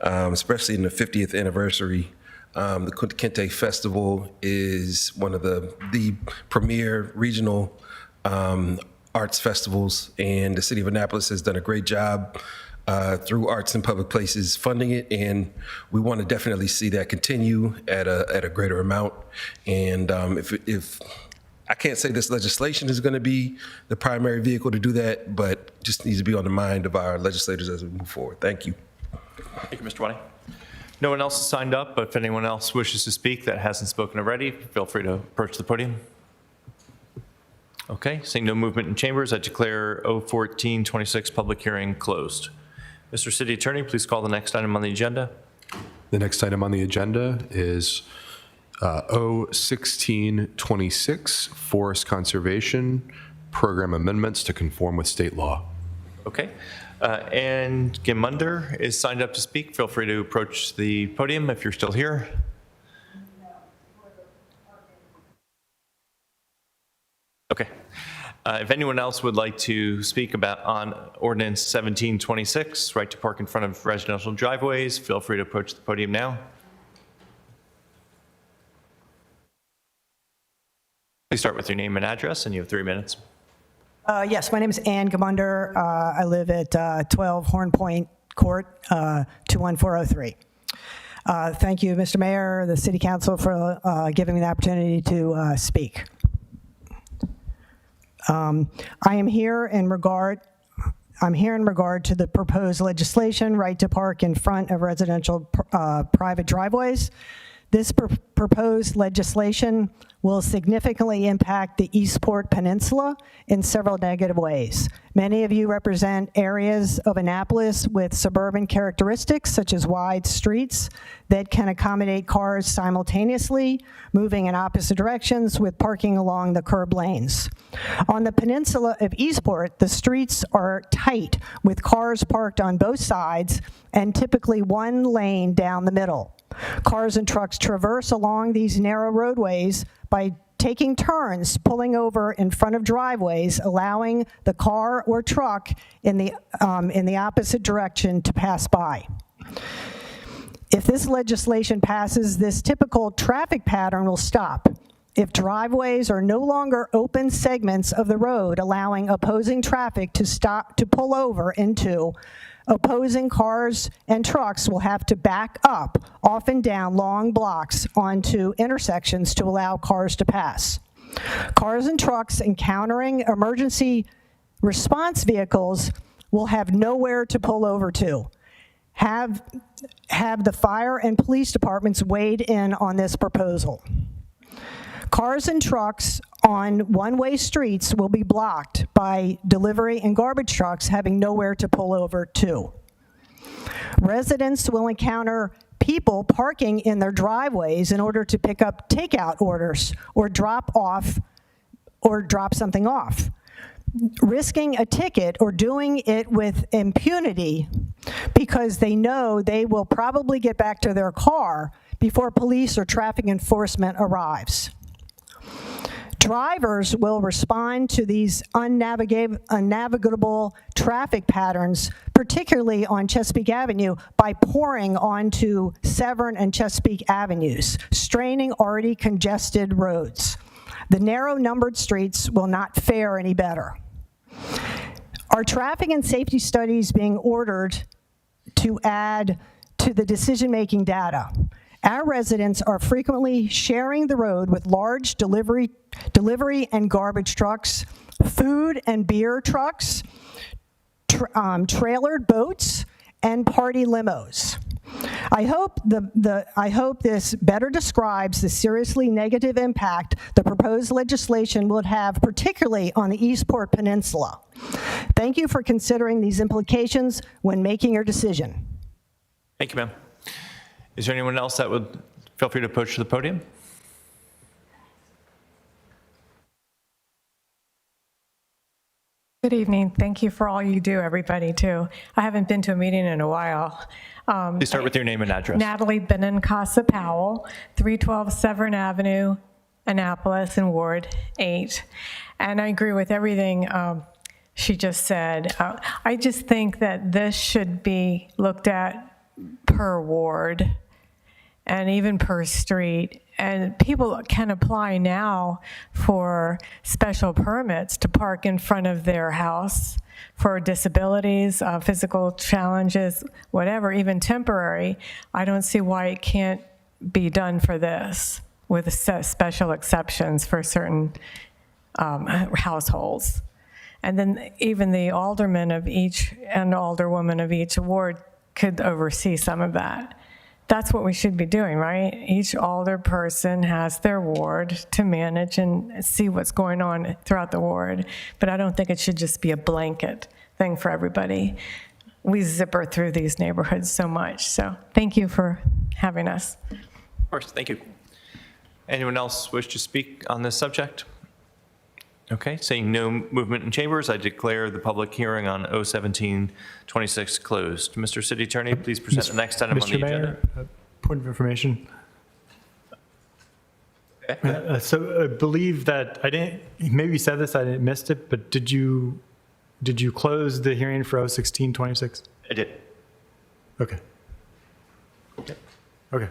especially in the 50th anniversary. The Kunta Kinte Festival is one of the premier regional arts festivals, and the city of Annapolis has done a great job through Arts in Public Places funding it, and we want to definitely see that continue at a greater amount. And if I can't say this legislation is going to be the primary vehicle to do that, but just needs to be on the mind of our legislators as we move forward. Thank you. Thank you, Mr. Whiting. No one else has signed up, but if anyone else wishes to speak that hasn't spoken already, feel free to approach the podium. Okay, seeing no movement in chambers, I declare 01426 public hearing closed. Mr. City Attorney, please call the next item on the agenda. The next item on the agenda is 01626, Forest Conservation Program Amendments to conform with state law. Okay, and Gimunder is signed up to speak. Feel free to approach the podium if you're still here. Okay. If anyone else would like to speak on Ordinance 1726, right to park in front of residential driveways, feel free to approach the podium now. Please start with your name and address, and you have 3 minutes. Yes, my name is Ann Gamunder. I live at 12 Horn Point Court, 21403. Thank you, Mr. Mayor, the City Council, for giving me the opportunity to speak. I am here in regard to the proposed legislation, right to park in front of residential private driveways. This proposed legislation will significantly impact the Eastport Peninsula in several negative ways. Many of you represent areas of Annapolis with suburban characteristics, such as wide streets that can accommodate cars simultaneously, moving in opposite directions with parking along the curb lanes. On the peninsula of Eastport, the streets are tight with cars parked on both sides and typically one lane down the middle. Cars and trucks traverse along these narrow roadways by taking turns, pulling over in front of driveways, allowing the car or truck in the opposite direction to pass by. If this legislation passes, this typical traffic pattern will stop. If driveways are no longer open segments of the road, allowing opposing traffic to pull over into, opposing cars and trucks will have to back up, often down long blocks onto intersections to allow cars to pass. Cars and trucks encountering emergency response vehicles will have nowhere to pull over to. Have the fire and police departments weighed in on this proposal. Cars and trucks on one-way streets will be blocked by delivery and garbage trucks having nowhere to pull over to. Residents will encounter people parking in their driveways in order to pick up takeout orders or drop something off, risking a ticket or doing it with impunity because they know they will probably get back to their car before police or traffic enforcement arrives. Drivers will respond to these unnavigable traffic patterns, particularly on Chesapeake Avenue, by pouring onto Severn and Chesapeake Avenues, straining already congested roads. The narrow numbered streets will not fare any better. Are traffic and safety studies being ordered to add to the decision-making data? Our residents are frequently sharing the road with large delivery and garbage trucks, food and beer trucks, trailered boats, and party limos. I hope this better describes the seriously negative impact the proposed legislation would have, particularly on the Eastport Peninsula. Thank you for considering these implications when making your decision. Thank you, ma'am. Is there anyone else that would feel free to approach the podium? Good evening. Thank you for all you do, everybody, too. I haven't been to a meeting in a while. Please start with your name and address. Natalie Benincasa Powell, 312 Severn Avenue, Annapolis, in Ward 8. And I agree with everything she just said. I just think that this should be looked at per ward and even per street. And people can apply now for special permits to park in front of their house for disabilities, physical challenges, whatever, even temporary. I don't see why it can't be done for this with special exceptions for certain households. And then even the alderman of each and alderwoman of each ward could oversee some of that. That's what we should be doing, right? Each alder person has their ward to manage and see what's going on throughout the ward. But I don't think it should just be a blanket thing for everybody. We zipper through these neighborhoods so much. So thank you for having us. Of course, thank you. Anyone else wish to speak on this subject? Okay, seeing no movement in chambers, I declare the public hearing on 01726 closed. Mr. City Attorney, please present the next item on the Mr. agenda. Mayor, point of information. Okay. So I believe that I didn't, maybe you said this, I missed it, but did you close the hearing for 01626? I did. Okay. Okay.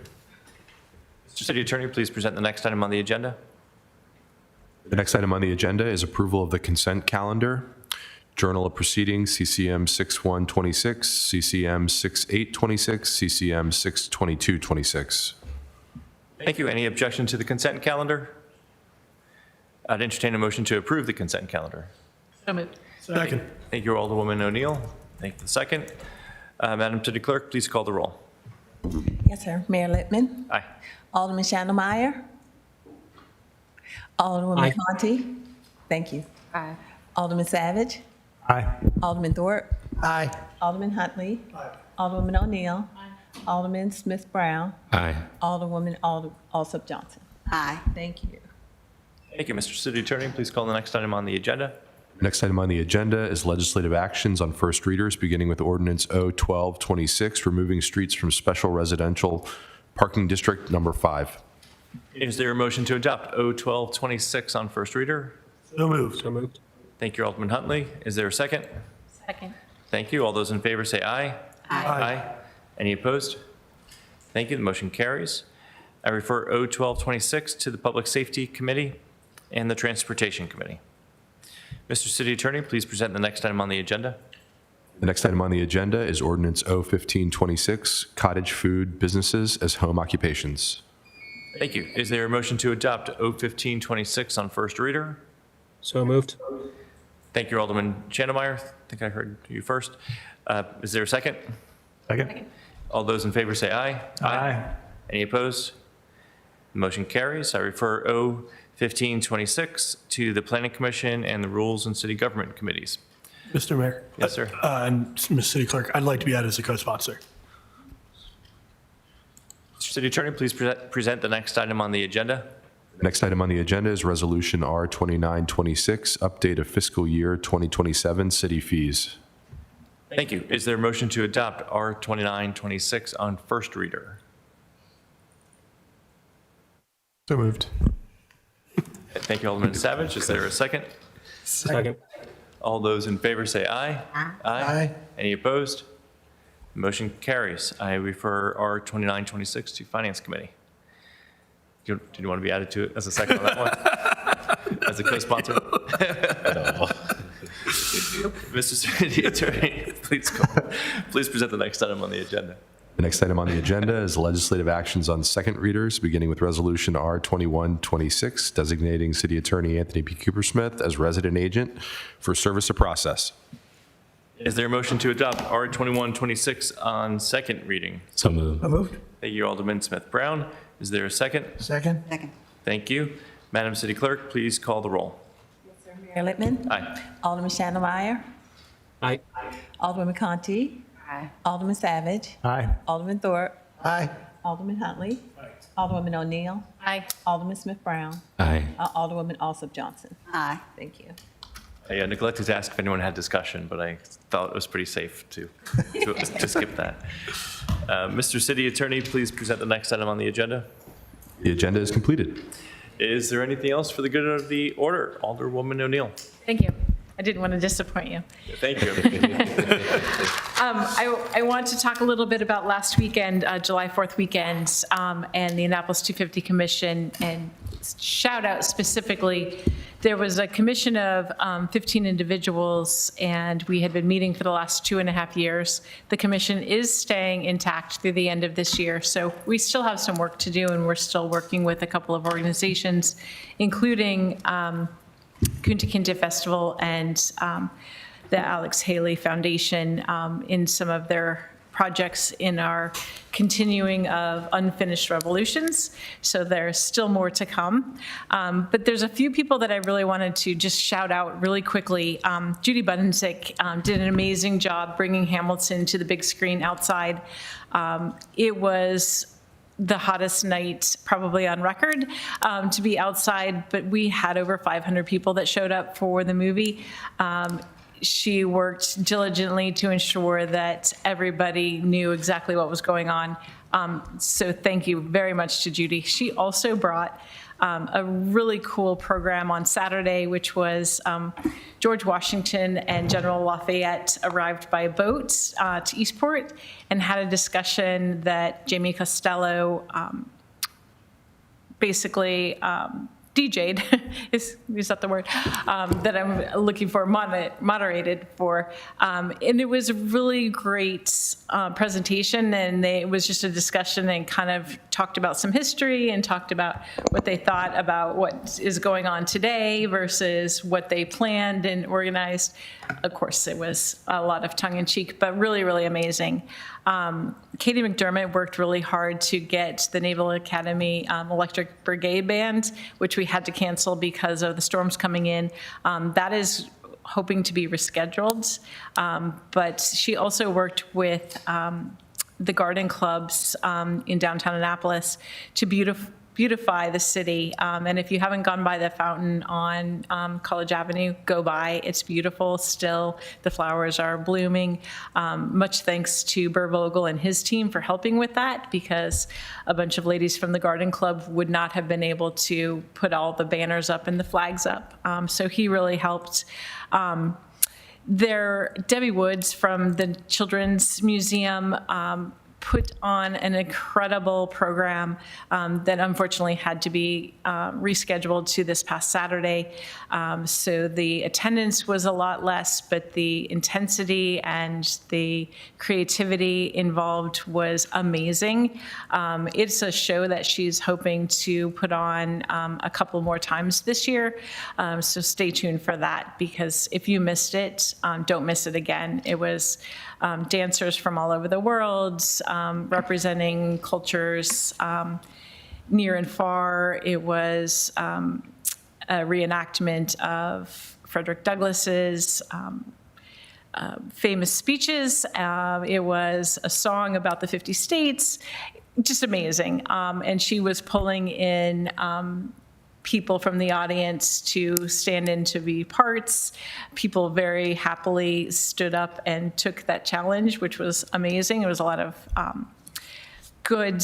Mr. City Attorney, please present the next item on the agenda. The next item on the agenda is approval of the consent calendar. Journal of Proceedings, CCM 6126, CCM 6826, CCM 62226. Thank you. Any objection to the consent calendar? I'd entertain a motion to approve the consent calendar. Second. Thank you, Alderwoman O'Neill. Thank you for the second. Madam City Clerk, please call the roll. Yes, sir. Mayor Littman. Aye. Alderman Shandelmeyer. Alderwoman Conti. Thank you. Aye. Alderman Savage. Aye. Alderman Thorpe. Aye. Alderman Huntley. Alderwoman O'Neill. Alderman Smith Brown. Aye. Alderwoman Alsop Johnson. Aye. Thank you. Thank you, Mr. City Attorney. Please call the next item on the agenda. Next item on the agenda is legislative actions on first readers, beginning with Ordinance 01226, removing streets from Special Residential Parking District Number 5. Is there a motion to adopt 01226 on first reader? So moved. So moved. Thank you, Alderman Huntley. Is there a second? Second. Thank you. All those in favor say aye. Aye. Any opposed? Thank you. The motion carries. I refer 01226 to the Public Safety Committee and the Transportation Committee. Mr. City Attorney, please present the next item on the agenda. The next item on the agenda is Ordinance 01526, cottage food businesses as home occupations. Thank you. Is there a motion to adopt 01526 on first reader? So moved. Thank you, Alderman Shandelmeyer. I think I heard you first. Is there a second? Second. All those in favor say aye. Aye. Any opposed? The motion carries. I refer 01526 to the Planning Commission and the Rules and City Government Committees. Mr. Mayor. Yes, sir. And Ms. City Clerk, I'd like to be added as a co-sponsor. Mr. City Attorney, please present the next item on the agenda. The next item on the agenda is Resolution R2926, update of fiscal year 2027 city fees. Thank you. Is there a motion to adopt R2926 on first reader? So moved. Thank you, Alderman Savage. Is there a second? Second. All those in favor say aye. Aye. Any opposed? Motion carries. I refer R2926 to Finance Committee. Did you want to be added to it as a second on that one? As a co-sponsor? Mr. City Attorney, please present the next item on the agenda. The next item on the agenda is legislative actions on second readers, beginning with Resolution R2126, designating City Attorney Anthony P. Coopersmith as resident agent for service of process. Is there a motion to adopt R2126 on second reading? So moved. So moved. Thank you, Alderman Smith Brown. Is there a second? Second. Thank you. Madam City Clerk, please call the roll. Mayor Littman. Aye. Alderman Chandler. Aye. Alderman Conti. Alderman Savage. Aye. Alderman Thorpe. Aye. Alderman Huntley. Alderwoman O'Neill. Aye. Alderman Smith Brown. Aye. Alderwoman Alsop Johnson. Aye. Thank you. I neglected to ask if anyone had discussion, but I thought it was pretty safe to skip that. Mr. City Attorney, please present the next item on the agenda. The agenda is completed. Is there anything else for the good of the order? Alderwoman O'Neill. Thank you. I didn't want to disappoint you. Thank you. I want to talk a little bit about last weekend, July 4th weekend, and the Annapolis 250 Commission, and shout out specifically. There was a commission of 15 individuals, and we had been meeting for the last 2.5 years. The commission is staying intact through the end of this year, so we still have some work to do, and we're still working with a couple of organizations, including Kunta Kinte Festival and the Alex Haley Foundation in some of their projects in our continuing of Unfinished Revolutions. So there's still more to come. But there's a few people that I really wanted to just shout out really quickly. Judy Budensick did an amazing job bringing Hamilton to the big screen outside. It was the hottest night probably on record to be outside, but we had over 500 people that showed up for the movie. She worked diligently to ensure that everybody knew exactly what was going on. So thank you very much to Judy. She also brought a really cool program on Saturday, which was George Washington and General Lafayette arrived by boat to Eastport and had a discussion that Jamie Costello basically DJ'd, is that the word, that I'm looking for, moderated for. And it was a really great presentation, and it was just a discussion and kind of talked about some history and talked about what they thought about what is going on today versus what they planned and organized. Of course, it was a lot of tongue-in-cheek, but really, really amazing. Katie McDermott worked really hard to get the Naval Academy Electric Brigade Band, which we had to cancel because of the storms coming in. That is hoping to be rescheduled. But she also worked with the garden clubs in downtown Annapolis to beautify the city. And if you haven't gone by the fountain on College Avenue, go by. It's beautiful still. The flowers are blooming. Much thanks to Burr Vogel and his team for helping with that, because a bunch of ladies from the garden club would not have been able to put all the banners up and the flags up. So he really helped. Debbie Woods from the Children's Museum put on an incredible program that unfortunately had to be rescheduled to this past Saturday. So the attendance was a lot less, but the intensity and the creativity involved was amazing. It's a show that she's hoping to put on a couple more times this year. So stay tuned for that, because if you missed it, don't miss it again. It was dancers from all over the world, representing cultures near and far. It was a reenactment of Frederick Douglass's famous speeches. It was a song about the 50 states, just amazing. And she was pulling in people from the audience to stand in to be parts. People very happily stood up and took that challenge, which was amazing. It was a lot of good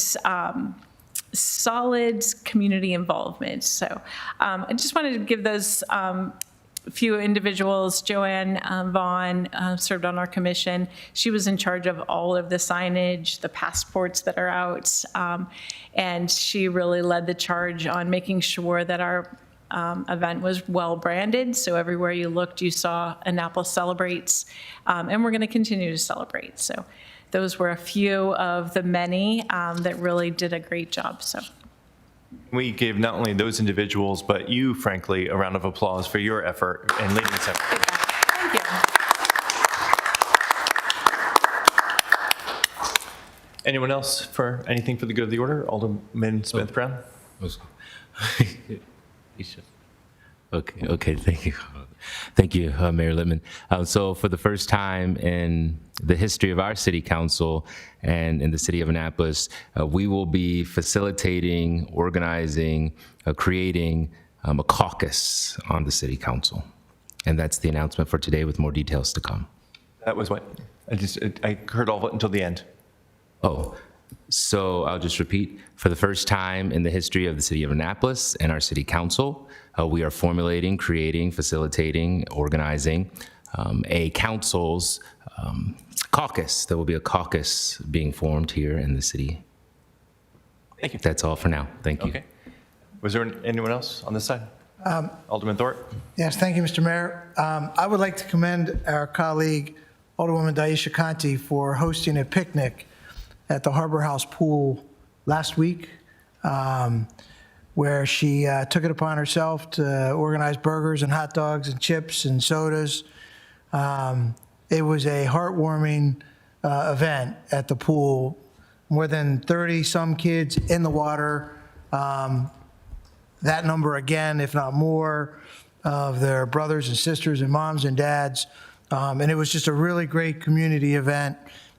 solid community involvement. So I just wanted to give those few individuals. Joanne Vaughn served on our commission. She was in charge of all of the signage, the passports that are out, and she really led the charge on making sure that our event was well branded. So everywhere you looked, you saw Annapolis Celebrates, and we're going to continue to celebrate. So those were a few of the many that really did a great job. So. We give not only those individuals, but you, frankly, a round of applause for your effort in leading this effort. Thank you. Anyone else for anything for the good of the order? Alderman Smith Brown? Okay, thank you. Thank you, Mayor Littman. So for the first time in the history of our city council and in the city of Annapolis, we will be facilitating, organizing, creating a caucus on the city council. And that's the announcement for today with more details to come. That was what? I heard all of it until the end. Oh, so I'll just repeat. For the first time in the history of the city of Annapolis and our city council, we are formulating, creating, facilitating, organizing a council's caucus. There will be a caucus being formed here in the city. Thank you. That's all for now. Thank you. Okay. Was there anyone else on this side? Alderman Thorpe? Yes, thank you, Mr. Mayor. I would like to commend our colleague, Alderwoman Daisha Conti, for hosting a picnic at the Harbor House Pool last week, where she took it upon herself to organize burgers and hot dogs and chips and sodas. It was a heartwarming event at the pool. More than 30-some kids in the water. That number again, if not more, of their brothers and sisters and moms and dads. And it was just a really great community event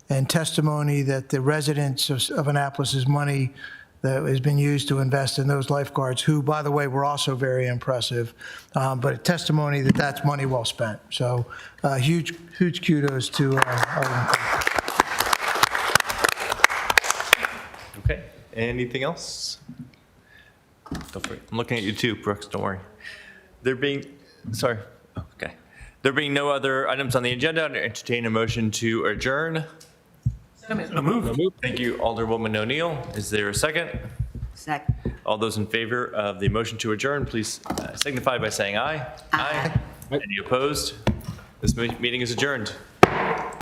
and testimony that the residents of Annapolis' money that has been used to invest in those lifeguards, who, by the way, were also very impressive, but a testimony that that's money well spent. So huge kudos to Alderman. Okay. Anything else? Feel free. I'm looking at you too, Brooks. Don't worry. There being no other items on the agenda, I'd entertain a motion to adjourn. So moved. Thank you, Alderwoman O'Neill. Is there a second? Second. All those in favor of the motion to adjourn, please signify by saying aye. Aye. Any opposed? This meeting is adjourned.